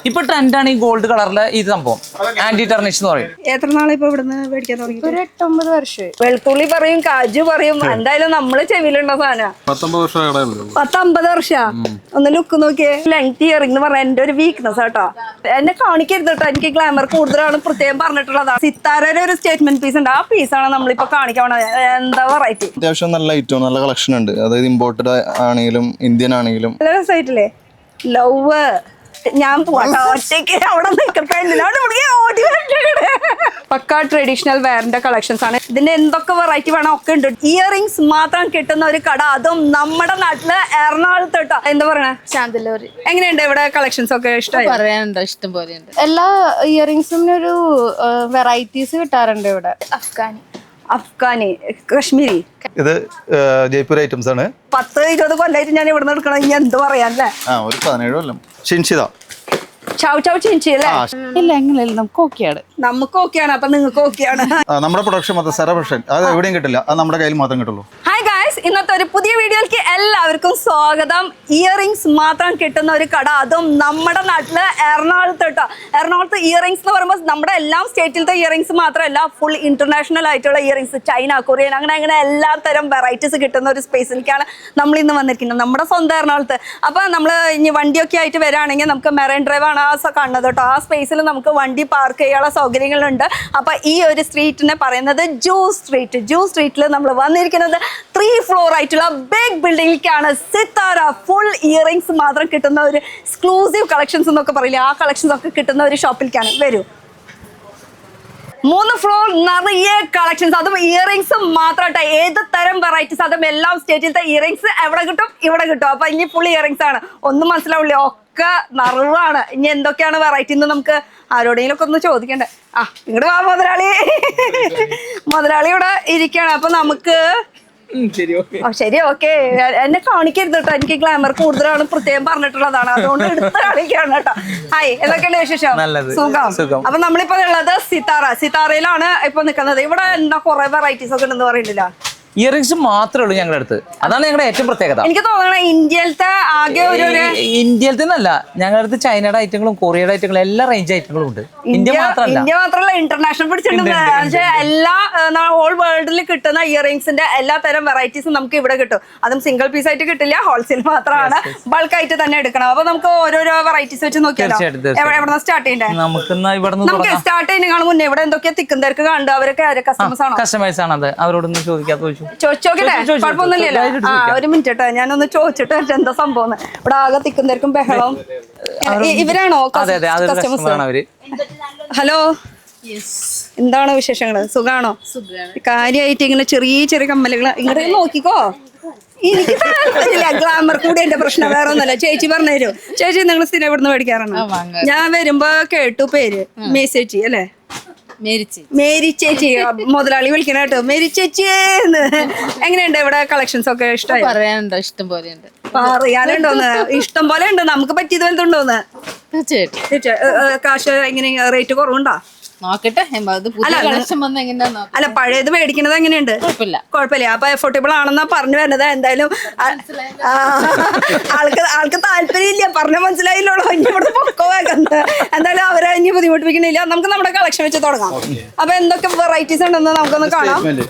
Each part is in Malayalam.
ഇപ്പൊ ട്രെൻഡാണ് ഈ ഗോൾഡ് കളറിലെ ഈ സംഭവം ആന്റി ടെർണിഷ് എന്ന് പറയും. എത്ര നാളെ ഇപ്പൊ ഇവിടുന്ന് മേടിക്കാൻ തുടങ്ങി? ഒരു 8-9 വർഷമായി. വെളുത്തുള്ളി പറയും, കാജു പറയും, എന്തായാലും നമ്മള് ചെവിയിലുണ്ട സാധനം. 10-50 വർഷാ. ഒന്ന് ലുക്ക് നോക്കിയേ. ലെങ്ത് ഇയറിംഗ് എന്ന് പറഞ്ഞാൽ എന്റെ ഒരു വീക്ക്നെസ് കേട്ടോ. എന്നെ കാണിക്കരുത് കേട്ടോ, എനിക്ക് ഗ്ലാമർ കൂടുതലാണ് പ്രത്യേകം പറഞ്ഞിട്ടുള്ളതാണ്. സിത്താരയുടെ ഒരു സ്റ്റേറ്റ്മെന്റ് പീസ് ഉണ്ട്, ആ പീസാണ് നമ്മളിപ്പോ കാണിക്കാൻ. എന്താ വെറൈറ്റി, അത്യാവശ്യം നല്ല ഐറ്റം, നല്ല കളക്ഷൻ ഉണ്ട്. അതായത് ഇമ്പോർട്ടഡ് ആണെങ്കിലും ഇന്ത്യൻ ആണെങ്കിലും നല്ല രസമായിട്ടില്ലേ? ലവ് ഞാൻ പോവാട്ടോ, ഒറ്റയ്ക്ക് അവിടെ പക്ക ട്രഡീഷണൽ വെയറിന്റെ കളക്ഷൻസ് ആണ്. ഇതിന്റെ എന്തൊക്കെ വെറൈറ്റി വേണം ഒക്കെ ഉണ്ട്. ഇയറിംഗ്സ് മാത്രം കിട്ടുന്ന ഒരു കട, അതും നമ്മുടെ നാട്ടില് എറണാകുളത്ത് കേട്ടോ. എന്താ പറയണേ, ചാന്തല്ലൂര്. എങ്ങനെയുണ്ട് ഇവിടെ കളക്ഷൻസ് ഒക്കെ? ഇഷ്ടമായി? പറയാനുണ്ടോ? ഇഷ്ടം പോലെയുണ്ട്. എല്ലാ ഇയറിംഗ്സും ഒരു വെറൈറ്റീസ് കിട്ടാറുണ്ട് ഇവിടെ. അഫ്ഗാനി, കശ്മീരി, ഇത് ജയ്പൂർ ഐറ്റംസ് ആണ്. 10-20 കൊല്ലായിട്ട് ഞാൻ ഇവിടെ നിന്ന് എടുക്കണം. ഇനി എന്ത് പറയാല്ലേ, ഒരു 17 കൊല്ലം. ഷിൻഷിത ചവ് ചവ് ചിഞ്ചി അല്ലേ? ഇല്ല, എങ്ങനെയല്ല, നമുക്ക് ഓക്കെയാണ്. നമുക്ക് ഓക്കെയാണ്, അപ്പൊ നിങ്ങൾക്ക് ഓക്കെയാണ്. നമ്മുടെ പ്രൊഡക്ഷൻ മൊത്തം സെറപ്ഷൻ, അത് എവിടെയും കിട്ടില്ല, അത് നമ്മുടെ കയ്യിൽ മാത്രം കിട്ടുള്ളൂ. ഹായ് ഗായ്സ്, ഇന്നത്തെ ഒരു പുതിയ വീഡിയോയിലേക്ക് എല്ലാവർക്കും സ്വാഗതം. ഇയറിംഗ്സ് മാത്രം കിട്ടുന്ന ഒരു കട, അതും നമ്മുടെ നാട്ടില് എറണാകുളത്ത് കേട്ടോ. എറണാകുളത്ത് ഇയറിംഗ്സ് എന്ന് പറയുമ്പോൾ നമ്മുടെ എല്ലാ സ്റ്റേറ്റിലത്തെ ഇയറിംഗ്സ് മാത്രമല്ല, ഫുൾ ഇന്റർനാഷണൽ ആയിട്ടുള്ള ഇയറിംഗ്സ്, ചൈന, കൊറിയൻ, അങ്ങനെ എല്ലാ തരം വെറൈറ്റീസ് കിട്ടുന്ന ഒരു സ്പേസിലേക്കാണ് നമ്മൾ ഇന്ന് വന്നിരിക്കുന്നത്, നമ്മുടെ സ്വന്തം എറണാകുളത്ത്. അപ്പൊ നമ്മൾ ഇനി വണ്ടിയൊക്കെ ആയിട്ട് വരാണെങ്കിൽ നമുക്ക് മെറൈൻ ഡ്രൈവ് ആണ് കാണുന്നത് കേട്ടോ. ആ സ്പേസിൽ നമുക്ക് വണ്ടി പാർക്ക് ചെയ്യാനുള്ള സൗകര്യങ്ങളുണ്ട്. അപ്പൊ ഈ ഒരു സ്ട്രീറ്റിനെ പറയുന്നത് ജൂ സ്ട്രീറ്റ്. ജൂ സ്ട്രീറ്റിൽ നമ്മൾ വന്നിരിക്കുന്നത് 3 ഫ്ലോർ ആയിട്ടുള്ള ബിഗ് ബിൽഡിങ്ങിലേക്കാണ്. സിത്താര ഫുൾ ഇയറിംഗ്സ് മാത്രം കിട്ടുന്ന ഒരു എക്സ്ക്ലൂസീവ് കളക്ഷൻസ് എന്നൊക്കെ പറയില്ലേ, ആ കളക്ഷൻസ് ഒക്കെ കിട്ടുന്ന ഒരു ഷോപ്പിലേക്കാണ്. വരൂ. 3 ഫ്ലോർ നിറയെ കളക്ഷൻസ്, അതും ഇയറിംഗ്സ് മാത്രമായിട്ട് ഏത് തരം വെറൈറ്റീസ്, അതും എല്ലാ സ്റ്റേറ്റിലത്തെ ഇയറിംഗ്സ് എവിടെ കിട്ടും, ഇവിടെ കിട്ടും. അപ്പൊ ഇനി ഫുൾ ഇയറിംഗ്സ് ആണ്, ഒന്നും മനസ്സിലാവില്ലേ, ഒക്കെ നിറവാണ്. ഇനി എന്തൊക്കെയാണ് വെറൈറ്റി എന്ന് നമുക്ക് ആരോടെങ്കിലും ഒക്കെ ഒന്ന് ചോദിക്കണ്ടേ. ഇങ്ങോട്ട് വാ മുതലാളി. മുതലാളി ഇവിടെ ഇരിക്കുകയാണ്. അപ്പൊ നമുക്ക് ശരി, ഓക്കെ. എന്നെ കാണിക്കരുത് കേട്ടോ, എനിക്ക് ഗ്ലാമർ കൂടുതലാണ് പ്രത്യേകം പറഞ്ഞിട്ടുള്ളതാണ്, അതുകൊണ്ട് എടുത്ത് കാണിക്കാണ് കേട്ടോ. ഹായ്, എന്തൊക്കെയുണ്ട് വിശേഷം? സുഖം. അപ്പൊ നമ്മളിപ്പോ ഉള്ളത് സിത്താരയിലാണ് ഇപ്പൊ നിൽക്കുന്നത്. ഇവിടെ എന്താ കുറെ വെറൈറ്റീസ് ഒക്കെ ഉണ്ടെന്ന് പറയുന്നില്ല. ഇയറിംഗ്സ് മാത്രമേ ഉള്ളൂ ഞങ്ങളുടെ അടുത്ത്, അതാണ് ഞങ്ങളുടെ ഏറ്റവും പ്രത്യേകത. എനിക്ക് തോന്നണ ഇന്ത്യയിലത്തെ ആകെ ഇന്ത്യയിലത്തെ എന്നല്ല, ഞങ്ങളുടെ അടുത്ത് ചൈനയുടെ ഐറ്റങ്ങളും കൊറിയയുടെ ഐറ്റങ്ങളും എല്ലാ റേഞ്ച് ഐറ്റങ്ങളും ഉണ്ട്. ഇന്ത്യ മാത്രമല്ല ഇന്റർനാഷണൽ പിടിച്ചിട്ടുണ്ട്. എല്ലാ ഓൾ വേൾഡിൽ കിട്ടുന്ന ഇയറിംഗ്സിന്റെ എല്ലാ തരം വെറൈറ്റീസും നമുക്ക് ഇവിടെ കിട്ടും. അതും സിംഗിൾ പീസ് ആയിട്ട് കിട്ടില്ല, ഹോൾസെയിൽ മാത്രമാണ്, ബൾക്ക് ആയിട്ട് തന്നെ എടുക്കണം. അപ്പൊ നമുക്ക് ഓരോരോ വെറൈറ്റീസ് വെച്ച് നോക്കിയാലോ. എവിടെ സ്റ്റാർട്ട് ചെയ്യണ്ടേ? നമുക്ക് സ്റ്റാർട്ട് ചെയ്യുന്നതിന് മുന്നേ ഇവിടെ എന്തൊക്കെയാ തിക്കും തിരക്ക് കണ്ടു, അവരൊക്കെ കസ്റ്റമേഴ്സ് ആണ്. അത് അവരോടൊന്നും ചോദിക്കാത്ത ചോദിച്ചോക്കട്ടെ, കുഴപ്പമൊന്നുമില്ലല്ലോ. ഒരു മിനിറ്റ് കേട്ടോ, ഞാനൊന്ന് ചോദിച്ചിട്ട് എന്താ സംഭവം. ഇവിടെ ആകെ തിക്കുന്നേർക്കും ബഹളവും. ഇവരാണോ കസ്റ്റമേഴ്സ്? ഹലോ, എന്താണ് വിശേഷങ്ങള്? സുഖാണോ? കാര്യമായിട്ട് ഇങ്ങനെ ചെറിയ കമ്മലുകൾ ഇങ്ങോട്ട് നോക്കിക്കോ. എനിക്ക് താല്പര്യമില്ല, ഗ്ലാമർ കൂടി എന്റെ പ്രശ്നം, വേറെ ഒന്നല്ല. ചേച്ചി പറഞ്ഞുതരും. ചേച്ചി നിങ്ങൾ സ്ഥിരം ഇവിടുന്ന് മേടിക്കാറാണ്? ഞാൻ വരുമ്പോ കേട്ടു പേര് മേച്ചേച്ചി അല്ലേ? മേരി ചേച്ചി, മുതലാളി വിളിക്കണ കേട്ടോ, മേരി ചേച്ചി. എങ്ങനെയുണ്ട് ഇവിടെ കളക്ഷൻസ് ഒക്കെ? ഇഷ്ടമായി? പറയാനുണ്ടോ? ഇഷ്ടം പോലെയുണ്ട്. പറയാനുണ്ടോന്ന്? ഇഷ്ടം പോലെ ഉണ്ട്. നമുക്ക് പറ്റിയത് വലുതുണ്ടോന്ന്? കാശ് എങ്ങനെ, റേറ്റ് കുറവുണ്ടോ? നോക്കട്ടെ. അല്ല, പഴയത് മേടിക്കണത് എങ്ങനെയുണ്ട്? കുഴപ്പമില്ല. അപ്പൊ എഫോർട്ടബിൾ ആണെന്നാ പറഞ്ഞു വരുന്നത്. എന്തായാലും ആൾക്ക് താല്പര്യമില്ല, പറഞ്ഞ മനസ്സിലായില്ലോ. ഇനി ഇവിടെ പൊക്കോ വേഗം. എന്തായാലും അവരെ ഇനി ബുദ്ധിമുട്ടിപ്പിക്കണില്ല. നമുക്ക് നമ്മുടെ കളക്ഷൻ വെച്ച് തുടങ്ങാം. അപ്പൊ എന്തൊക്കെ വെറൈറ്റീസ് ഉണ്ടെന്ന് നമുക്കൊന്ന് കാണാം.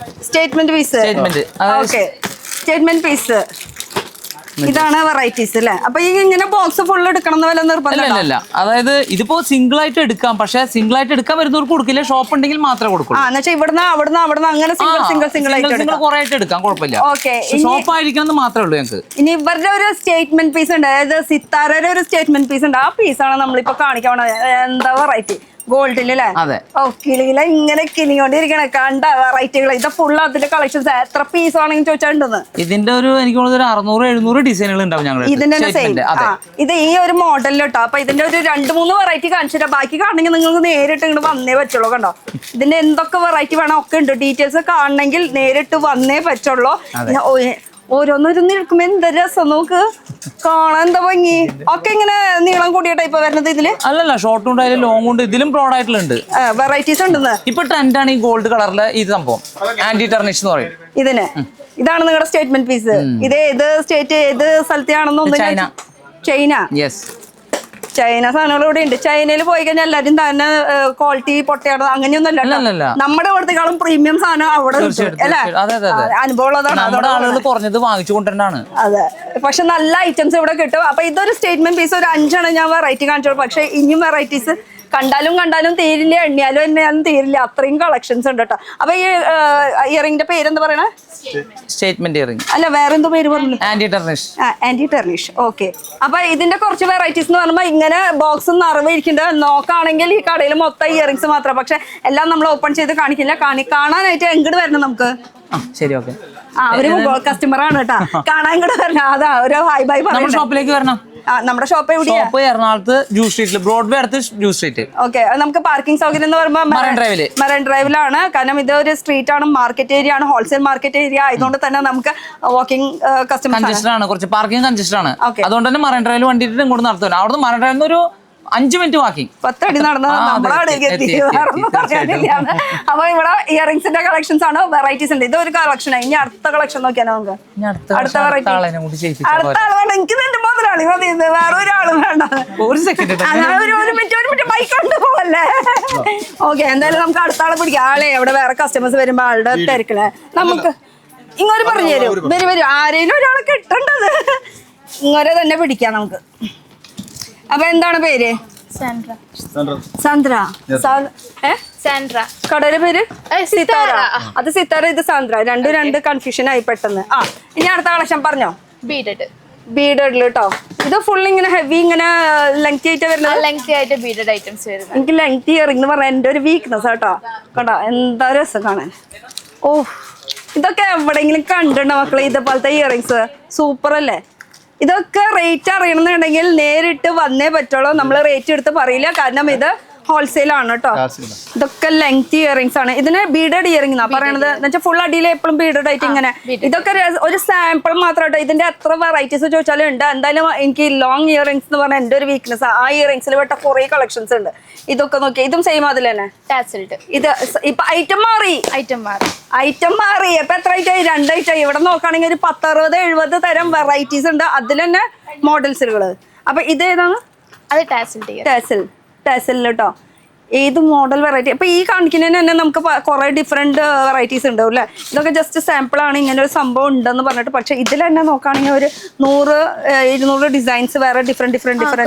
Statement piece. Okay, statement piece. ഇതാണ് വെറൈറ്റീസ് അല്ലേ? അപ്പൊ ഈ ഇങ്ങനെ ബോക്സ് ഫുൾ എടുക്കണം എന്ന് വല്ല നിർബന്ധമില്ല. അതായത് ഇതിപ്പോ സിംഗിൾ ആയിട്ട് എടുക്കാം, പക്ഷെ സിംഗിൾ ആയിട്ട് എടുക്കാൻ വരുന്നവർക്ക് കൊടുക്കില്ല, ഷോപ്പ് ഉണ്ടെങ്കിൽ മാത്രമേ കൊടുക്കുള്ളൂ. ഇവിടുന്ന് അങ്ങനെ സിംഗിൾ ആയിട്ട് കുറെ ആയിട്ട് എടുക്കാം, കുഴപ്പമില്ല. ഓക്കെ, ഷോപ്പ് ആയിരിക്കണം മാത്രമേ ഉള്ളൂ ഞങ്ങൾക്ക്. ഇനി ഇവരുടെ ഒരു സ്റ്റേറ്റ്മെന്റ് പീസ് ഉണ്ട്, അതായത് സിത്താരയുടെ ഒരു സ്റ്റേറ്റ്മെന്റ് പീസ് ഉണ്ട്. ആ പീസാണ് നമ്മളിപ്പോ കാണിക്കാൻ. എന്താ വെറൈറ്റി? ഗോൾഡിലല്ലേ? ഓ, കിളിയില ഇങ്ങനെ കിളികൊണ്ടിരിക്കണ കണ്ട വെറൈറ്റികൾ. ഇത് ഫുൾ അതിന്റെ കളക്ഷൻസ്. എത്ര പീസ് ആണെങ്കിൽ ചോദിച്ചാൽ ഇതിന്റെ ഒരു എനിക്ക് 600-700 ഡിസൈനുകൾ ഉണ്ടാവും ഞങ്ങൾ ഇതിന്റെ. ഇത് ഈ ഒരു മോഡലിലോട്ടോ. അപ്പൊ ഇതിന്റെ ഒരു 2-3 വെറൈറ്റി കാണിച്ചിട്ട് ബാക്കി കാണണമെങ്കിൽ നിങ്ങൾക്ക് നേരിട്ട് ഇങ്ങോട്ട് വന്നേ പറ്റുള്ളൂ. കണ്ടോ, ഇതിന്റെ എന്തൊക്കെ വെറൈറ്റി വേണം ഒക്കെ ഉണ്ട്. ഡീറ്റെയിൽസ് കാണണമെങ്കിൽ നേരിട്ട് വന്നേ പറ്റുള്ളൂ. ഓരോന്നോരോന്ന് എടുക്കുമ്പോ എന്ത് രസം നോക്ക്, കാണാൻ എന്താ ഭംഗി. ഒക്കെ ഇങ്ങനെ നീളം കൂടിയ ടൈപ്പ് വരുന്നത് ഇതില്. അല്ലല്ല, ഷോർട്ട് ഉണ്ടായാലും ലോങ് ഉണ്ട്, ഇതിലും ബ്രോഡ് ആയിട്ടുള്ളത് വെറൈറ്റീസ് ഉണ്ടെന്ന്. ഇപ്പൊ ട്രെൻഡാണ് ഈ ഗോൾഡ് കളറിലെ ഈ സംഭവം ആന്റി ടെർണിഷ് എന്ന് പറയും. ഇതാണ് നിങ്ങളുടെ സ്റ്റേറ്റ്മെന്റ് പീസ്. ഇത് ഏത് സ്റ്റേറ്റ്, ഏത് സ്ഥലത്തെയാണെന്നൊന്നും? ചൈന. ചൈന സാധനങ്ങൾ ഇവിടെ ഉണ്ട്. ചൈനയിൽ പോയി കഴിഞ്ഞാൽ എല്ലാവരും തന്നെ ക്വാളിറ്റി പൊട്ടയാണ് അങ്ങനെയൊന്നും അല്ല. അല്ലല്ല. നമ്മുടെ ഇവിടത്തെക്കാളും പ്രീമിയം സാധനം അവിടെ കിട്ടും അല്ലേ? അതെ അതെ അതെ. അനുഭവമുള്ളതാണ്. നമ്മുടെ ആളുകൾ കുറഞ്ഞത് വാങ്ങിച്ചു കൊണ്ടുവരാനാണ്. അതെ, പക്ഷെ നല്ല ഐറ്റംസ് ഇവിടെ കിട്ടും. അപ്പൊ ഇതൊരു സ്റ്റേറ്റ്മെന്റ് പീസ്, ഒരു 5 ഞാൻ വെറൈറ്റി കാണിച്ചോളൂ. പക്ഷെ ഇനിയും വെറൈറ്റീസ് കണ്ടാലും തീരില്ല, എണ്ണിയാലും തീരില്ല, അത്രയും കളക്ഷൻസ് ഉണ്ട് കേട്ടോ. അപ്പൊ ഈ ഇയറിംഗിന്റെ പേരെന്താ പറയണേ? സ്റ്റേറ്റ്മെന്റ് ഇയറിംഗ് അല്ല, വേറെ എന്തോ പേര് പറഞ്ഞു? Anti tarnish. Anti tarnish. Okay. അപ്പൊ ഇതിന്റെ കുറച്ച് വെറൈറ്റീസ് എന്ന് പറയുമ്പോൾ ഇങ്ങനെ ബോക്സ് നിറവ് ഇരിക്കുന്നുണ്ട്. നോക്കുകയാണെങ്കിൽ ഈ കടയിൽ മൊത്തം ഇയറിംഗ്സ് മാത്രം. പക്ഷെ എല്ലാം നമ്മൾ ഓപ്പൺ ചെയ്ത് കാണിക്കില്ല. കാണാനായിട്ട് എങ്ങോട്ട് വരണം നമുക്ക്? ശരി, ഓക്കെ. അവര് കസ്റ്റമർ ആണ് കേട്ടാ, കാണാൻ ഇങ്ങോട്ട് വരണം. അതാ ഒരു ഹൈ ബൈ നമ്മുടെ ഷോപ്പിലേക്ക് വരണം. നമ്മുടെ ഷോപ്പ് എവിടെയാ? ഷോപ്പ് എറണാകുളത്ത് ജൂ സ്ട്രീറ്റിൽ, ബ്രോഡ്വേ അടുത്ത് ജൂ സ്ട്രീറ്റ്. ഓക്കെ. നമുക്ക് പാർക്കിംഗ് സൗകര്യം എന്ന് പറയുമ്പോൾ മറൈൻ ഡ്രൈവിലാണ്. കാരണം ഇത് ഒരു സ്ട്രീറ്റ് ആണ്, മാർക്കറ്റ് ഏരിയ ആണ്, ഹോൾസെയിൽ മാർക്കറ്റ് ഏരിയ ആയതുകൊണ്ട് തന്നെ നമുക്ക് വാക്കിംഗ് കൺജസ്റ്റഡ് ആണ്, കുറച്ച് പാർക്കിംഗ് കൺജസ്റ്റഡ് ആണ്. Okay. അതുകൊണ്ട് തന്നെ മറൈൻ ഡ്രൈവിൽ വണ്ടി ഇട്ടിട്ട് ഇങ്ങോട്ട് നടത്തുന്നത്. അവിടുന്ന് മറൈൻ ഡ്രൈവിൽ ഒരു 5 മിനിറ്റ് വാക്കിംഗ്, 10 അടി നടന്ന നമ്മുടെ അവിടേക്ക് എത്തി. അപ്പൊ ഇവിടെ ഇയറിംഗ്സിന്റെ കളക്ഷൻസ് ആണ്, വെറൈറ്റീസ് ഉണ്ട്. ഇതൊരു കളക്ഷൻ. ഇനി അടുത്ത കളക്ഷൻ നോക്കിയാലോ നമുക്ക്? അടുത്ത വെറൈറ്റി. അടുത്ത ആള് വേണ്ട, എനിക്ക് എന്റെ മുതലാളി മതി, വേറെ ഒരാളും വേണ്ട. ഒരു സെക്കൻഡ് ഒരു മിനിറ്റ് ബൈക്ക് കൊണ്ട് പോവല്ലേ? ഓക്കെ, എന്തായാലും നമുക്ക് അടുത്ത ആളെ പിടിക്കാം. ആളെ അവിടെ വേറെ കസ്റ്റമേഴ്സ് വരുമ്പോ ആളുടെ തിരക്കില് നമുക്ക് ഇങ്ങോട്ട് പറഞ്ഞു തരും. വരും ആരെയും ഒരാളെ കിട്ടേണ്ടത് ഇങ്ങോരെ തന്നെ പിടിക്കാം നമുക്ക്. അപ്പൊ എന്താണ് പേര്? സാന്ദ്ര. കടയുടെ പേര് സിത്താര. അത് സിത്താര, ഇത് സാന്ദ്ര. രണ്ട് കൺഫ്യൂഷൻ ആയി പെട്ടെന്ന്. ഇനി അടുത്ത കളക്ഷൻ പറഞ്ഞോ. ബീഡഡ് കേട്ടോ. ഇത് ഫുൾ ഇങ്ങനെ ഹെവി, ഇങ്ങനെ ലെങ്തി ആയിട്ട് വരുന്നത്. എനിക്ക് ലെങ്തി ഇയറിംഗ് എന്ന് പറഞ്ഞാൽ എന്റെ ഒരു വീക്ക്നെസ് കേട്ടോ. കേട്ടോ, എന്താ രസം കാണാൻ. ഓ, ഇതൊക്കെ എവിടെയെങ്കിലും കണ്ടിട്ടുണ്ടോ മക്കളെ? ഇതേപോലത്തെ ഇയറിംഗ്സ് സൂപ്പർ അല്ലേ? ഇതൊക്കെ റേറ്റ് അറിയണമെന്നുണ്ടെങ്കിൽ നേരിട്ട് വന്നേ പറ്റുള്ളൂ. നമ്മൾ റേറ്റ് എടുത്ത് പറയില്ല, കാരണം ഇത് ഹോൾസെയിൽ ആണ് കേട്ടോ. ഇതൊക്കെ ലെങ്തി ഇയറിംഗ്സ് ആണ്. ഇതിന് ബീഡഡ് ഇയറിംഗ് എന്നാ പറയണത്. എന്ന് വെച്ചാൽ ഫുൾ അടിയിൽ എപ്പോഴും ബീഡഡ് ആയിട്ട് ഇങ്ങനെ. ഇതൊക്കെ ഒരു സാമ്പിൾ മാത്രം കേട്ടോ. ഇതിന്റെ എത്ര വെറൈറ്റീസ് ചോദിച്ചാലും ഉണ്ട്. എന്തായാലും എനിക്ക് ലോങ് ഇയറിംഗ്സ് എന്ന് പറഞ്ഞാൽ എന്റെ ഒരു വീക്ക്നെസ്. ആ ഇയറിംഗ്സിൽ പെട്ട കുറെ കളക്ഷൻസ് ഉണ്ട്. ഇതൊക്കെ നോക്കി, ഇതും സെയിം അതിൽ തന്നെ. ഇത് ഇപ്പൊ ഐറ്റം മാറി. അപ്പൊ എത്ര ഐറ്റായി? 2 ഐറ്റായി. ഇവിടെ നോക്കുകയാണെങ്കിൽ ഒരു 10, 60, 70 തരം വെറൈറ്റീസ് ഉണ്ട്. അതിൽ തന്നെ മോഡൽസുകള്. അപ്പൊ ഇത് ഏതാണ്? ടാസിൽ കേട്ടോ. ഏത് മോഡൽ വെറൈറ്റി? അപ്പൊ ഈ കാണിക്കുന്നതിന് തന്നെ നമുക്ക് കുറെ ഡിഫറെന്റ് വെറൈറ്റീസ് ഉണ്ടാവും അല്ലെ? ഇതൊക്കെ ജസ്റ്റ് സാമ്പിൾ ആണ്, ഇങ്ങനെ ഒരു സംഭവം ഉണ്ടെന്ന് പറഞ്ഞിട്ട്. പക്ഷെ ഇതിൽ തന്നെ നോക്കുകയാണെങ്കിൽ ഒരു 100-200 ഡിസൈൻസ് വേറെ ഡിഫറെന്റ്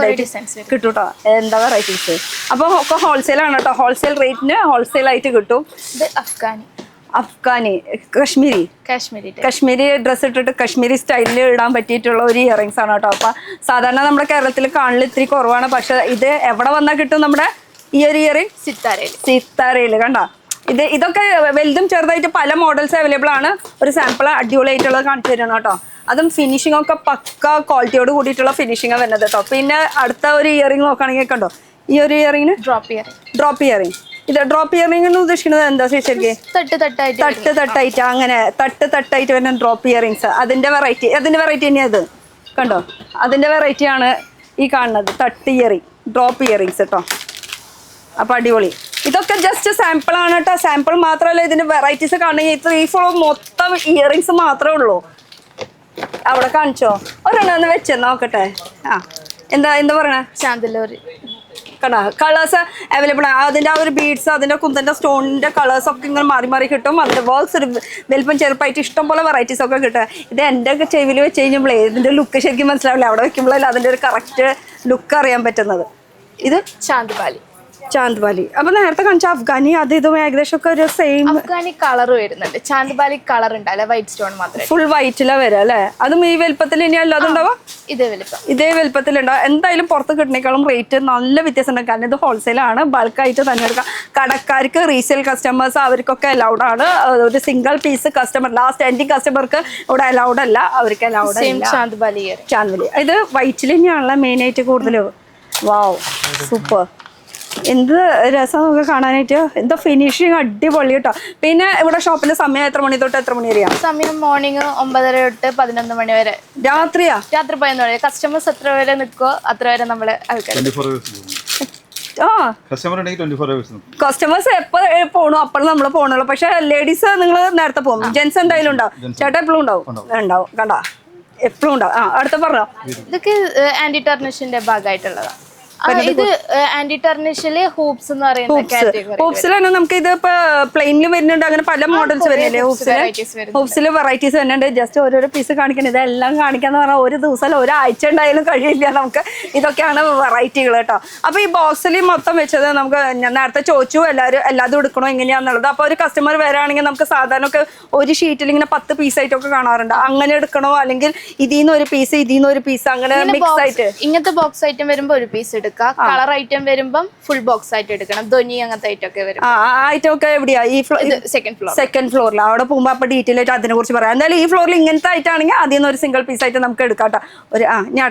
ആയിട്ട് കിട്ടും കേട്ടോ. എന്താ വെറൈറ്റീസ്. അപ്പൊ ഒക്കെ ഹോൾസെയിൽ ആണ് കേട്ടോ. ഹോൾസെയിൽ റേറ്റിന് ഹോൾസെയിൽ ആയിട്ട് കിട്ടും. അഫ്ഗാനി, കശ്മീരി ഡ്രസ്സ് ഇട്ടിട്ട് കശ്മീരി സ്റ്റൈലിൽ ഇടാൻ പറ്റിയിട്ടുള്ള ഒരു ഇയറിംഗ്സ് ആണ് കേട്ടോ. അപ്പൊ സാധാരണ നമ്മുടെ കേരളത്തിൽ കാണൽ ഇത്തിരി കുറവാണ്. പക്ഷെ ഇത് എവിടെ വന്നാൽ കിട്ടും? നമ്മുടെ ഈ ഒരു ഇയറിംഗ് സിത്താരയില് കണ്ടോ. ഇതൊക്കെ വലുതും ചെറുതായിട്ട് പല മോഡൽസ് അവൈലബിൾ ആണ്. ഒരു സാമ്പിൾ അടിപൊളിയായിട്ടുള്ളത് കാണിച്ചു തരണം കേട്ടോ. അതും ഫിനിഷിംഗ് ഒക്കെ പക്ക ക്വാളിറ്റിയോട് കൂടിയിട്ടുള്ള ഫിനിഷിംഗ് വരുന്നത് കേട്ടോ. പിന്നെ അടുത്ത ഒരു ഇയറിംഗ് നോക്കുകയാണെങ്കിൽ കണ്ടോ, ഈ ഒരു ഇയറിംഗിന് ഡ്രോപ്പ് ഇയറിംഗ്. ഇത് ഡ്രോപ്പ് ഇയറിംഗ് എന്ന് ഉദ്ദേശിക്കുന്നത് എന്താ ശരിക്കും? തട്ടായിട്ട് അങ്ങനെ തട്ടായിട്ട് വരുന്ന ഡ്രോപ്പ് ഇയറിംഗ്സ്. അതിന്റെ വെറൈറ്റി തന്നെയാ ഇത് കണ്ടോ. അതിന്റെ വെറൈറ്റിയാണ് ഈ കാണുന്നത്, തട്ട് ഇയറിംഗ്, ഡ്രോപ്പ് ഇയറിംഗ്സ് കേട്ടോ. അപ്പൊ അടിപൊളി. ഇതൊക്കെ ജസ്റ്റ് സാമ്പിൾ ആണ് കേട്ടോ. സാമ്പിൾ മാത്രമല്ല, ഇതിന്റെ വെറൈറ്റീസ് കാണണമെങ്കിൽ 3-4 മൊത്തം ഇയറിംഗ്സ് മാത്രമേ ഉള്ളൂ. അവിടെ കാണിച്ചോ, ഒരെണ്ണം ഒന്ന് വെച്ച് നോക്കട്ടെ. എന്താ പറയണേ? ചാന്തല്ലൂര് കണ്ടാ. കളേഴ്സ് അവൈലബിൾ ആണ്. അതിന്റെ ആ ഒരു ബീഡ്സ്, അതിന്റെ കുന്തന്റെ സ്റ്റോണിന്റെ കളേഴ്സ് ഒക്കെ ഇങ്ങനെ മാറി കിട്ടും. അതിന്റെ വർക്ക്സ് ഒരു വലുപ്പം ചെറുപ്പായിട്ട് ഇഷ്ടം പോലെ വെറൈറ്റീസ് ഒക്കെ കിട്ടുക. ഇത് എൻ്റെ ഒക്കെ ചെവിയിൽ വെച്ച് കഴിഞ്ഞപ്പോഴേ ഇതിന്റെ ലുക്ക് ശരിക്കും മനസ്സിലാവില്ല. അവിടെ വെക്കുമ്പോഴല്ല അതിന്റെ ഒരു കറക്റ്റ് ലുക്ക് അറിയാൻ പറ്റുന്നത്. ഇത് ചാന്ദ്ബാലി. അപ്പൊ നേരത്തെ കാണിച്ച അഫ്ഗാനി അത് ഇതും ഏകദേശം ഒക്കെ ഒരു സെയിം. അഫ്ഗാനി കളർ വരുന്നുണ്ട്, ചാന്ദ്ബാലി കളർ ഉണ്ടാവില്ല, വൈറ്റ് സ്റ്റോൺ മാത്രമേ. ഫുൾ വൈറ്റിലാ വരാം അല്ലെ? അതും ഈ വലുപ്പത്തിൽ ഇനി അല്ലാതെ ഉണ്ടാവാം. ഇതേ വലുപ്പത്തിലുണ്ടാവും. എന്തായാലും പുറത്ത് കിട്ടുന്നേക്കാളും റേറ്റ് നല്ല വ്യത്യാസം ഉണ്ട്. കാരണം ഇത് ഹോൾസെയിൽ ആണ്, ബൾക്കായിട്ട് തന്നെ എടുക്കാം. കടക്കാർക്ക്, റീസെയിൽ കസ്റ്റമേഴ്സ് അവർക്കൊക്കെ അലൗഡ് ആണ്. ഒരു single piece customer, last ending കസ്റ്റമർക്ക് ഇവിടെ അലൗഡ് അല്ല. അവർക്ക് അലൗഡ് അല്ല. ചാന്ദ്ബാലി ഇത് വൈറ്റിൽ തന്നെയാണല്ലോ മെയിൻ ആയിട്ട് കൂടുതൽ. വാവ്, സൂപ്പർ. എന്ത് രസം നമുക്ക് കാണാനായിട്ട്. എന്താ ഫിനിഷിങ് അടിപൊളി കേട്ടോ. പിന്നെ ഇവിടെ ഷോപ്പിന്റെ സമയം എത്ര മണി തൊട്ട് എത്ര മണി വരെയാണ്? സമയം മോർണിംഗ് 9:30 തൊട്ട് 11 മണി വരെ. രാത്രി 11 മണി. കസ്റ്റമേഴ്സ് എത്ര വരെ നിൽക്കോ അത്ര വരെ നമ്മള് കസ്റ്റമേഴ്സ് എപ്പോ പോണു അപ്പോൾ നമ്മൾ പോണുള്ളൂ. പക്ഷെ ലേഡീസ് നിങ്ങൾ നേരത്തെ പോകും. ജെന്റ്സ് എന്തായാലും ഉണ്ടാവും. ചേട്ടാ എപ്പോഴും ഉണ്ടാവും കണ്ടാ, എപ്പോഴും ഉണ്ടാവും. അടുത്ത പറഞ്ഞോ. ഇതൊക്കെ ആന്റി ടെർണിഷിന്റെ ഭാഗമായിട്ടുള്ളതാണ്. ഇത് ആന്റി ടെർണിഷില് ഹൂപ്സ് എന്ന് പറയുന്ന കാറ്റഗറി. ഹൂപ്സിൽ തന്നെ നമുക്ക് ഇത് ഇപ്പൊ പ്ലെയിനിൽ വരുന്നുണ്ട്, അങ്ങനെ പല മോഡൽസ് വരുന്നില്ലേ ഹൂപ്സിൽ വെറൈറ്റീസ് വരുന്നുണ്ട്. ജസ്റ്റ് ഓരോരോ പീസ് കാണിക്കണം, ഇതെല്ലാം കാണിക്കാന്ന് പറഞ്ഞാൽ ഒരു ദിവസം ഒരാഴ്ച ഉണ്ടായാലും കഴിയില്ല നമുക്ക്. ഇതൊക്കെയാണ് വെറൈറ്റികൾ കേട്ടോ. അപ്പൊ ഈ ബോക്സിൽ മൊത്തം വെച്ചത് നമുക്ക് ഞാൻ നേരത്തെ ചോദിച്ചു എല്ലാതും എടുക്കണോ എങ്ങനെയാന്നുള്ളത്. അപ്പൊ ഒരു കസ്റ്റമർ വരാണെങ്കിൽ നമുക്ക് സാധാരണ ഒക്കെ ഒരു ഷീറ്റിൽ ഇങ്ങനെ 10 പീസായിട്ടൊക്കെ കാണാറുണ്ട്. അങ്ങനെ എടുക്കണോ അല്ലെങ്കിൽ ഇതിന്ന് ഒരു പീസ് ഇതിന്ന് ഒരു പീസ് അങ്ങനെ മിക്സ് ആയിട്ട്? ഇങ്ങനത്തെ ബോക്സ് ഐറ്റം വരുമ്പോ ഒരു പീസ് എടുക്കാം. കളർ ഐറ്റം വരുമ്പം ഫുൾ ബോക്സ് ആയിട്ട് എടുക്കണം. ധ്വനി അങ്ങനത്തെ ഐറ്റം ഒക്കെ വരും. ഐറ്റം ഒക്കെ എവിടെയാ? ഈ സെക്കൻഡ് ഫ്ലോറിൽ അവിടെ പോകുമ്പോ അപ്പൊ ഡീറ്റെയിൽ ആയിട്ട് അതിനെ കുറിച്ച് പറയാം. എന്തായാലും ഈ ഫ്ലോറിൽ ഇങ്ങനത്തെ ആയിട്ടാണെങ്കിൽ അതിൽ നിന്ന് ഒരു സിംഗിൾ പീസ് ആയിട്ട് നമുക്ക് എടുക്കാം കേട്ടോ. ഞാൻ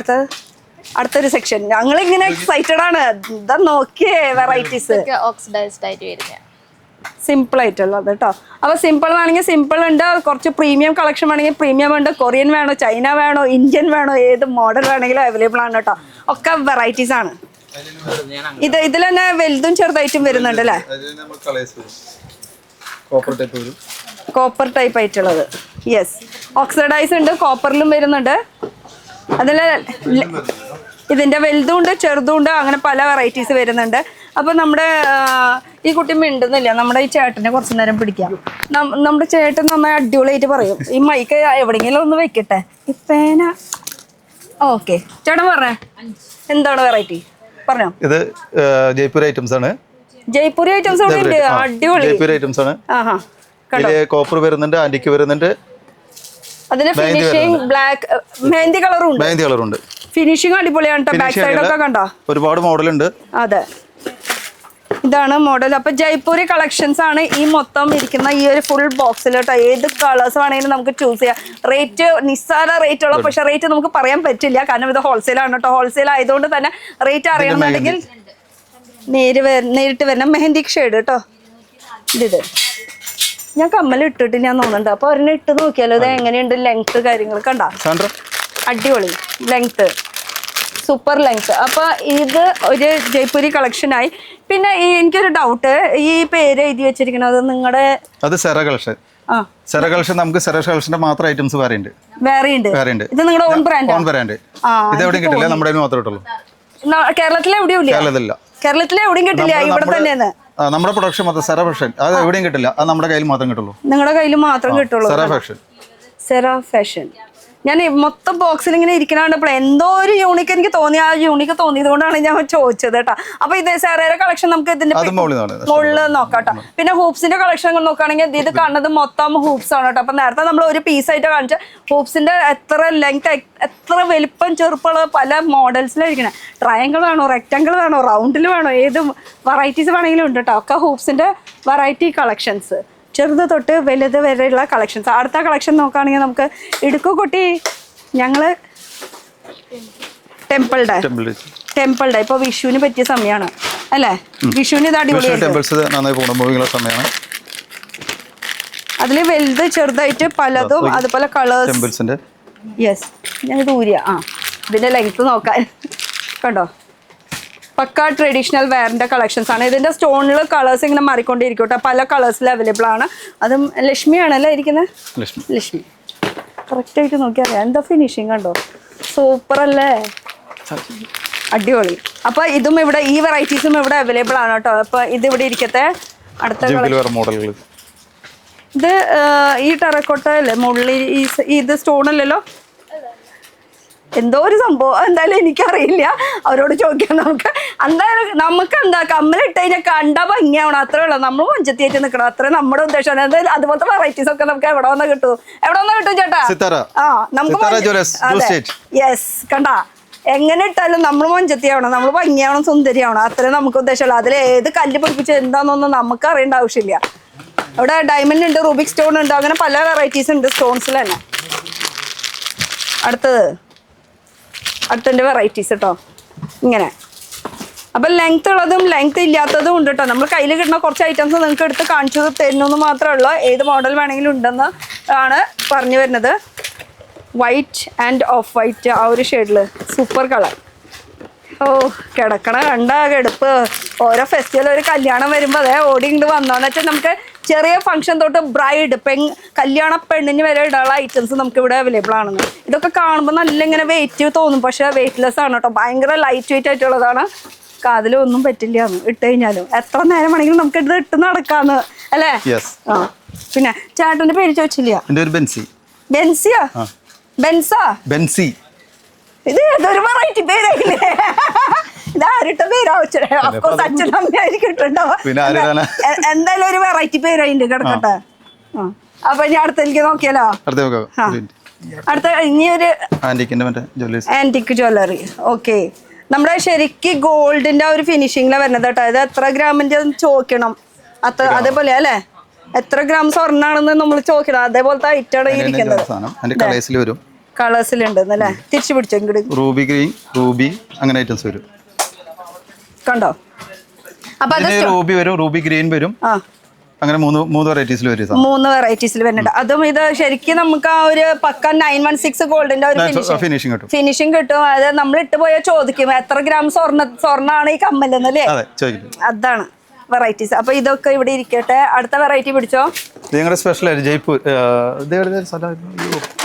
അടുത്തൊരു സെക്ഷൻ. ഞങ്ങൾ ഇങ്ങനെ എക്സൈറ്റഡ് ആണ്. ഇതാ നോക്കിയേ വെറൈറ്റീസ് ഓക്സിഡൈസ്ഡ് ആയിട്ട് വരുന്നത്, സിമ്പിൾ ആയിട്ടുള്ളത് കേട്ടോ. അപ്പൊ സിമ്പിൾ ആണെങ്കിൽ സിമ്പിൾ ഉണ്ട്, കുറച്ച് പ്രീമിയം കളക്ഷൻ വേണമെങ്കിൽ പ്രീമിയം ഉണ്ട്, കൊറിയൻ വേണോ ചൈന വേണോ ഇന്ത്യൻ വേണോ ഏത് മോഡൽ വേണമെങ്കിലും അവൈലബിൾ ആണ് കേട്ടോ. ഒക്കെ വെറൈറ്റീസ് ആണ്. ഇതിൽ തന്നെ വലുതും ചെറുതായിട്ടും വരുന്നുണ്ട് അല്ലേ? കോപ്പർ ടൈപ്പ് ആയിട്ടുള്ളത്. യെസ്, ഓക്സിഡൈസ് ഉണ്ട്, കോപ്പറിലും വരുന്നുണ്ട്. അതിൽ ഇതിന്റെ വലുതും ഉണ്ട് ചെറുതും ഉണ്ട്, അങ്ങനെ പല വെറൈറ്റീസ് വരുന്നുണ്ട്. അപ്പൊ നമ്മുടെ ഈ കുട്ടി മിണ്ടുന്നില്ല. നമ്മുടെ ഈ ചേട്ടനെ കുറച്ചു നേരം പിടിക്കാം. നമ്മുടെ ചേട്ടൻ നന്നായി അടിപൊളിയായിട്ട് പറയും. ഈ മൈക്ക് എവിടെയെങ്കിലും ഒന്ന് വെക്കട്ടെ. ഈ പേന ഓക്കെ. ചേട്ടൻ പറഞ്ഞേ എന്താണ് വെറൈറ്റി പറഞ്ഞോ. ഇത് ജയ്പൂർ ഐറ്റംസ് ആണ്. ജയ്പൂരി ഐറ്റംസ് ഇവിടെ ഉണ്ട്. അടിപൊളി ജയ്പൂർ ഐറ്റംസ് ആണ്. കോപ്പർ വരുന്നുണ്ട്, ആന്റിക്ക് വരുന്നുണ്ട്. അതിന് ഫിനിഷിംഗ് ബ്ലാക്ക് മെഹന്തി കളറും ഉണ്ട്. ഫിനിഷിംഗ് അടിപൊളിയാണ് കേട്ടോ. ബാക്ക് സൈഡ് ഒക്കെ കണ്ടോ, ഒരുപാട് മോഡൽ ഉണ്ട്. അതെ, ഇതാണ് മോഡൽ. അപ്പൊ ജയ്പൂരി കളക്ഷൻസ് ആണ് ഈ മൊത്തം ഇരിക്കുന്ന ഈ ഒരു ഫുൾ ബോക്സിൽ കേട്ടോ. ഏത് കളേഴ്സ് വേണമെങ്കിലും നമുക്ക് ചൂസ് ചെയ്യാം. റേറ്റ് നിസ്സാര റേറ്റ് ഉള്ള, പക്ഷെ റേറ്റ് നമുക്ക് പറയാൻ പറ്റില്ല കാരണം ഇത് ഹോൾസെയിൽ ആണ് കേട്ടോ. ഹോൾസെയിൽ ആയതുകൊണ്ട് തന്നെ റേറ്റ് അറിയണമെന്നുണ്ടെങ്കിൽ നേരിട്ട് വരുന്ന മെഹന്തി ഷെയ്ഡ് കേട്ടോ. ഇത് ഞാൻ കമ്മൽ ഇട്ടിട്ടില്ല തോന്നുന്നുണ്ട്. അപ്പൊ ഒരെണ്ണം ഇട്ട് നോക്കിയാലോ ഇത് എങ്ങനെയുണ്ട് ലെങ്ത് കാര്യങ്ങൾ കണ്ട. അടിപൊളി ലെങ്ത്, സൂപ്പർ ലെങ്ത്. അപ്പൊ ഇത് ഒരു ജയ്പൂരി കളക്ഷനായി. പിന്നെ എനിക്കൊരു ഡൗട്ട്, ഈ പേര് എഴുതി വെച്ചിരിക്കുന്നത് നിങ്ങളുടെ അത് സെറ കളക്ഷൻ. സെറ കളക്ഷൻ നമുക്ക് സെറ കളക്ഷന്റെ മാത്രം ഐറ്റംസ് വേറെ ഉണ്ട്. ഇത് നിങ്ങളുടെ ഓൺ ബ്രാൻഡ്? On brand. ഇത് എവിടെയും കിട്ടില്ല, നമ്മുടെ മാത്രമേ കിട്ടുള്ളൂ. കേരളത്തിലെ എവിടെയും ഇല്ല? കേരളത്തിലെ എവിടെയും കിട്ടില്ല, ഇവിടെ തന്നെയാണ് നമ്മുടെ പ്രൊഡക്ഷൻ മൊത്തം സെറ ഫാഷൻ. അത് എവിടെയും കിട്ടില്ല, അത് നമ്മുടെ കയ്യിൽ മാത്രം കിട്ടുള്ളൂ. നിങ്ങളുടെ കയ്യിൽ മാത്രം കിട്ടുള്ളൂ. സെറ ഫാഷൻ. ഞാൻ മൊത്തം ബോക്സിൽ ഇങ്ങനെ ഇരിക്കണപ്പോൾ എന്തോ ഒരു യൂണിക്ക് എനിക്ക് തോന്നി. ആ യൂണിക്ക് തോന്നിയത് കൊണ്ടാണ് ഞാൻ ചോദിച്ചത് കേട്ടോ. അപ്പൊ ഇത് സെറയുടെ കളക്ഷൻ നമുക്ക് ഇതിന്റെ മുകളിൽ നോക്കാട്ടോ. പിന്നെ ഹൂപ്സിന്റെ കളക്ഷൻ നോക്കുകയാണെങ്കിൽ ഇത് കാണുന്നത് മൊത്തം ഹൂപ്സ് ആണ് കേട്ടോ. അപ്പൊ നേരത്തെ നമ്മൾ ഒരു പീസായിട്ട് കാണിച്ച ഹൂപ്സിന്റെ എത്ര ലെങ്ത്, എത്ര വലിപ്പം ചെറുപ്പമുള്ള പല മോഡൽസിലായിരിക്കണം. ട്രയാങ്കിൾ വേണോ, റെക്റ്റാങ്കിൾ വേണോ, റൗണ്ടിൽ വേണോ, ഏത് വെറൈറ്റീസ് വേണമെങ്കിലും ഉണ്ട് കേട്ടോ. ഒക്കെ ഹൂപ്സിന്റെ വെറൈറ്റി കളക്ഷൻസ്, ചെറുത് തൊട്ട് വലുത് വരെയുള്ള കളക്ഷൻസ്. അടുത്ത കളക്ഷൻ നോക്കുകയാണെങ്കിൽ നമുക്ക് ഇടുക്കുകുട്ടി ഞങ്ങള് ടെമ്പിൾഡേ ഇപ്പൊ വിഷുവിന് പറ്റിയ സമയമാണ് അല്ലേ? വിഷുവിന് ഇത് അടിപൊളിയാണ്. അതില് വലുത് ചെറുതായിട്ട് പലതും അതുപോലെ കളേഴ്സ്. യെസ്, ഞാൻ ഇത് ഊരിയ ഇതിന്റെ ലെങ്ത് നോക്കാൻ കണ്ടോ. പക്ക ട്രഡീഷണൽ വെയറിന്റെ കളക്ഷൻസ് ആണ്. ഇതിന്റെ സ്റ്റോണിൽ കളേഴ്സ് ഇങ്ങനെ മാറിക്കൊണ്ടിരിക്കും കേട്ടോ. പല കളേഴ്സിൽ അവൈലബിൾ ആണ്. അതും ലക്ഷ്മിയാണല്ലേ ഇരിക്കുന്നത്? ലക്ഷ്മി കറക്റ്റ് ആയിട്ട് നോക്കിയാൽ അറിയാം. എന്താ ഫിനിഷിങ് കണ്ടോ, സൂപ്പർ അല്ലേ, അടിപൊളി. അപ്പൊ ഇതും ഇവിടെ ഈ വെറൈറ്റീസും ഇവിടെ അവൈലബിൾ ആണ് കേട്ടോ. അപ്പൊ ഇത് ഇവിടെ ഇരിക്കട്ടെ. അടുത്ത മോഡലുകൾ ഇത് ഈ ടെറക്കോട്ട അല്ലേ മുകളിൽ, ഇത് സ്റ്റോൺ അല്ലല്ലോ, എന്തോ ഒരു സംഭവം. എന്തായാലും എനിക്കറിയില്ല, അവരോട് ചോദിക്കാം നമുക്ക്. എന്തായാലും നമുക്ക് എന്താ കമ്മലിട്ട് കഴിഞ്ഞാൽ കണ്ടാ ഭംഗിയാവണം, അത്രേ ഉള്ളൂ. നമ്മൾ മഞ്ചത്തിയായിട്ട് നിൽക്കണം, അത്രേ നമ്മുടെ ഉദ്ദേശമാണ്. എന്തായാലും അതുപോലത്തെ വെറൈറ്റീസ് ഒക്കെ നമുക്ക് എവിടെ വന്നാ കിട്ടും ചേട്ടാ? നമുക്ക് യെസ് കണ്ടാ, എങ്ങനെ ഇട്ടാലും നമ്മൾ മഞ്ചത്തിയാവണം, നമ്മൾ ഭംഗിയാവണം, സുന്ദരിയാവണം, അത്രേ നമുക്ക് ഉദ്ദേശമുള്ളൂ. അതിൽ ഏത് കല്ല് പിടിപ്പിച്ച് എന്താണെന്നൊന്നും നമുക്ക് അറിയേണ്ട ആവശ്യമില്ല. ഇവിടെ ഡയമണ്ട് ഉണ്ട്, റൂബിക് സ്റ്റോൺ ഉണ്ട്, അങ്ങനെ പല വെറൈറ്റീസ് ഉണ്ട് സ്റ്റോൺസിൽ തന്നെ. അടുത്തതിൻ്റെ വെറൈറ്റീസ് കേട്ടോ ഇങ്ങനെ. അപ്പം ലെങ്ത് ഉള്ളതും ലെങ്ത് ഇല്ലാത്തതും ഉണ്ട് കേട്ടോ. നമ്മൾ കയ്യിൽ കിട്ടുന്ന കുറച്ച് ഐറ്റംസ് നിങ്ങൾക്ക് എടുത്ത് കാണിച്ചു തരുന്നു മാത്രമേ ഉള്ളൂ. ഏത് മോഡൽ വേണമെങ്കിലും ഉണ്ടെന്ന് ആണ് പറഞ്ഞു വരുന്നത്. വൈറ്റ് ആൻഡ് ഓഫ് വൈറ്റ്, ആ ഒരു ഷെയ്ഡിൽ സൂപ്പർ കളർ. ഓ കിടക്കണ കണ്ട കെടുപ്പ്. ഓരോ ഫെസ്റ്റിവൽ ഒരു കല്യാണം വരുമ്പോൾ അതേ ഓടി ഇങ്ങോട്ട് വന്നോന്ന് വെച്ചാൽ നമുക്ക് ചെറിയ ഫംഗ്ഷൻ തൊട്ട് ബ്രൈഡ് കല്യാണ പെണ്ണിന് വരെ ഇടാനുള്ള ഐറ്റംസ് നമുക്ക് ഇവിടെ അവൈലബിൾ ആണെന്ന്. ഇതൊക്കെ കാണുമ്പോൾ നല്ല ഇങ്ങനെ വെയിറ്റ് തോന്നും, പക്ഷെ വെയിറ്റ്ലെസ് ആണ് കേട്ടോ. ഭയങ്കര ലൈറ്റ് വെയിറ്റ് ആയിട്ടുള്ളതാണ്. കാതിലൊന്നും പറ്റില്ല ഇട്ട് കഴിഞ്ഞാലും എത്ര നേരം വേണമെങ്കിലും നമുക്ക് ഇത് ഇട്ട് നടക്കാന്ന് അല്ലേ? ആ പിന്നെ ചേട്ടന്റെ പേര് ചോദിച്ചില്ല. എൻ്റെ ഒരു ബെൻസി. ബെൻസിയാ? ബെൻസാ? ബെൻസി. ഇത് ഏതൊരു വെറൈറ്റി പേരായില്ലേ? ഇതാരിട്ട പേരാ? അച്ഛനും അമ്മയായിരിക്കും ഇട്ടുണ്ടാവുക. എന്തായാലും ഒരു വെറൈറ്റി പേരായിട്ട് കിടക്കട്ടെ. അപ്പൊ ഞാൻ അടുത്തേക്ക് നോക്കിയാലോ? അടുത്ത ഇനി ഒരു ആന്റിക് ജ്വല്ലറി. ഓക്കെ, നമ്മുടെ ശരിക്ക് ഗോൾഡിന്റെ ഒരു ഫിനിഷിങ്ങിലാണ് വരുന്നത് കേട്ടോ. ഇത് എത്ര ഗ്രാമിന്റെ ചോദിക്കണം, അതേപോലെ അല്ലേ? എത്ര ഗ്രാം സ്വർണ്ണാണെന്ന് നമ്മൾ ചോദിക്കണം. അതേപോലത്തെ ഐറ്റാണ് ഇരിക്കുന്നത്. കളേഴ്സിലുണ്ട് അല്ലേ? തിരിച്ചു പിടിച്ചോ ഇങ്ങോട്ട്. റൂബി ഗ്രീൻ, റൂബി അങ്ങനെ ഐറ്റംസ് വരും. കണ്ടോ? അപ്പൊ അത് റൂബി വരും, റൂബി ഗ്രീൻ വരും. അങ്ങനെ മൂന്ന് വെറൈറ്റീസിൽ വരും. 3 വെറൈറ്റീസിൽ വരുന്നുണ്ട്. അതും ഇത് ശരിക്കും നമുക്ക് ആ ഒരു പക്ക 916 ഗോൾഡിന്റെ ഒരു ഫിനിഷിംഗ് കിട്ടും. അത് നമ്മൾ ഇട്ട് പോയാൽ ചോദിക്കും എത്ര ഗ്രാം സ്വർണ്ണാണ് ഈ കമ്മലെന്നല്ലേ? അതാണ് വെറൈറ്റീസ്. അപ്പൊ ഇതൊക്കെ ഇവിടെ ഇരിക്കട്ടെ. അടുത്ത വെറൈറ്റി പിടിച്ചോ. സ്പെഷ്യൽ ജയ്പൂർ.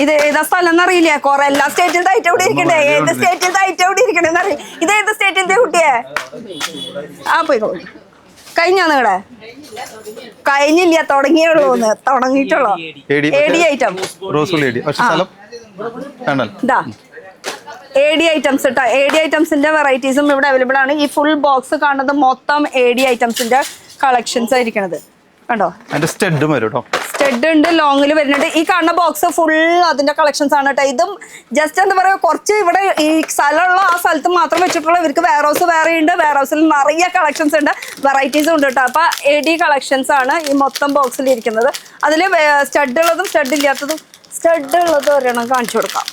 ഇത് ഏതാ സ്ഥലം എന്നറിയില്ല. കുറെ എല്ലാ സ്റ്റേറ്റിലത്തെ ഐറ്റം ഇവിടെ ഇരിക്കണ്ടേ? ഏത് സ്റ്റേറ്റിലത്തെ ഐറ്റം ഇവിടെ ഇരിക്കണേന്ന് അറിയില്ല. ഇത് ഏത് സ്റ്റേറ്റിലത്തെ കുട്ടിയെ? ആ പോയിക്കോ. കഴിഞ്ഞോ നിങ്ങളെ? കഴിഞ്ഞില്ല, തുടങ്ങിയുള്ളൂന്ന്. തുടങ്ങിയിട്ടുള്ളോ? AD item. AD ഐറ്റംസ് കേട്ടോ. AD ഐറ്റംസിന്റെ വെറൈറ്റീസും ഇവിടെ അവൈലബിൾ ആണ്. ഈ ഫുൾ ബോക്സ് കാണുന്നത് മൊത്തം AD ഐറ്റംസിന്റെ കളക്ഷൻസ് ആയിരിക്കണത്. കണ്ടോ? സ്റ്റഡ് ഉണ്ട്, ലോങ്ങിൽ വരുന്നുണ്ട്. ഈ കാണുന്ന ബോക്സ് ഫുൾ അതിന്റെ കളക്ഷൻസ് ആണ് കേട്ടോ. ഇതും ജസ്റ്റ് എന്താ പറയുക, കുറച്ച് ഇവിടെ ഈ സ്ഥലമുള്ള ആ സ്ഥലത്ത് മാത്രം വെച്ചിട്ടുള്ള ഇവർക്ക് വെയർ ഹൗസ് വേറെ ഉണ്ട്. വെയർ ഹൗസിൽ നിറയെ കളക്ഷൻസ് ഉണ്ട്, വെറൈറ്റീസും ഉണ്ട് കേട്ടോ. അപ്പൊ AD കളക്ഷൻസ് ആണ് ഈ മൊത്തം ബോക്സിൽ ഇരിക്കുന്നത്. അതിൽ സ്റ്റഡ് ഉള്ളതും സ്റ്റഡ് ഇല്ലാത്തതും. സ്റ്റഡ് ഉള്ളത് ഒരെണ്ണം കാണിച്ചു കൊടുക്കാം.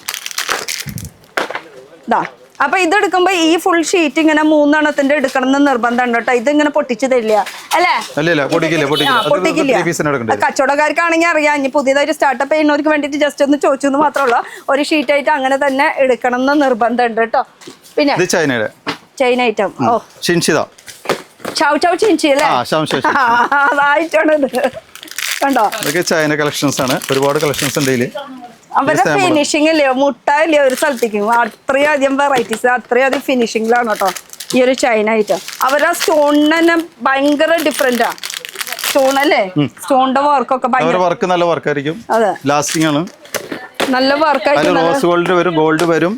ഇതാ. അപ്പൊ ഇതെടുക്കുമ്പോ ഈ ഫുൾ ഷീറ്റ് ഇങ്ങനെ 3 എണ്ണത്തിന്റെ എടുക്കണം എന്ന് നിർബന്ധമുണ്ട് കേട്ടോ. ഇതിങ്ങനെ പൊട്ടിച്ചു തരില്ല അല്ലേ? പൊട്ടിക്കില്ല. കച്ചവടക്കാർക്കാണെങ്കിൽ അറിയാം. ഇനി പുതിയതായിട്ട് സ്റ്റാർട്ടപ്പ് ചെയ്യുന്നവർക്ക് വേണ്ടിട്ട് ജസ്റ്റ് ഒന്ന് ചോദിച്ചു എന്ന് മാത്രമല്ല, ഒരു ഷീറ്റ് ആയിട്ട് അങ്ങനെ തന്നെ എടുക്കണം എന്ന് നിർബന്ധമുണ്ട് കേട്ടോ. പിന്നെ ചൈന ഐറ്റം. ഓ, ചൗ ചൗ ചിൻചി അല്ലേ? അതായിട്ടാണ് ഇത്. കണ്ടോ? ചൈന കളക്ഷൻസ് ആണ്. ഒരുപാട് കളക്ഷൻസ് ഉണ്ട്. അവരുടെ ഫിനിഷിംഗ് ഇല്ലേ, മുട്ടായില്ലേ ഒരു സ്ഥലത്തേക്ക്. അത്രയും അധികം വെറൈറ്റീസ്, അത്രയും അധികം ഫിനിഷിംഗിലാണ് കേട്ടോ ഈ ഒരു ചൈന ഐറ്റം. അവരുടെ സ്റ്റോണിന് തന്നെ ഭയങ്കര ഡിഫറെന്റാ. സ്റ്റോൺ അല്ലേ? സ്റ്റോണിന്റെ വർക്കൊക്കെ വർക്ക് നല്ല വർക്കായിരിക്കും. അതെ, ലാസ്റ്റിംഗ് ആണ്. നല്ല വർക്കായിരിക്കും. റോസ് ഗോൾഡ് വരും, ഗോൾഡ് വരും,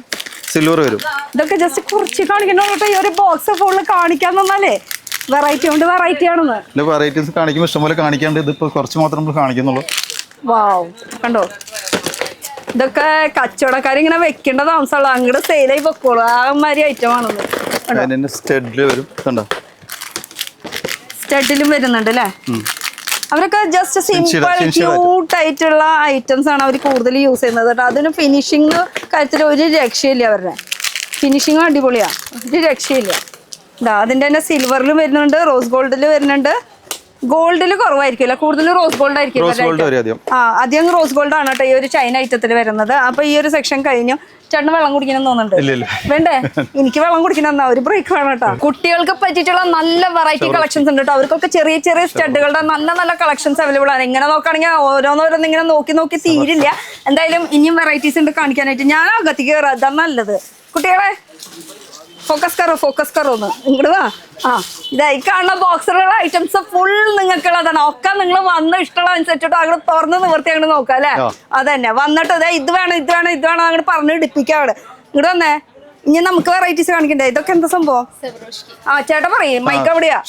സിൽവർ വരും. ഇതൊക്കെ ജസ്റ്റ് കുറച്ച് കാണിക്കണോ കേട്ടോ. ഈ ഒരു ബോക്സ് ഫുള്ള് കാണിക്കാൻ തന്നാലേ വെറൈറ്റി കൊണ്ട് വെറൈറ്റി ആണെന്ന്. വെറൈറ്റീസ് കാണിക്കുമ്പോൾ ഇഷ്ടംപോലെ കാണിക്കാണ്ട്. ഇതിപ്പോ കുറച്ച് മാത്രം നമ്മൾ കാണിക്കുന്നുള്ളൂ. വാവ്, കണ്ടോ? ഇതൊക്കെ കച്ചവടക്കാരിങ്ങനെ വെക്കേണ്ട താമസമുള്ളൂ. അങ്ങോട്ട് സെയിലായി പൊക്കോളൂ. ആ മാതിരി ഐറ്റം ആണെന്ന്. സ്റ്റഡിലും വരുന്നുണ്ട് അല്ലേ? അവരൊക്കെ ജസ്റ്റ് സിമ്പിൾ ക്യൂട്ട് ആയിട്ടുള്ള ഐറ്റംസ് ആണ് അവർ കൂടുതൽ യൂസ് ചെയ്യുന്നത് കേട്ടോ. അതിന് ഫിനിഷിങ് കാര്യത്തിൽ ഒരു രക്ഷയില്ല. അവരുടെ ഫിനിഷിങ് അടിപൊളിയാ, ഒരു രക്ഷയില്ല. ഇതാ അതിന്റെ തന്നെ സിൽവറിലും വരുന്നുണ്ട്, റോസ് ഗോൾഡിൽ വരുന്നുണ്ട്. ഗോൾഡിൽ കുറവായിരിക്കില്ല, കൂടുതൽ റോസ് ഗോൾഡ് ആയിരിക്കും. അധികം റോസ് ഗോൾഡ് ആണ് കേട്ടോ ഈ ഒരു ചൈന ഐറ്റത്തിൽ വരുന്നത്. അപ്പൊ ഈ ഒരു സെക്ഷൻ കഴിഞ്ഞു. ചേട്ടന് വെള്ളം കുടിക്കണം തോന്നുന്നുണ്ട്. വേണ്ടേ? എനിക്ക് വെള്ളം കുടിക്കണം. ഒരു ബ്രേക്ക് വേണം കേട്ടോ. കുട്ടികൾക്ക് പറ്റിയിട്ടുള്ള നല്ല വെറൈറ്റി കളക്ഷൻസ് ഉണ്ട് കേട്ടോ. അവർക്കൊക്കെ ചെറിയ ചെറിയ സ്റ്റഡുകളുടെ നല്ല നല്ല കളക്ഷൻസ് അവൈലബിൾ ആണ്. ഇങ്ങനെ നോക്കുകയാണെങ്കിൽ ഓരോന്നോരോന്ന് ഇങ്ങനെ നോക്കി തീരില്ല. എന്തായാലും ഇനിയും വെറൈറ്റീസ് ഉണ്ട് കാണിക്കാനായിട്ട്. ഞാൻ അകത്തേക്ക് കയറാം, അതാണ് നല്ലത്. കുട്ടികളെ ഫോക്കസ് കറോ ഒന്ന് ഇങ്ങോട്ട് വാ. ഇതായി കാണുന്ന ബോക്സിലുള്ള ഐറ്റംസ് ഫുൾ നിങ്ങൾക്കുള്ളതാണ്. ഒക്കെ നിങ്ങൾ വന്ന് ഇഷ്ടമുള്ള അനുസരിച്ചിട്ട് അങ്ങോട്ട് തുറന്ന് നിവർത്തി അങ്ങോട്ട് നോക്കാം അല്ലേ? അതന്നെ വന്നിട്ട് അതെ ഇത് വേണം അങ്ങോട്ട് പറഞ്ഞ് ഇടിപ്പിക്കാം. അവിടെ ഇങ്ങോട്ട് വന്നേ. ഇനി നമുക്ക് വെറൈറ്റീസ് കാണിക്കണ്ടേ? ഇതൊക്കെ എന്താ സംഭവം? ചേട്ടാ പറയും. മൈക്ക് എവിടെയാ?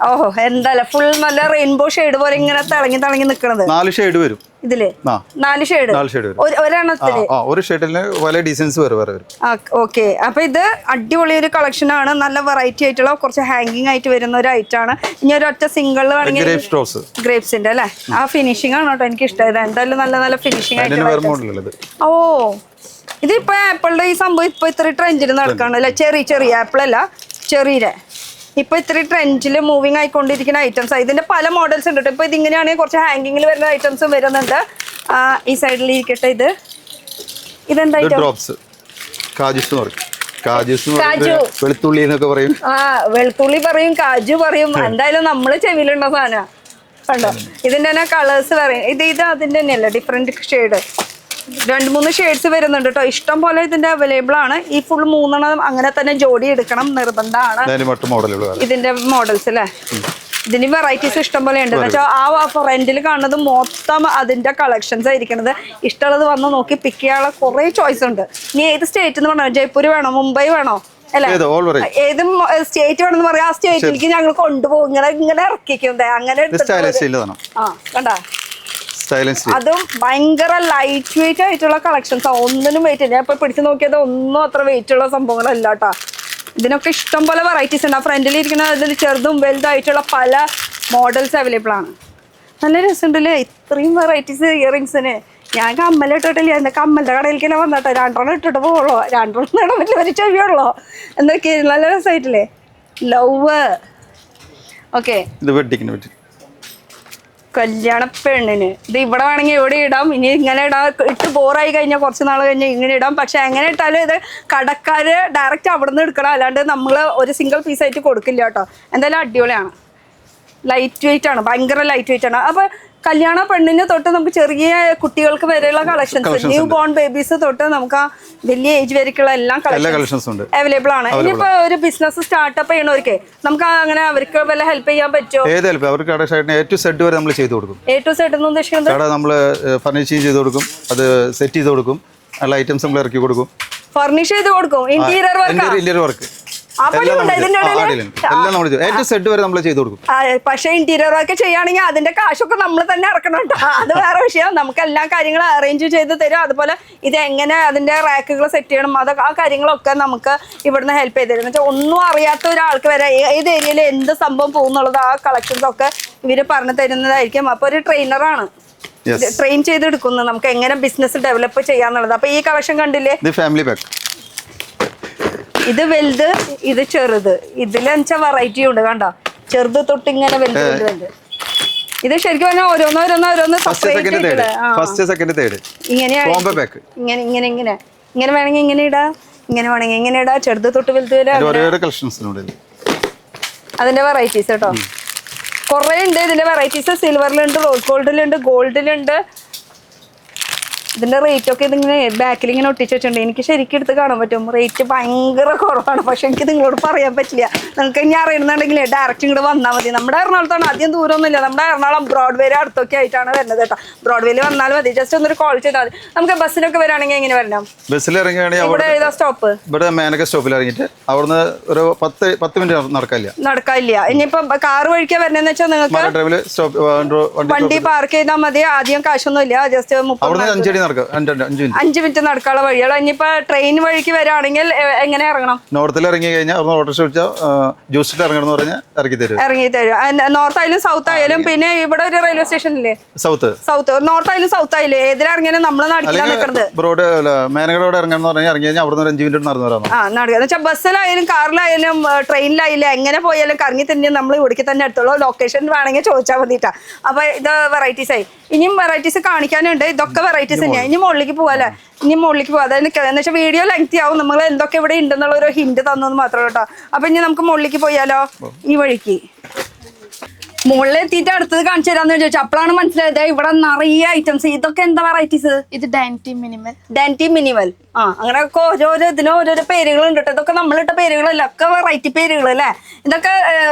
ഓഹോ, എന്തായാലും ഫുൾ നല്ല റെയിൻബോ ഷെയ്ഡ് പോലെ ഇങ്ങനെ തിളങ്ങി നിക്കണത്. 4 ഷെയ്ഡ് വരും ഇതില്. 4 ഷെയ്ഡ് ഒരെണ്ണത്തില്. ഒരു ഷെയ്ഡില് പല ഡിസൈൻസ് വരും. ഓക്കെ, അപ്പൊ ഇത് അടിപൊളി ഒരു കളക്ഷൻ ആണ്. നല്ല വെറൈറ്റി ആയിട്ടുള്ള കുറച്ച് ഹാങ്ങിങ് ആയിട്ട് വരുന്ന ഒരു ഐറ്റം ആണ്. ഇനി ഒരൊറ്റ സിംഗിൾ വേണമെങ്കിൽ ഗ്രേപ്സിന്റെ അല്ലേ? ആ ഫിനിഷിംഗ് ആണ് കേട്ടോ എനിക്ക് ഇഷ്ടമായത്. എന്തായാലും നല്ല നല്ല ഫിനിഷിംഗ് ആയിട്ട്. ഓ, ഇതിപ്പോ ആപ്പിളിന്റെ ഈ സംഭവം ഇപ്പൊ ഇത്ര ട്രെൻഡിൽ നടക്കാണ് അല്ലെ? ചെറിയ ആപ്പിൾ അല്ല, ചെറിയ ഇപ്പൊ ഇത്ര ട്രെൻഡിൽ മൂവിങ് ആയിക്കൊണ്ടിരിക്കുന്ന ഐറ്റംസ്. ഇതിന്റെ പല മോഡൽസ് ഉണ്ട്. ഇപ്പൊ ഇതിങ്ങനെയാണെങ്കിൽ കുറച്ച് ഹാങ്കിങ്ങിൽ വരുന്ന ഐറ്റംസും വരുന്നുണ്ട്. ഈ സൈഡിൽ ഇരിക്കട്ടെ. ഇതെന്താ ഐറ്റം? വെളുത്തുള്ളി എന്നൊക്കെ പറയും. വെളുത്തുള്ളി പറയും, കാജു പറയും. എന്തായാലും നമ്മള് ചെവിയിലുണ്ട സാധനം കണ്ടോ. ഇതിന്റെ തന്നെ കളേഴ്സ് പറയും. ഇത് അതിന്റെ തന്നെയല്ലേ? Different shade. 2-3 ഷെയ്ഡ്സ് വരുന്നുണ്ട് കേട്ടോ. ഇഷ്ടം പോലെ ഇതിന്റെ അവൈലബിൾ ആണ്. ഈ ഫുൾ 3 അങ്ങനെ തന്നെ ജോഡി എടുക്കണം നിർബന്ധമാണ്. ഇതിന്റെ മോഡൽസ് അല്ലേ, ഇതിന് വെറൈറ്റീസ് ഇഷ്ടം പോലെ ഉണ്ട്. എന്നുവെച്ചാൽ ആ ഫ്രണ്ടിൽ കാണുന്നത് മൊത്തം അതിന്റെ കളക്ഷൻസ് ആയിരിക്കണത്. ഇഷ്ടമുള്ളത് വന്ന് നോക്കി പിക്ക് ചെയ്യാനുള്ള കുറെ ചോയ്സ് ഉണ്ട്. ഇനി ഏത് സ്റ്റേറ്റ് എന്ന് പറഞ്ഞാൽ ജയ്പൂർ വേണോ, മുംബൈ വേണോ, അല്ലെ ഏത് സ്റ്റേറ്റ് വേണമെന്ന് പറയാം, ആ സ്റ്റേറ്റിലേക്ക് ഞങ്ങൾ കൊണ്ടുപോകും. ഇങ്ങനെ ഇറക്കിക്കുന്നത് അങ്ങനെ കണ്ടാ. അതും ഭയങ്കര ലൈറ്റ് വെയിറ്റ് ആയിട്ടുള്ള കളക്ഷൻസ്. ഒന്നിനും വെയിറ്റ് ഇല്ല. ഇപ്പൊ പിടിച്ചു നോക്കിയത് ഒന്നും അത്ര വെയിറ്റ് ഉള്ള സംഭവങ്ങളല്ല കേട്ടോ. ഇതിനൊക്കെ ഇഷ്ടം പോലെ വെറൈറ്റീസ് ഉണ്ട്. ആ ഫ്രണ്ടിൽ ഇരിക്കുന്ന ഇതിൽ ചെറുതും വലുതായിട്ടുള്ള പല മോഡൽസ് അവൈലബിൾ ആണ്. നല്ല രസമുണ്ടല്ലേ ഇത്രയും വെറൈറ്റീസ് ഇയറിങ്സിന്. ഞാൻ കമ്മലിട്ടിട്ടില്ല, എന്റെ കമ്മലിന്റെ കടയിലേക്ക് തന്നെ വന്നിട്ടോ 2 ഇട്ടിട്ട് പോവുള്ളൂ. 2 ഇടാൻ പറ്റില്ല, ഒരു ചെവിയുള്ളൂ. എന്തൊക്കെ നല്ല രസമായിട്ടില്ലേ. ലവ് ഓക്കെ, കല്യാണ പെണ്ണിന് ഇത് ഇവിടെ വേണമെങ്കിൽ എവിടെ ഇടാം. ഇനി ഇങ്ങനെ ഇടാം, ഇട്ട് ബോറായി കഴിഞ്ഞാൽ കുറച്ച് നാൾ കഴിഞ്ഞാൽ ഇങ്ങനെ ഇടാം. പക്ഷെ എങ്ങനെ ഇട്ടാലും ഇത് കടക്കാര് ഡയറക്റ്റ് അവിടെ നിന്ന് എടുക്കണം, അല്ലാണ്ട് നമ്മൾ ഒരു സിംഗിൾ പീസായിട്ട് കൊടുക്കില്ല കേട്ടോ. എന്തായാലും അടിപൊളിയാണ്, ലൈറ്റ് വെയിറ്റ് ആണ്, ഭയങ്കര ലൈറ്റ് വെയിറ്റ് ആണ്. അപ്പൊ കല്യാണ പെണ്ണിന് തൊട്ട് നമുക്ക് ചെറിയ കുട്ടികൾക്ക് വരെയുള്ള കളക്ഷൻസ്, ന്യൂ ബോൺ ബേബീസ് തൊട്ട് നമുക്ക് ആ വലിയ ഏജ് വരെയുള്ള എല്ലാം കളക്ഷൻസ് അവൈലബിൾ ആണ്. ഇനിയിപ്പോ ഒരു ബിസിനസ് സ്റ്റാർട്ടപ്പ് ചെയ്യണവർക്ക് നമുക്ക് അങ്ങനെ അവർക്ക് വല്ല ഹെൽപ്പ് ചെയ്യാൻ പറ്റുമോ? A to Z വരെ നമ്മൾ ചെയ്തു കൊടുക്കും. A to Z എന്ന് ഉദ്ദേശിക്കുന്നത് നമ്മൾ ഫർണിഷിംഗ് ചെയ്ത് കൊടുക്കും, അത് സെറ്റ് ചെയ്ത് കൊടുക്കും, നല്ല ഐറ്റംസ് നമ്മൾ ഇറക്കി കൊടുക്കും, ഫർണിഷ് ചെയ്ത് കൊടുക്കും, ഇന്റീരിയർ വർക്ക്. പക്ഷെ ഇന്റീരിയർ വർക്ക് ചെയ്യുകയാണെങ്കിൽ അതിന്റെ കാശൊക്കെ നമ്മൾ തന്നെ ഇറക്കണം കേട്ടോ. അത് വേറെ വിഷയം. നമുക്ക് എല്ലാ കാര്യങ്ങളും അറേഞ്ച് ചെയ്ത് തരും. അതുപോലെ ഇത് എങ്ങനെ അതിന്റെ റാക്കുകൾ സെറ്റ് ചെയ്യണം, അതൊക്കെ ആ കാര്യങ്ങളൊക്കെ നമുക്ക് ഇവിടുന്ന് ഹെൽപ്പ് ചെയ്ത് തരും. എന്നുവെച്ചാൽ ഒന്നും അറിയാത്ത ഒരാൾക്ക് വരെ ഏത് ഏരിയയിൽ എന്ത് സംഭവം പോകുന്നുള്ളത് ആ കളക്ഷൻസ് ഒക്കെ ഇവര് പറഞ്ഞു തരുന്നതായിരിക്കും. അപ്പൊ ഒരു ട്രെയിനറാണ്, ട്രെയിൻ ചെയ്തെടുക്കുന്നത് നമുക്ക് എങ്ങനെ ബിസിനസ് ഡെവലപ്പ് ചെയ്യാന്നുള്ളത്. അപ്പൊ ഈ കളക്ഷൻ കണ്ടില്ലേ, ഫാമിലി പാക്ക്. ഇത് വലുത്, ഇത് ചെറുത്. ഇതിലെന്നുവെച്ചാൽ വെറൈറ്റി ഉണ്ട് കണ്ടോ, ചെറുത് തൊട്ട് ഇങ്ങനെ വലുത്. ഇത് ശരിക്കും പറഞ്ഞാൽ ഓരോന്നോരോന്ന് ഇങ്ങനെ വേണമെങ്കിൽ ഇങ്ങനെ ഇടാ, ഇങ്ങനെ വേണമെങ്കിൽ ഇങ്ങനെ ഇടാ, ചെറുത് തൊട്ട് വലുത് വരെ അതിന്റെ വെറൈറ്റീസ് കേട്ടോ. കുറെ ഉണ്ട് ഇതിന്റെ വെറൈറ്റീസ്. സിൽവറിലുണ്ട്, റോസ് ഗോൾഡിലുണ്ട്, ഗോൾഡിലുണ്ട്. ഇതിന്റെ റേറ്റ് ഒക്കെ ഇതിങ്ങനെ ബാക്കിൽ ഇങ്ങനെ ഒട്ടിച്ച് വെച്ചിട്ടുണ്ട്. എനിക്ക് ശരിക്കും എടുത്ത് കാണാൻ പറ്റും. റേറ്റ് ഭയങ്കര കുറവാണ്. പക്ഷെ എനിക്ക് നിങ്ങളോട് പറയാൻ പറ്റില്ല. നിങ്ങൾക്ക് ഇനി അറിയണമെന്നുണ്ടെങ്കിൽ ഡയറക്റ്റ് ഇങ്ങോട്ട് വന്നാൽ മതി. നമ്മുടെ എറണാകുളത്താണ്, അധികം ദൂരമൊന്നുമില്ല. നമ്മുടെ എറണാകുളം ബ്രോഡ്വേയിൽ അടുത്തൊക്കെ ആയിട്ടാണ് വരുന്നത് കേട്ടോ. ബ്രോഡ്വേയിൽ വന്നാലും മതി, ജസ്റ്റ് ഒന്നൊരു കോൾ ചെയ്താൽ മതി. നമുക്ക് ബസ്സിനൊക്കെ വരാണെങ്കിൽ എങ്ങനെ വരണം? ബസ്സിൽ ഇറങ്ങുകയാണെങ്കിൽ ഇവിടെ ഏതാ സ്റ്റോപ്പ്? ഇവിടെ മേനക സ്റ്റോപ്പിൽ ഇറങ്ങിയിട്ട് അവിടുന്ന് ഒരു 10 മിനിറ്റ് നടക്കില്ല. ഇനിയിപ്പോ കാർ വഴിക്കാ വരണെന്ന് വെച്ചാൽ നിങ്ങൾക്ക് വണ്ടി പാർക്ക് ചെയ്താൽ മതി. ആദ്യം കാശൊന്നും ഇല്ല, ജസ്റ്റ് 5 മിനിറ്റ് നടക്കാനുള്ള വഴിയാണ്. ഇനിയിപ്പോ ട്രെയിൻ വഴിക്ക് വരാണെങ്കിൽ എങ്ങനെ ഇറങ്ങണം? നോർത്തിൽ ഇറങ്ങി കഴിഞ്ഞാൽ ഓട്ടോറിക്ഷ വിളിച്ചാൽ ജ്യൂസിൽ ഇറങ്ങണം എന്ന് പറഞ്ഞാൽ ഇറങ്ങി തരും. നോർത്ത് ആയാലും സൗത്ത് ആയാലും. പിന്നെ ഇവിടെ ഒരു റെയിൽവേ സ്റ്റേഷൻ ഇല്ലേ, സൗത്ത്. നോർത്ത് ആയാലും സൗത്ത് ആയില്ലേ, ഏതിലിറങ്ങിയാലും നമ്മള് നടക്കില്ല നിൽക്കുന്നത്. മേനകടോടെ ഇറങ്ങണം പറഞ്ഞാൽ ഇറങ്ങി കഴിഞ്ഞാൽ അവിടെ നിന്ന് 5 മിനിറ്റ് നടന്നു വരാം. നടക്കുക വെച്ചാൽ ബസ്സിലായാലും കാറിലായാലും ട്രെയിനിലായാലും എങ്ങനെ പോയാലും കറങ്ങി തന്നെ നമ്മൾ ഇവിടേക്ക് തന്നെ എടുത്തോളൂ. ലൊക്കേഷൻ വേണമെങ്കിൽ ചോദിച്ചാൽ മതിട്ടാ. അപ്പൊ ഇത് വെറൈറ്റീസ് ആയി. ഇനിയും വെറൈറ്റീസ് കാണിക്കാനുണ്ട്. ഇതൊക്കെ വെറൈറ്റീസ് തന്നെയാണ്. ഇനി മുകളിലേക്ക് പോകാല്ലേ, ഇനി മുകളിലേക്ക് പോകാം. അതായത് എന്ന് വെച്ചാൽ വീഡിയോ ലെങ്തി ആവും. നമ്മൾ എന്തൊക്കെ ഇവിടെ ഉണ്ടെന്നുള്ള ഒരു ഹിന്റ് തന്നു മാത്രമേ കേട്ടോ. അപ്പൊ ഇനി നമുക്ക് മുകളിലേക്ക് പോയാലോ, ഈ വഴിക്ക്. മുകളിൽ എത്തിയിട്ട് അടുത്തത് കാണിച്ചു തരാന്ന് ചോദിച്ചു. അപ്പോഴാണ് മനസ്സിലായത് ഇവിടെ നിറയെ ഐറ്റംസ്. ഇതൊക്കെ എന്താ വെറൈറ്റീസ്? ഇത് ഡാൻറ്റി മിനിമൽ. അങ്ങനെയൊക്കെ ഓരോരോ ഇതിന് ഓരോരോ പേരുകളുണ്ട് കേട്ടോ. ഇതൊക്കെ നമ്മളിട്ട പേരുകളല്ല, ഒക്കെ വെറൈറ്റി പേരുകൾ അല്ലേ. ഇതൊക്കെ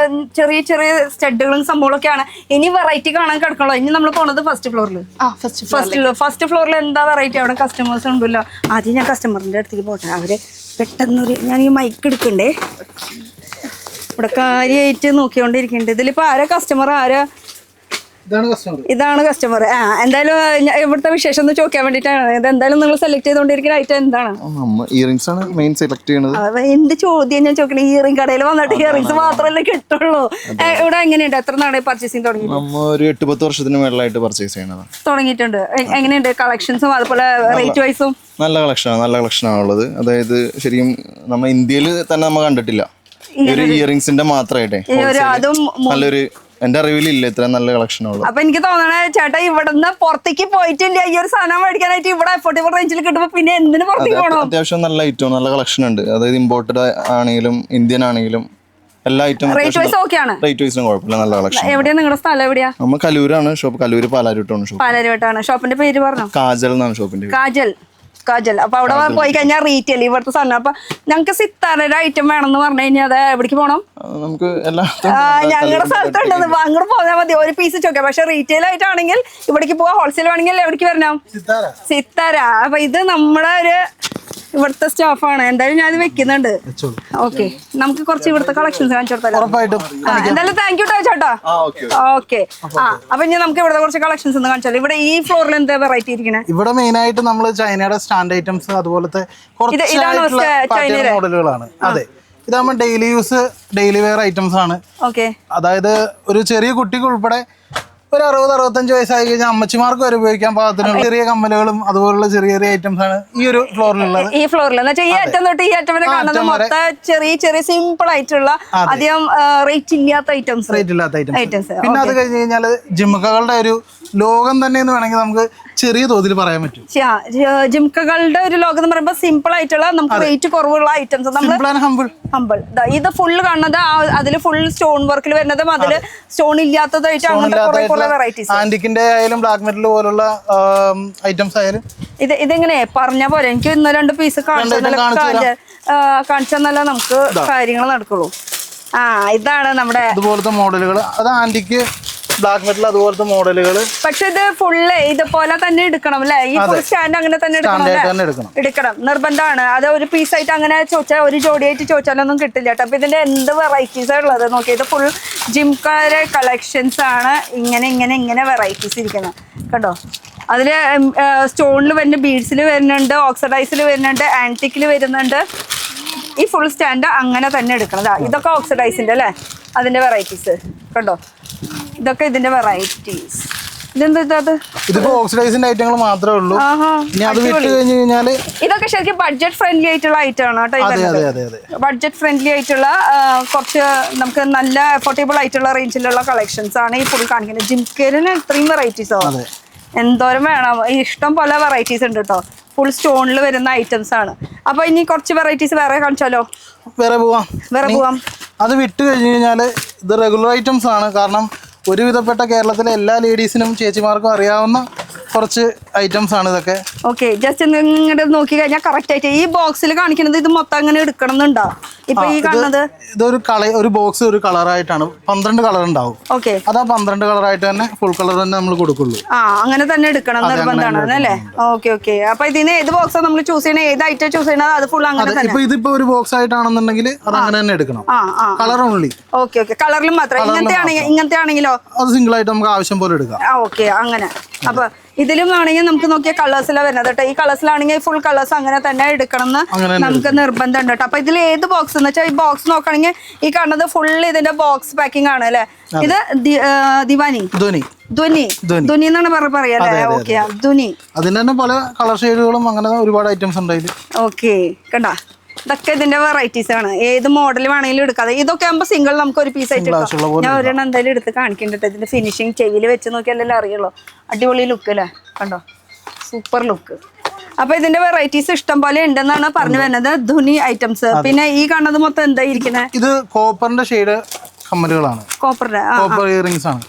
ചെറിയ ചെറിയ സ്റ്റഡുകളും സംഭവങ്ങളൊക്കെയാണ്. ഇനി വെറൈറ്റി കാണാൻ കിടക്കണല്ലോ. ഇനി നമ്മൾ പോണത് ഫസ്റ്റ് ഫ്ലോറിൽ എന്താ വെറൈറ്റി? അവിടെ കസ്റ്റമേഴ്സ് ഉണ്ടല്ലോ. ആദ്യം ഞാൻ കസ്റ്റമറിന്റെ അടുത്തേക്ക് പോട്ടെ. അവര് പെട്ടെന്നൊരു ഞാൻ ഈ മൈക്ക് എടുക്കണ്ടേ, ഇവിടെ കാര്യമായിട്ട് നോക്കിക്കൊണ്ടിരിക്കുന്നുണ്ട്. ഇതിലിപ്പോ ആരാ കസ്റ്റമർ? ഇതാണ് കസ്റ്റമർ. എന്തായാലും ഇവിടുത്തെ വിശേഷം ഒന്ന് ചോദിക്കാൻ വേണ്ടിട്ടാണ്. ഇത് എന്തായാലും നിങ്ങൾ സെലക്ട് ചെയ്തോണ്ടിരിക്കുന്ന ഐറ്റം എന്താണ്? എന്ത് ചോദ്യം ഞാൻ ചോദിക്കണേ. ഇയറിംഗ് കടയിൽ വന്നിട്ട് ഇയറിംഗ്സ് മാത്രമല്ലേ കിട്ടുള്ളൂ. ഇവിടെ എങ്ങനെയുണ്ട്? എത്ര നാളെ പർച്ചേസിങ് തുടങ്ങി? 8-10 വർഷത്തിന് മേളിലായിട്ട് പർച്ചേസ് ചെയ്യണത് തുടങ്ങിയിട്ടുണ്ട്. എങ്ങനെയുണ്ട് കളക്ഷൻസും അതുപോലെ റേറ്റ് വൈസും? നല്ല കളക്ഷനാണ് ഉള്ളത്. അതായത് ശരിക്കും നമ്മൾ ഇന്ത്യയിൽ തന്നെ നമ്മൾ കണ്ടിട്ടില്ല ഒരു ഇയറിംഗ്സിന്റെ മാത്രമായിട്ടേ. നല്ലൊരു എന്റെ അറിവിലില്ല ഇത്ര നല്ല കളക്ഷൻ ഉള്ളത്. അപ്പൊ എനിക്ക് തോന്നണേ ചേട്ടാ ഇവിടുന്ന് പുറത്തേക്ക് പോയിട്ടില്ല ഈ ഒരു സാധനം മേടിക്കാനായിട്ട്. ഇവിടെ അഫോർഡബിൾ റേഞ്ചിൽ കിട്ടുമ്പോ പിന്നെ എന്തിനു പുറത്തേക്ക് പോകണം? അത്യാവശ്യം നല്ല ഐറ്റം, നല്ല കളക്ഷൻ ഉണ്ട്. അതായത് ഇമ്പോർട്ടഡ് ആണെങ്കിലും ഇന്ത്യൻ ആണെങ്കിലും എല്ലാ ഐറ്റം റേറ്റ് വൈസ് ഓക്കെ ആണ്. റേറ്റ് വൈസിനും കുഴപ്പമില്ല, നല്ല കളക്ഷൻ. എവിടെയാ നിങ്ങളുടെ സ്ഥലം? എവിടെയാ? നമ്മൾ കലൂരാണ് ഷോപ്പ്, കലൂര് പാലാരിവട്ടമാണ് ഷോപ്പ്. പാലാരിവട്ടാണ്. ഷോപ്പിന്റെ പേര് പറഞ്ഞോ? കാജൽ എന്നാണ് ഷോപ്പിന്റെ പേര്. കാജൽ. അപ്പൊ അവിടെ പോയി കഴിഞ്ഞാൽ റീറ്റെയിൽ ഇവിടുത്തെ സാധനം. അപ്പൊ ഞങ്ങൾക്ക് സിത്താരയുടെ ഐറ്റം വേണമെന്ന് പറഞ്ഞു കഴിഞ്ഞാൽ അത് എവിടേക്ക് പോകണം? നമുക്ക് എല്ലാ ഞങ്ങളുടെ സ്ഥലത്തുണ്ട്, അങ്ങോട്ട് പോയാൽ മതി. ഒരു പീസ് ചോദിക്കാം. പക്ഷെ റീറ്റെയിൽ ആയിട്ടാണെങ്കിൽ ഇവിടേക്ക് പോവാ. ഹോൾസെയിൽ ആണെങ്കിൽ എവിടേക്ക് വരണം? സിത്താര. അപ്പൊ ഇത് നമ്മുടെ ഒരു ഇവിടുത്തെ സ്റ്റാഫാണ്. എന്തായാലും ഞാൻ ഇത് വെക്കുന്നുണ്ട്. ഓക്കെ, നമുക്ക് കുറച്ച് ഇവിടുത്തെ കളക്ഷൻസ് കാണിച്ചു കൊടുത്താലോ? എന്തായാലും താങ്ക് യു ചേട്ടാ. ഓക്കെ. അപ്പൊ ഇനി നമുക്ക് ഇവിടെ കുറച്ച് കളക്ഷൻസ് ഒന്ന് കാണിച്ചാലോ? ഇവിടെ ഈ ഫ്ലോറിൽ എന്താ വെറൈറ്റി ഇരിക്കണേ? ഇവിടെ മെയിൻ ആയിട്ട് നമ്മൾ ചൈനയുടെ സ്റ്റാൻഡ് ഐറ്റംസ് അതുപോലത്തെ മോഡലുകളാണ്. അതെ, ഇതാകുമ്പോൾ daily use daily wear items ആണ്. ഓക്കെ. അതായത് ഒരു ചെറിയ കുട്ടിക്ക് ഉൾപ്പെടെ ഒരു 60-65 വയസ്സായി കഴിഞ്ഞാൽ അമ്മച്ചിമാർക്ക് വരെ ഉപയോഗിക്കാൻ പാകത്തിനുള്ള ചെറിയ കമ്മലുകളും അതുപോലുള്ള ചെറിയ ചെറിയ ഐറ്റംസ് ആണ് ഈ ഒരു ഫ്ലോറിലുള്ളത്. ഈ ഫ്ലോറിൽ എന്ന് വെച്ചാൽ ഈ അറ്റം തൊട്ട് ഈ അറ്റം വരെ കാണുന്നത് മൊത്തം ചെറിയ ചെറിയ സിമ്പിൾ ആയിട്ടുള്ള അധികം റേറ്റ് ഇല്ലാത്ത ഐറ്റംസ്. പിന്നെ അത് കഴിഞ്ഞ് കഴിഞ്ഞാൽ ജിംക്കകളുടെ ഒരു ലോകം തന്നെ എന്ന് വേണമെങ്കിൽ നമുക്ക് ചെറിയ തോതിൽ പറയാൻ പറ്റും. ജിംക്കകളുടെ ഒരു ലോകം എന്ന് പറയുമ്പോൾ സിമ്പിൾ ആയിട്ടുള്ള നമുക്ക് റേറ്റ് കുറവുള്ള ഐറ്റംസ്. ഹമ്പിൾ. ഇത് ഫുള്ള് കാണുന്നത് അതിൽ ഫുൾ സ്റ്റോൺ വർക്കിൽ വരുന്നതും അതിൽ സ്റ്റോൺ ഇല്ലാത്തതായിട്ട് അങ്ങനത്തെ കുറെ വെറൈറ്റീസ്. ആന്റിക്കിന്റെ ആയാലും ബ്ലാക്ക് മെറ്റൽ പോലുള്ള ഐറ്റംസ് ആയാലും ഇതെങ്ങനെ പറഞ്ഞ പോലെ എനിക്ക് 1-2 പീസ് കാണിച്ചെന്നല്ല നമുക്ക് കാര്യങ്ങൾ നടക്കുള്ളൂ. ഇതാണ് നമ്മുടെ ഇതുപോലത്തെ മോഡലുകൾ. അത് ആന്റിക്ക് ബ്ലാക്ക് മെറ്റൽ അതുപോലത്തെ മോഡലുകൾ. പക്ഷെ ഇത് ഫുള്ള് ഇതുപോലെ തന്നെ എടുക്കണം അല്ലേ? ഈ ഫുൾ സ്റ്റാൻഡ് അങ്ങനെ തന്നെ എടുക്കണം നിർബന്ധമാണ്. അത് ഒരു പീസ് ആയിട്ട് അങ്ങനെ ചോദിച്ചാൽ ഒരു ജോഡിയായിട്ട് ചോദിച്ചാലൊന്നും കിട്ടില്ല കേട്ടോ. അപ്പൊ ഇതിന്റെ എന്ത് വെറൈറ്റീസ് ഉള്ളത് നോക്കി. ഇത് ഫുൾ ജിംക്കാരെ കളക്ഷൻസ് ആണ്. ഇങ്ങനെ വെറൈറ്റീസ് ഇരിക്കുന്നത് കണ്ടോ. അതില് സ്റ്റോണിൽ വരുന്ന ബീഡ്സിൽ വരുന്നുണ്ട്, ഓക്സിഡൈസിൽ വരുന്നുണ്ട്, ആന്റിക്കിൽ വരുന്നുണ്ട്. ഈ ഫുൾ സ്റ്റാൻഡ് അങ്ങനെ തന്നെ എടുക്കണം. ഇതൊക്കെ ഓക്സിഡൈസിന്റെ അല്ലേ? അതിന്റെ വെറൈറ്റീസ് കണ്ടോ. ഇതൊക്കെ ഇതിന്റെ വെറൈറ്റീസ്. ഇതിപ്പോ ഓക്സിഡൈസിന്റെ ഐറ്റങ്ങൾ മാത്രമേ ഉള്ളൂ. ഇനി അത് വിട്ട് കഴിഞ്ഞ് കഴിഞ്ഞാല് ഇതൊക്കെ ശരിക്കും ബഡ്ജറ്റ് ഫ്രണ്ട്ലി ആയിട്ടുള്ള ഐറ്റം ആണ് കേട്ടോ. ബഡ്ജറ്റ് ഫ്രണ്ട്ലി ആയിട്ടുള്ള കുറച്ച് നമുക്ക് നല്ല അഫോർഡബിൾ ആയിട്ടുള്ള റേഞ്ചിലുള്ള കളക്ഷൻസ് ആണ് ഈ ഫുൾ കാണിക്കുന്നത്. ജിംക്കലിന് ഇത്രയും വെറൈറ്റീസോ എന്തോരം വേണം. ഇഷ്ടം പോലെ വെറൈറ്റീസ് ഉണ്ട് കേട്ടോ. ഫുൾ സ്റ്റോണിൽ വരുന്ന ഐറ്റംസ് ആണ്. അപ്പൊ ഇനി കുറച്ച് വെറൈറ്റീസ് വേറെ കാണിച്ചാലോ? വേറെ പോവാം. അത് വിട്ട് കഴിഞ്ഞ് കഴിഞ്ഞാൽ ഇത് റെഗുലർ ഐറ്റംസ് ആണ്. കാരണം ഒരുവിധപ്പെട്ട കേരളത്തിലെ എല്ലാ ലേഡീസിനും ചേച്ചിമാർക്കും അറിയാവുന്ന കുറച്ച് ഐറ്റംസ് ആണ് ഇതൊക്കെ. ഓക്കെ, ജസ്റ്റ് ഇങ്ങോട്ട് നോക്കി കഴിഞ്ഞാൽ കറക്റ്റ് ആയിട്ട് ഈ ബോക്സിൽ കാണിക്കുന്നത് ഇത് മൊത്തം അങ്ങനെ എടുക്കണം എന്നുണ്ടോ? ഇപ്പൊ ഈ കാണുന്നത് ഒരു ബോക്സ് ഒരു കളറായിട്ടാണ്. 12 കളർ ഉണ്ടാവും. ഓക്കെ, അതാ 12 കളറായിട്ട് തന്നെ ഫുൾ കളർ തന്നെ നമ്മൾ കൊടുക്കുള്ളൂ. അങ്ങനെ തന്നെ എടുക്കണം നിർബന്ധമാണ് അല്ലേ? ഓക്കെ. അപ്പൊ ഇതിന് ഏത് ബോക്സാണ് നമ്മൾ ചൂസ് ചെയ്യണത്? ഏത് ഐറ്റം ചൂസ് ചെയ്യണത്? അത് ഫുൾ അങ്ങനെ തന്നെ. ഇപ്പൊ ഇതിപ്പോ ഒരു ബോക്സ് ആയിട്ടാണെന്നുണ്ടെങ്കിൽ അത് അങ്ങനെ തന്നെ എടുക്കണം. Colour only. ഓക്കെ. കളറിലും മാത്രം. ഇങ്ങനത്തെ ആണെങ്കിലോ അത് സിംഗിൾ ആയിട്ട് നമുക്ക് ആവശ്യം പോലെ എടുക്കാം. ഓക്കെ, അങ്ങനെ. അപ്പൊ ഇതിലും ആണെങ്കിൽ നമുക്ക് നോക്കിയ കളേഴ്സിലാണ് വരുന്നത് കേട്ടോ. ഈ കളേഴ്സിലാണെങ്കിൽ ഫുൾ കളേഴ്സ് അങ്ങനെ തന്നെ എടുക്കണം എന്ന് നമുക്ക് നിർബന്ധം ഉണ്ട് കേട്ടോ. അപ്പൊ ഇതിൽ ഏത് ബോക്സ് എന്ന് വെച്ചാൽ ഈ ബോക്സ് നോക്കുകയാണെങ്കിൽ ഈ കാണുന്നത് ഫുൾ ഇതിന്റെ ബോക്സ് പാക്കിംഗ് ആണ് അല്ലെ? ഇത് ധ്വനി എന്നാണ് പറയാല്ലേ? ഓക്കെ, ധ്വനി. അതിന് തന്നെ പല കളർ ഷെയ്ഡുകളും അങ്ങനെ ഒരുപാട് ഐറ്റംസ് ഉണ്ടായില്ല. ഓക്കെ, കണ്ടാ ഇതൊക്കെ ഇതിന്റെ വെറൈറ്റീസ് ആണ്. ഏത് മോഡൽ വേണമെങ്കിലും എടുക്കാതെ. ഇതൊക്കെ ആകുമ്പോൾ സിംഗിൾ നമുക്ക് ഒരു പീസ് ആയിട്ട് ഞാൻ ഒരെണ്ണം എന്തായാലും എടുത്ത് കാണിക്കണ്ടിട്ട്. ഇതിന്റെ ഫിനിഷിങ് ചെവിയിൽ വെച്ച് നോക്കിയാലല്ലേ അറിയുള്ളൂ. അടിപൊളി ലുക്ക് അല്ലേ? കണ്ടോ, സൂപ്പർ ലുക്ക്. അപ്പൊ ഇതിന്റെ വെറൈറ്റീസ് ഇഷ്ടം പോലെ ഉണ്ടെന്നാണ് പറഞ്ഞു വരുന്നത്. ധുനി ഐറ്റംസ്. പിന്നെ ഈ കാണുന്നത് മൊത്തം എന്താ ഇരിക്കുന്നത്? ഇത് കോപ്പറിന്റെ ഷെയ്ഡ് കമ്മലുകളാണ്. കോപ്പർ ഇയറിംഗ്സ് ആണ്.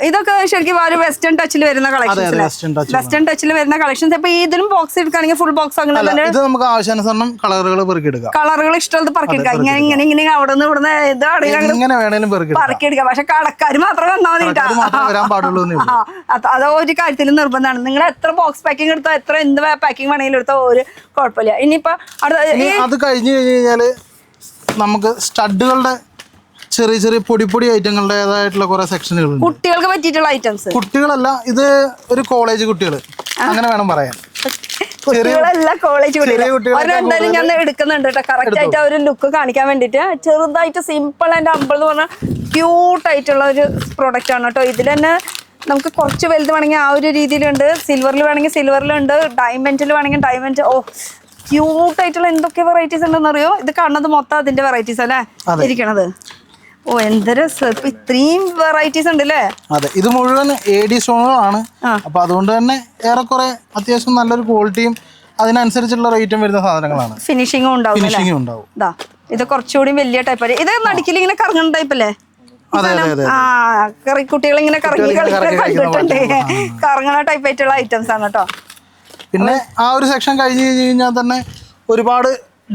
ഇതൊക്കെ ശരിക്കും ഒരു വെസ്റ്റേൺ ടച്ചിൽ വരുന്ന കളക്ഷൻസ്. വെസ്റ്റേൺ ടച്ചിൽ വരുന്ന കളക്ഷൻസ്. അപ്പൊ ഇതിലും ബോക്സ് എടുക്കുകയാണെങ്കിൽ ഫുൾ ബോക്സ് അങ്ങനെ ഇത് നമുക്ക് ആവശ്യാനുസരണം കളറുകൾ പെറുക്കിയെടുക്കാം. കളറുകൾ ഇഷ്ടമുള്ളത് പെറുക്കിയെടുക്കാം. ഇങ്ങനെ അവിടെ നിന്ന് ഇവിടുന്ന് ഇങ്ങനെ വേണേലും പെറുക്കിയെടുക്കാം. പക്ഷെ കടക്കാർ മാത്രം വന്നാൽ മതി. അതോ ഒരു കാര്യത്തിൽ നിർബന്ധമാണ്. നിങ്ങൾ എത്ര ബോക്സ് പാക്കിംഗ് എടുത്തോ, എത്ര എന്ത് പാക്കിംഗ് വേണമെങ്കിലും എടുത്തോ ഒരു കുഴപ്പമില്ല. ഇനിയിപ്പോ അത് കഴിഞ്ഞ് കഴിഞ്ഞാല് നമുക്ക് സ്റ്റഡുകളുടെ ചെറിയ പൊടി ഐറ്റങ്ങളുടേതായിട്ടുള്ള കുറെ സെക്ഷനുകൾ. കുട്ടികൾക്ക് പറ്റിയിട്ടുള്ള ഐറ്റംസ്. കുട്ടികളല്ല, ഇത് ഒരു കോളേജ് കുട്ടികൾ അങ്ങനെ വേണം പറയാൻ. കുട്ടികളല്ല, കോളേജ് കുട്ടികൾ. എന്തായാലും ഞാൻ എടുക്കുന്നുണ്ട് കേട്ടോ. കറക്റ്റ് ആയിട്ട് ഒരു ലുക്ക് കാണിക്കാൻ വേണ്ടിട്ട്. ചെറുതായിട്ട് സിമ്പിൾ ആൻഡ് ഹമ്പിൾ എന്ന് പറഞ്ഞാൽ ക്യൂട്ട് ആയിട്ടുള്ള ഒരു പ്രോഡക്റ്റ് ആണ് കേട്ടോ. ഇതിൽ തന്നെ നമുക്ക് കുറച്ച് വലുത് വേണമെങ്കിൽ ആ ഒരു രീതിയിലുണ്ട്. സിൽവറിൽ വേണമെങ്കിൽ സിൽവറിലുണ്ട്. ഡയമണ്ടിൽ വേണമെങ്കിൽ ഡയമണ്ട്. ക്യൂട്ട് ആയിട്ടുള്ള എന്തൊക്കെ വെറൈറ്റീസ് ഉണ്ടെന്ന് അറിയോ? ഇത് കാണുന്നത് മൊത്തം അതിന്റെ വെറൈറ്റീസ് അല്ലേ ഇരിക്കണത്? എന്തൊരു ഇത്രയും വെറൈറ്റീസ് ഉണ്ട് അല്ലേ? അതെ, ഇത് മുഴുവൻ AD സ്റ്റോണുകളാണ്. അപ്പൊ അതുകൊണ്ട് തന്നെ ഏറെക്കുറെ അത്യാവശ്യം നല്ലൊരു ക്വാളിറ്റിയും അതിനനുസരിച്ചുള്ള റേറ്റും വരുന്ന സാധനങ്ങളാണ്. ഫിനിഷിംഗും ഉണ്ടാവും. ഇത് കുറച്ചുകൂടി വലിയ ടൈപ്പ്. ഇത് നടുക്കിൽ ഇങ്ങനെ കറങ്ങുന്ന ടൈപ്പ് അല്ലേ? കുട്ടികൾ ഇങ്ങനെ കറങ്ങി കണ്ടിട്ടുണ്ട്. കറങ്ങണ ടൈപ്പ് ആയിട്ടുള്ള ഐറ്റംസ് ആണ് കേട്ടോ. പിന്നെ ആ ഒരു സെക്ഷൻ കഴിഞ്ഞ് കഴിഞ്ഞാൽ തന്നെ ഒരുപാട്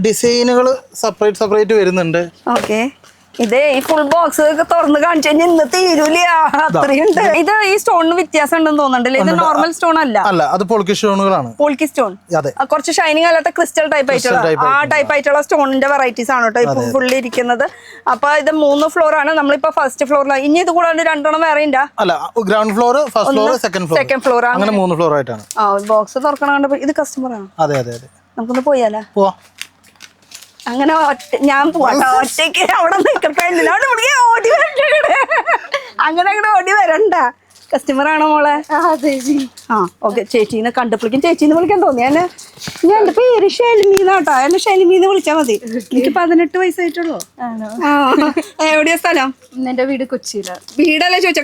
ഡിസൈനുകൾ സെപ്പറേറ്റ് വരുന്നുണ്ട്. ഓക്കെ, ഇത് ഈ ഫുൾ ബോക്സ് തുറന്ന് കാണിച്ചു കഴിഞ്ഞാൽ ഇന്ന് തീരൂല, അത്രയുണ്ട്. ഇത് ഈ സ്റ്റോണിന് വ്യത്യാസം ഉണ്ടെന്ന് തോന്നുന്നുണ്ടല്ലേ? ഇത് നോർമൽ സ്റ്റോൺ അല്ല, അത് പോൾക്കി സ്റ്റോണുകളാണ്. പോൾക്കി സ്റ്റോൺ കുറച്ച് ഷൈനിങ് അല്ലാത്ത ക്രിസ്റ്റൽ ടൈപ്പ് ആയിട്ടുള്ള ആ ടൈപ്പ് ആയിട്ടുള്ള സ്റ്റോണിന്റെ വെറൈറ്റീസ് ആണ് കേട്ടോ ഇപ്പൊ ഫുള്ളി ഇരിക്കുന്നത്. അപ്പൊ ഇത് 3 ഫ്ലോർ ആണ്. നമ്മളിപ്പോ ഫസ്റ്റ് ഫ്ലോറിലാണ്. ഇനി ഇത് കൂടാണ്ട് 2 വേറെ ഉണ്ടാ? അല്ല, ground floor, first floor, second floor അങ്ങനെ 3 ഫ്ലോർ ആയിട്ടാണ്. ബോക്സ് തുറക്കണ. ഇത് കസ്റ്റമർ ആണ്. അതെ. നമുക്കൊന്ന് പോയാലോ? പോവാം. അങ്ങനെ ഞാൻ പോവാട്ടോ, ഒറ്റയ്ക്ക് അവിടെ നിൽക്കട്ടെ, ഓടി വരട്ടെ. അങ്ങനെ ഓടി വരണ്ട. കസ്റ്റമർ ആണോ മോളെ? ഓക്കെ. ചേച്ചീനെ കണ്ടപ്പോഴേക്കും ചേച്ചീന്ന് വിളിക്കാൻ തോന്നി. ഞാൻ എന്റെ പേര് ഷെൽമീന്നാട്ടോ. എന്നെ ഷെൽമീന്ന് വിളിച്ചാൽ മതി. എനിക്ക് 18 വയസ്സായിട്ടുള്ളൂ. എവിടെയാ സ്ഥലം? എന്റെ വീട് കൊച്ചിയിലാണ്. വീടല്ലേ ചോദിച്ച?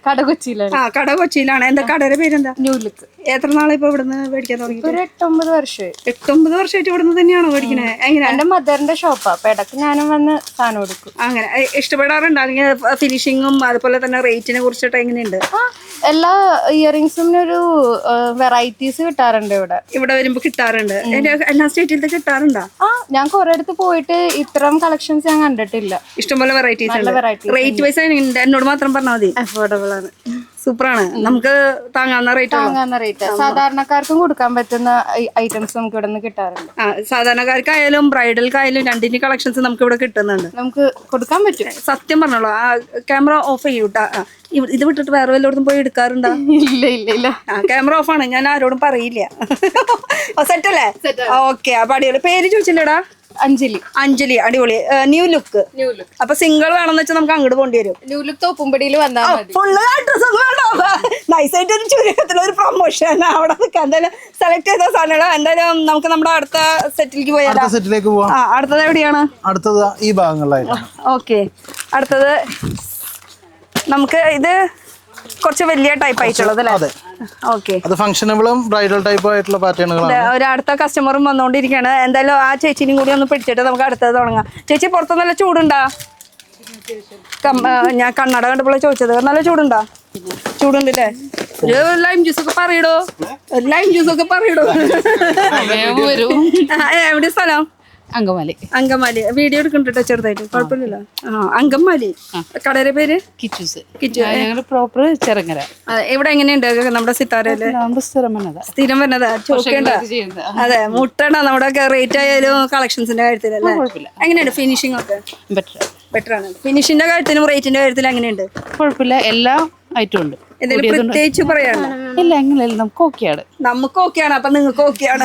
കട കൊച്ചിയിലാണ്. കട കൊച്ചിയിലാണ്. എന്താ കടയുടെ പേരെന്താ? New look. എത്ര നാളെ ഇപ്പൊ ഇവിടുന്ന് മേടിക്കാൻ തുടങ്ങി? ഒരു 8-9 വർഷമായി. 8-9 വർഷമായിട്ട് ഇവിടുന്ന് തന്നെയാണോ മേടിക്കണേ? എങ്ങനെ? എന്റെ മദറിന്റെ ഷോപ്പാ. അപ്പൊ ഇടക്ക് ഞാനും വന്ന് സാധനം കൊടുക്കും. അങ്ങനെ ഇഷ്ടപ്പെടാറുണ്ട്? അല്ലെങ്കിൽ ഫിനിഷിങ്ങും അതുപോലെ തന്നെ റേറ്റിനെ കുറിച്ചിട്ട് എങ്ങനെയുണ്ട്? എല്ലാ ഇയറിംഗ്സും ഒരു വെറൈറ്റീസ് കിട്ടാറുണ്ട് ഇവിടെ വരുമ്പോ കിട്ടാറുണ്ട്. എല്ലാ സ്റ്റേറ്റിലത്തെ കിട്ടാറുണ്ടോ? ഞാൻ കുറെ അടുത്ത് പോയിട്ട് ഇത്തരം കളക്ഷൻസ് ഞാൻ കണ്ടിട്ടില്ല. ഇഷ്ടംപോലെ വെറൈറ്റീസ്. റേറ്റ് വൈസ് എന്നോട് മാത്രം പറഞ്ഞാൽ മതി. അഫോർഡബിൾ ആണ്, സൂപ്പറാണ്. നമുക്ക് താങ്ങാവുന്ന റേറ്റ്, സാധാരണക്കാർക്കും കൊടുക്കാൻ പറ്റുന്ന ഐറ്റംസ് നമുക്ക് ഇവിടെ നിന്ന് കിട്ടാറുണ്ട്. സാധാരണക്കാർക്കായാലും ബ്രൈഡൽക്കായാലും രണ്ടിന്റെ കളക്ഷൻസ് നമുക്ക് ഇവിടെ കിട്ടുന്നുണ്ട്. നമുക്ക് കൊടുക്കാൻ പറ്റും. സത്യം പറഞ്ഞോളൂ. ക്യാമറ ഓഫ് ചെയ്യൂട്ടാ. ഇത് വിട്ടിട്ട് വേറെ വല്ലയിടത്തും പോയി എടുക്കാറുണ്ടോ? ഇല്ല. ക്യാമറ ഓഫ് ആണ്. ഞാൻ ആരോടും പറയില്ല. സെറ്റ് അല്ലേ? ഓക്കെ. അപ്പൊ അടിപൊളി. പേര് ചോദിച്ചില്ലടാ? അഞ്ജലി. അടിപൊളി. New look. അപ്പൊ സിംഗിൾ വേണമെന്ന് വെച്ചാൽ നമുക്ക് അങ്ങോട്ട് പോകേണ്ടി വരും. ന്യൂ ലുക്ക് തോപ്പുംപടിയിൽ വന്നാൽ ഫുള്ള് അഡ്രസ് നൈസായിട്ട് ഒരു ചുരുക്കത്തിലൊരു പ്രൊമോഷൻ അവിടെ നിൽക്കാം. എന്തായാലും സെലക്ട് ചെയ്ത സാധനങ്ങൾ. എന്തായാലും നമുക്ക് നമ്മുടെ അടുത്ത സെറ്റിലേക്ക് പോയാലോ? സെറ്റിലേക്ക് പോവാം. അടുത്തത് എവിടെയാണ്? അടുത്തത് ഈ ഭാഗങ്ങളിലായിട്ടാണ്. ഓക്കെ. അടുത്തത് നമുക്ക് ഇത് കുറച്ച് വലിയ ടൈപ്പ് ആയിട്ടുള്ളത് അല്ലേ? ഓക്കെ. അത് ഫംഗ്ഷനബിളും ബ്രൈഡൽ ടൈപ്പ് ആയിട്ടുള്ള പാറ്റേണുകളാണ്. ഒരു അടുത്ത കസ്റ്റമറും വന്നോണ്ടിരിക്കുകയാണ്. എന്തായാലും ആ ചേച്ചിനും കൂടി ഒന്ന് പിടിച്ചിട്ട് നമുക്ക് അടുത്തത് തുടങ്ങാം. ചേച്ചി, പുറത്ത് നല്ല ചൂടുണ്ടാ? ഞാൻ കണ്ണട കണ്ടപ്പോൾ ചോദിച്ചത്. നല്ല ചൂടുണ്ടോ? ചൂടുണ്ടല്ലേ? ഒരു ലൈം ജ്യൂസ് ഒക്കെ പറയടോ. എവിടെ സ്ഥലം? അങ്കമാലി. വീഡിയോ എടുക്കണ്ടോ ചെറുതായിട്ട്? കുഴപ്പമില്ലല്ലോ. അങ്കമാലി. കടയുടെ പേര്? കിച്ചു. പ്രോപ്പർ ചെറുങ്ങര. ഇവിടെ എങ്ങനെയുണ്ട് നമ്മുടെ സിത്താരയില്? സ്ഥിരം വരണതാ? ചോക്കേണ്ട. അതെ, മുട്ടണ. നമ്മുടെ റേറ്റ് ആയാലും കളക്ഷൻസിന്റെ കാര്യത്തിലല്ലേ? എങ്ങനെയുണ്ട് ഫിനിഷിംഗ് ഒക്കെ? ബെറ്റർ ആണ്. ഫിനിഷിന്റെ കാര്യത്തിലും റേറ്റിന്റെ കാര്യത്തിലും എങ്ങനെയുണ്ട്? കുഴപ്പമില്ല, എല്ലാ ഐറ്റം ഉണ്ട്. എന്തെങ്കിലും പ്രത്യേകിച്ച് പറയാനോ? ഇല്ല, എങ്ങനെയല്ല, നമുക്ക് ഓക്കെയാണ്. നമുക്ക് ഓക്കെയാണ്. അപ്പൊ നിങ്ങൾക്ക് ഓക്കെയാണ്.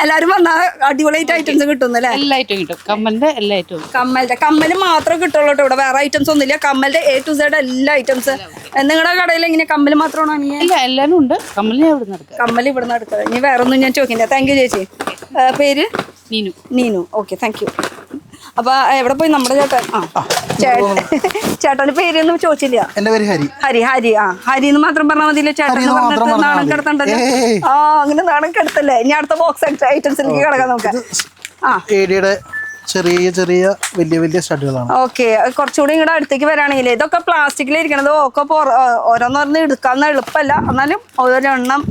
എല്ലാരും വന്നാൽ അടിപൊളിയായിട്ട് ഐറ്റംസ് കിട്ടുന്നല്ലേ? എല്ലാ ഐറ്റവും കിട്ടും. കമ്മലിന്റെ എല്ലാ ഐറ്റവും. കമ്മല് മാത്രമേ കിട്ടുള്ളൂ ഇവിടെ. വേറെ ഐറ്റംസ് ഒന്നുമില്ല. കമ്മലിന്റെ A to Z എല്ലാ ഐറ്റംസ്. നിങ്ങളുടെ കടയിൽ എങ്ങനെ കമ്മല് മാത്രമാണോ? ഇല്ല, എല്ലാരും ഉണ്ട്. കമ്മൽ ഇവിടെ നിന്ന് എടുക്കുക. ഇനി വേറെ ഒന്നും ഞാൻ ചോദിക്കില്ല. താങ്ക് യു ചേച്ചി. പേര്? നീനു. Okay, thank you. അപ്പൊ എവിടെ പോയി നമ്മുടെ ചേട്ടന്റെ പേരൊന്നും ചോദിച്ചില്ല. എന്റെ പേര് ഹരി. ഹരി എന്ന് മാത്രം പറഞ്ഞാൽ മതിയില്ല. ചേട്ടൻ പറഞ്ഞിട്ട് നാണം കിടത്തണ്ടല്ലോ. അങ്ങനെ നാണം കിടത്തല്ലേ? ഇനി അടുത്ത ബോക്സ് ഐറ്റംസിലേക്ക് കിടക്കാം നമുക്ക്. ചെറിയ വലിയ സ്റ്റഡുകളാണ്. ഓക്കെ. കുറച്ചുകൂടി ഇങ്ങോട്ട് അടുത്തേക്ക് വരാണെങ്കിൽ ഇതൊക്കെ പ്ലാസ്റ്റിക്കിലിരിക്കണത് ഒക്കെ ഓരോന്നോരോന്ന് എടുക്കാന്ന് എളുപ്പമല്ല. എന്നാലും ഓരോരെണ്ണം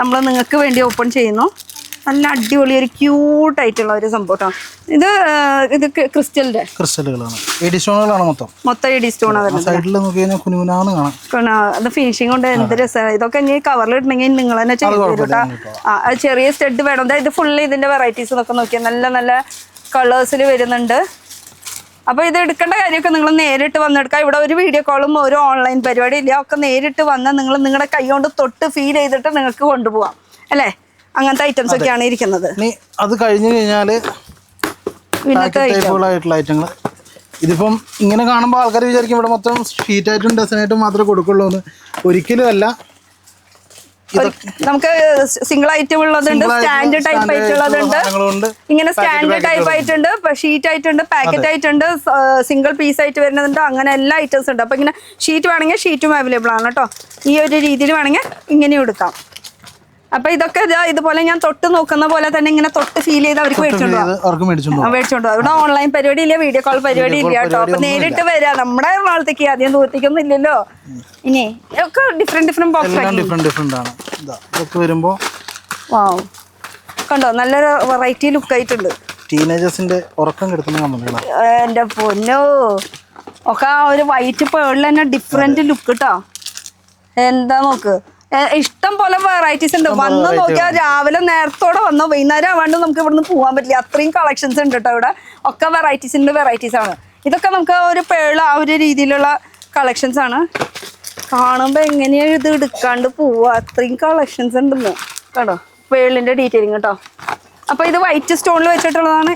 നമ്മൾ നിങ്ങൾക്ക് വേണ്ടി ഓപ്പൺ ചെയ്യുന്നു. നല്ല അടിപൊളി ഒരു ക്യൂട്ട് ആയിട്ടുള്ള ഒരു സംഭവം. ഇത് ക്രിസ്റ്റലുകളാണ്. മൊത്തം എഡി സ്റ്റോൺ. അത് ഫിനിഷിംഗ് കൊണ്ട് എന്ത് രസമാണ്. ഇതൊക്കെ ഇനി കവറിൽ ഇടണമെങ്കിൽ നിങ്ങൾ തന്നെ ചെയ്തു തരൂട്ടാ. ചെറിയ സ്റ്റഡ് വേണം. അതായത് ഫുള്ള് ഇതിന്റെ വെറൈറ്റീസ് ഒക്കെ നോക്കിയാൽ നല്ല നല്ല കളേഴ്സിൽ വരുന്നുണ്ട്. അപ്പോൾ ഇത് എടുക്കേണ്ട കാര്യമൊക്കെ നിങ്ങൾ നേരിട്ട് വന്നെടുക്കാം. ഇവിടെ ഒരു വീഡിയോ കോളും ഒരു ഓൺലൈൻ പരിപാടി ഇല്ല. ഒക്കെ നേരിട്ട് വന്ന് നിങ്ങൾ നിങ്ങളുടെ കൈ കൊണ്ട് തൊട്ട് ഫീൽ ചെയ്തിട്ട് നിങ്ങൾക്ക് കൊണ്ടുപോകാം അല്ലേ? അങ്ങനത്തെ ഐറ്റംസ് ഒക്കെയാണ് ഇരിക്കുന്നത്. അത് കഴിഞ്ഞു കഴിഞ്ഞാല് ഐറ്റങ്ങൾ. ഇതിപ്പം ഇങ്ങനെ കാണുമ്പോൾ ആൾക്കാർ വിചാരിക്കും ഇവിടെ മൊത്തം ഷീറ്റായിട്ടും ഡസനായിട്ടും മാത്രമേ കൊടുക്കുള്ളൂ എന്ന്. ഒരിക്കലും അല്ല. നമുക്ക് സിംഗിൾ ഐറ്റം ഉള്ളതുണ്ട്, സ്റ്റാൻഡ് ടൈപ്പ് ആയിട്ടുള്ളതുണ്ട്, ഇങ്ങനെ സ്റ്റാൻഡ് ടൈപ്പ് ആയിട്ടുണ്ട്, ഷീറ്റ് ആയിട്ടുണ്ട്, പാക്കറ്റ് ആയിട്ടുണ്ട്, സിംഗിൾ പീസ് ആയിട്ട് വരുന്നതുണ്ട്. അങ്ങനെ എല്ലാ ഐറ്റംസ് ഉണ്ട്. അപ്പൊ ഇങ്ങനെ ഷീറ്റ് വേണമെങ്കിൽ ഷീറ്റും അവൈലബിൾ ആണ് കേട്ടോ. ഈ ഒരു രീതിയിൽ വേണമെങ്കിൽ ഇങ്ങനെയും എടുക്കാം. അപ്പൊ ഇതൊക്കെ ഇതുപോലെ ഞാൻ തൊട്ട് നോക്കുന്ന പോലെ തന്നെ ഇങ്ങനെ തൊട്ട് ഫീൽ ചെയ്ത് അവർക്ക് അവർക്ക് മേടിച്ചോണ്ട് മേടിച്ചോണ്ടോ. ഇവിടെ ഓൺലൈൻ പരിപാടി ഇല്ല, വീഡിയോ കോൾ പരിപാടി ഇല്ല കേട്ടോ. അപ്പൊ നേരിട്ട് വരാം. നമ്മുടെ എറണാകുളത്തേക്ക് അധികം ദൂരത്തേക്കൊന്നും ഇല്ലല്ലോ. ഇനി ഒക്കെ ഡിഫറെന്റ് ബോക്സ് ഡിഫറെന്റ് ആണ്. ഇതൊക്കെ വരുമ്പോ കണ്ടോ നല്ലൊരു വെറൈറ്റി ലുക്ക് ആയിട്ടുണ്ട്. ടീനേജേഴ്സിന്റെ ഉറക്കം കെടുത്തുന്ന കമ്മലുകളാണ്. എന്റെ പൊന്നോ, ഒക്കെ ആ ഒരു വൈറ്റ് പേളിൽ തന്നെ ഡിഫറെന്റ് ലുക്ക് കേട്ടോ. എന്താ നോക്ക്, ഇഷ്ടം പോലെ വെറൈറ്റീസ് ഉണ്ട്. വന്ന് നോക്കിയാൽ രാവിലെ നേരത്തോടെ വന്നോ വൈകുന്നേരം ആവാണ്ട് നമുക്ക് ഇവിടുന്ന് പോകാൻ പറ്റില്ല, അത്രയും കളക്ഷൻസ് ഉണ്ട് കേട്ടോ. ഇവിടെ ഒക്കെ വെറൈറ്റീസിന്റെ വെറൈറ്റീസ് ആണ്. ഇതൊക്കെ നമുക്ക് ഒരു പേള് ആ ഒരു രീതിയിലുള്ള കളക്ഷൻസ് ആണ്. കാണുമ്പോൾ എങ്ങനെയാണ് ഇത് എടുക്കാണ്ട് പോവുക, അത്രയും കളക്ഷൻസ് ഉണ്ടെന്ന് കേട്ടോ. പേളിന്റെ ഡീറ്റെയിലിങ് കേട്ടോ. അപ്പൊ ഇത് വൈറ്റ് സ്റ്റോണിൽ വെച്ചിട്ടുള്ളതാണ്.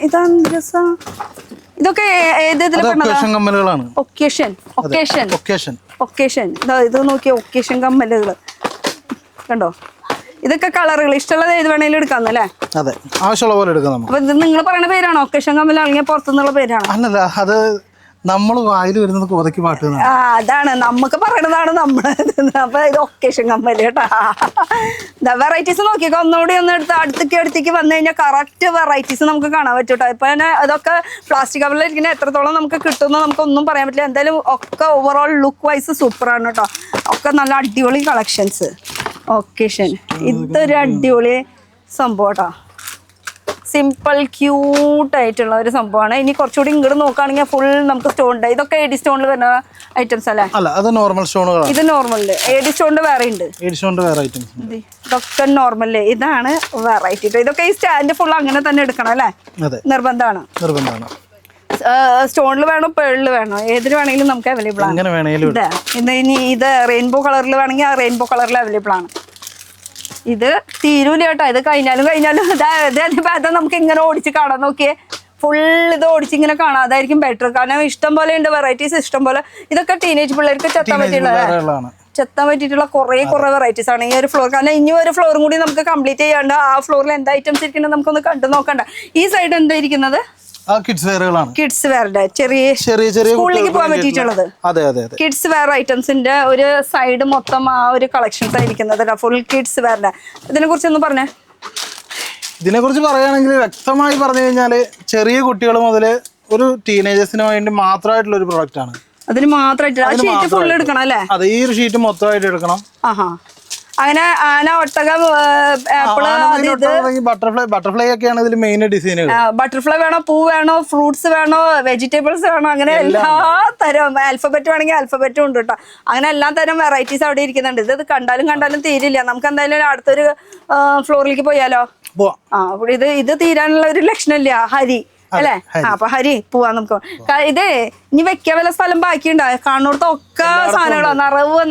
ഇതൊക്കെ ഏത് കമ്മലുകളാണ്. ഒക്കേഷൻ ഇത് നോക്കിയ ഒക്കേഷൻ കമ്മലുകൾ കണ്ടോ. ഇതൊക്കെ കളറുകൾ ഇഷ്ടമുള്ളത് ഏത് വേണേലും എടുക്കാന്നല്ലേ? അതെ, ആവശ്യമുള്ള പോലെ എടുക്കാം. അപ്പൊ ഇത് നിങ്ങൾ പറയുന്ന പേരാണോ ഒക്കേഷൻ കമ്മൽ, അല്ലെങ്കിൽ പുറത്തുനിന്നുള്ള പേരാണോ? അല്ലല്ല, അത് നമ്മൾ വായിൽ വരുന്നത് കോതയ്ക്ക് പാട്ട്. അതാണ് നമുക്ക് പറയണതാണ് നമ്മള്. അപ്പൊ ഇത് ഒക്കേഷൻ കമ്മല് കേട്ടാ. വെറൈറ്റീസ് നോക്കിയൊക്കെ ഒന്നുകൂടി ഒന്ന് അടുത്തേക്ക് വന്നു കഴിഞ്ഞാൽ കറക്റ്റ് വെറൈറ്റീസ് നമുക്ക് കാണാൻ പറ്റും കേട്ടോ. ഇപ്പൊ അതൊക്കെ പ്ലാസ്റ്റിക് കവറിലിരിക്കുന്ന എത്രത്തോളം നമുക്ക് കിട്ടുമെന്ന് നമുക്കൊന്നും പറയാൻ പറ്റില്ല. എന്തായാലും ഒക്കെ ഓവറോൾ ലുക്ക് വൈസ് സൂപ്പറാണ് കേട്ടോ. ഒക്കെ നല്ല അടിപൊളി കളക്ഷൻസ്. ഒക്കേഷൻ ഇതൊരു അടിപൊളി സംഭവം കേട്ടോ. സിമ്പിൾ ക്യൂട്ട് ആയിട്ടുള്ള ഒരു സംഭവമാണ്. ഇനി കുറച്ചുകൂടി ഇങ്ങോട്ട് നോക്കുകയാണെങ്കിൽ ഫുൾ നമുക്ക് സ്റ്റോൺ ഉണ്ട്. ഇതൊക്കെ എഡി സ്റ്റോണിൽ വരുന്ന ഐറ്റംസ് അല്ലേ? അല്ല, അത് നോർമൽ സ്റ്റോണുകളാണ്. ഇത് നോർമലില്, എഡി സ്റ്റോണിന്റെ വേറെ ഉണ്ട്. ഇതൊക്കെ നോർമല്, ഇതാണ് വെറൈറ്റി. ഇതൊക്കെ ഈ സ്റ്റാൻഡ് ഫുൾ അങ്ങനെ തന്നെ എടുക്കണം അല്ലേ? നിർബന്ധമാണ്. സ്റ്റോണിൽ വേണോ പേളിൽ വേണോ, ഏതിന് വേണമെങ്കിലും നമുക്ക് അവൈലബിൾ ആണ്. ഇനി ഇത് റെയിൻബോ കളറിൽ വേണമെങ്കിൽ ആ റെയിൻബോ കളറിൽ അവൈലബിൾ ആണ്. ഇത് തീരൂല കേട്ടോ. ഇത് കഴിഞ്ഞാലും അതാ നമുക്ക് ഇങ്ങനെ ഓടിച്ച് കാണാൻ നോക്കിയേ. ഫുൾ ഇത് ഓടിച്ച് ഇങ്ങനെ കാണാം, അതായിരിക്കും ബെറ്റർ. കാരണം ഇഷ്ടം പോലെ ഉണ്ട് വെറൈറ്റീസ്, ഇഷ്ടം പോലെ. ഇതൊക്കെ ടീനേജ് പിള്ളേർക്ക് ചെത്താൻ പറ്റിയിട്ടുള്ള കുറെ വെറൈറ്റീസ് ആണ് ഈ ഒരു ഫ്ലോർ. കാരണം ഇനി ഒരു ഫ്ലോറും കൂടി നമുക്ക് കംപ്ലീറ്റ് ചെയ്യാണ്ട് ആ ഫ്ലോറിൽ എന്താ ഐറ്റംസ് ഇരിക്കുന്നത് നമുക്കൊന്ന് കണ്ടു നോക്കണ്ട. ഈ സൈഡ് എന്താ ഇരിക്കുന്നത്? കിഡ്സ് വെയറുകളാണ്. കിഡ്സ് വെയറുടെ ചെറിയ സ്കൂളിലേക്ക് പോകാൻ പറ്റിയിട്ടുള്ളത് കിഡ്സ് വെയർ ഐറ്റംസിന്റെ ഒരു സൈഡ് മൊത്തം ആ ഒരു കളക്ഷൻസ് ആയിരിക്കുന്നത് ഫുൾ കിഡ്സ് വെയറിന്റെ. ഇതിനെ കുറിച്ച് ഒന്ന് പറഞ്ഞേ. ഇതിനെ കുറിച്ച് പറയുകയാണെങ്കിൽ വ്യക്തമായി പറഞ്ഞു കഴിഞ്ഞാല് ചെറിയ കുട്ടികൾ മുതൽ ഒരു ടീനേജേഴ്സിന് വേണ്ടി മാത്രമായിട്ടുള്ള ഒരു പ്രൊഡക്റ്റ് ആണ്. അതിന് മാത്രമായിട്ട് ഷീറ്റ് ഫുൾ എടുക്കണം അല്ലേ? അതെ, ഈ ഒരു ഷീറ്റ് മൊത്തമായിട്ട് എടുക്കണം. അങ്ങനെ ആന, ഒട്ടകം, ബട്ടർഫ്ലൈ ഒക്കെയാണ് ഇതിൽ മെയിൻ ഡിസൈനുകൾ. ബട്ടർഫ്ലൈ വേണോ, പൂ വേണോ, ഫ്രൂട്ട്സ് വേണോ, വെജിറ്റബിൾസ് വേണോ, അങ്ങനെ എല്ലാ തരം. ആൽഫബറ്റ് വേണമെങ്കിൽ ആൽഫബറ്റും ഉണ്ട് കേട്ടോ. അങ്ങനെ എല്ലാ തരം വെറൈറ്റീസ് അവിടെ ഇരിക്കുന്നുണ്ട്. ഇത് കണ്ടാലും തീരില്ല. നമുക്ക് എന്തായാലും അടുത്തൊരു ഫ്ലോറിലേക്ക് പോയാലോ? ഇത് തീരാനുള്ള ഒരു ലക്ഷണമില്ല. ഹരി അല്ലേ? അപ്പൊ ഹരി പോവാ നമുക്ക്. ഇതേ ഇനി വെക്കാൻ വല്ല സ്ഥലം ബാക്കിയുണ്ട്. കാണുന്നിടത്തൊക്കെ സാധനങ്ങളാണ്.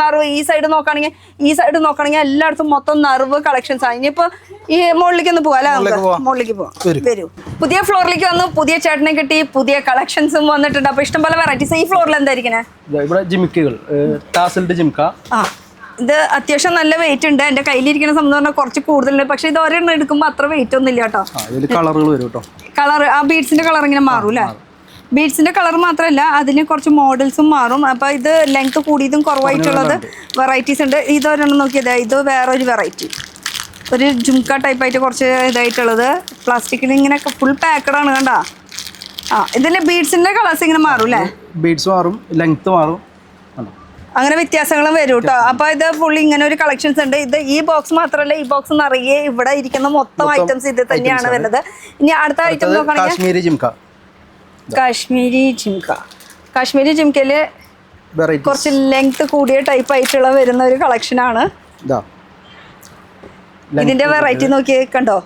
നിറവ് ഈ സൈഡ് നോക്കുകയാണെങ്കിൽ എല്ലായിടത്തും മൊത്തം നിറവ് കളക്ഷൻസ് ആണ്. ഇനിയിപ്പോ ഈ മുകളിലേക്ക് ഒന്ന് പോവാ അല്ലെ? മുകളിലേക്ക് പോവാം. വരൂ. പുതിയ ഫ്ലോറിലേക്ക് വന്നു. പുതിയ ചേട്ടനെ കിട്ടി, പുതിയ കളക്ഷൻസും വന്നിട്ടുണ്ട്. അപ്പൊ ഇഷ്ടംപോലെ വെറൈറ്റീസ്. ഈ ഫ്ലോറിൽ എന്തായിരിക്കണേ? ഇത് അത്യാവശ്യം നല്ല വെയിറ്റ് ഉണ്ട്. എന്റെ കയ്യിലിരിക്കുന്ന സംബന്ധം പറഞ്ഞാൽ കുറച്ച് കൂടുതലുണ്ട്. പക്ഷെ ഇത് ഒരെണ്ണം എടുക്കുമ്പോൾ അത്ര വെയിറ്റ് ഒന്നും ഇല്ല കേട്ടോ. കളർ ആ ബീഡ്സിന്റെ കളർ ഇങ്ങനെ മാറും അല്ലേ? ബീഡ്സിന്റെ കളർ മാത്രമല്ല, അതിന് കുറച്ച് മോഡൽസും മാറും. അപ്പൊ ഇത് ലെങ്ത് കൂടിയതും കുറവായിട്ടുള്ളത് വെറൈറ്റീസ് ഉണ്ട്. ഇതൊരെണ്ണം നോക്കിയത്, ഇത് വേറൊരു വെറൈറ്റി, ഒരു ജുംക്ക ടൈപ്പ് ആയിട്ട് കുറച്ച് ഇതായിട്ടുള്ളത്. പ്ലാസ്റ്റിക്കിൽ ഇങ്ങനെ ഫുൾ പാക്കഡ് ആണ് കണ്ടാ. ഇതിന്റെ ബീഡ്സിന്റെ കളേഴ്സ് ഇങ്ങനെ മാറും അല്ലേ? ബീഡ്സ് മാറും, ലെങ്ത് മാറും, അങ്ങനെ വ്യത്യാസങ്ങളും വരും കേട്ടോ. അപ്പൊ ഇത് ഫുൾ ഇങ്ങനെ ഒരു കളക്ഷൻസ് ഉണ്ട്. ഇത് ഈ ബോക്സ് മാത്രമല്ല, ഈ ബോക്സ് നിറയെ ഇവിടെ ഇരിക്കുന്ന മൊത്തം ഐറ്റംസ് ഇത് തന്നെയാണ് വരുന്നത്. ഇനി അടുത്ത ഐറ്റം നോക്കുകയാണെങ്കിൽ കാശ്മീരി ജിംക്കയില് കുറച്ച് ലെങ്ത് കൂടിയ ടൈപ്പ് ആയിട്ടുള്ള വരുന്ന ഒരു കളക്ഷൻ ആണ്. ഇതിന്റെ വെറൈറ്റി നോക്കി കണ്ടോ.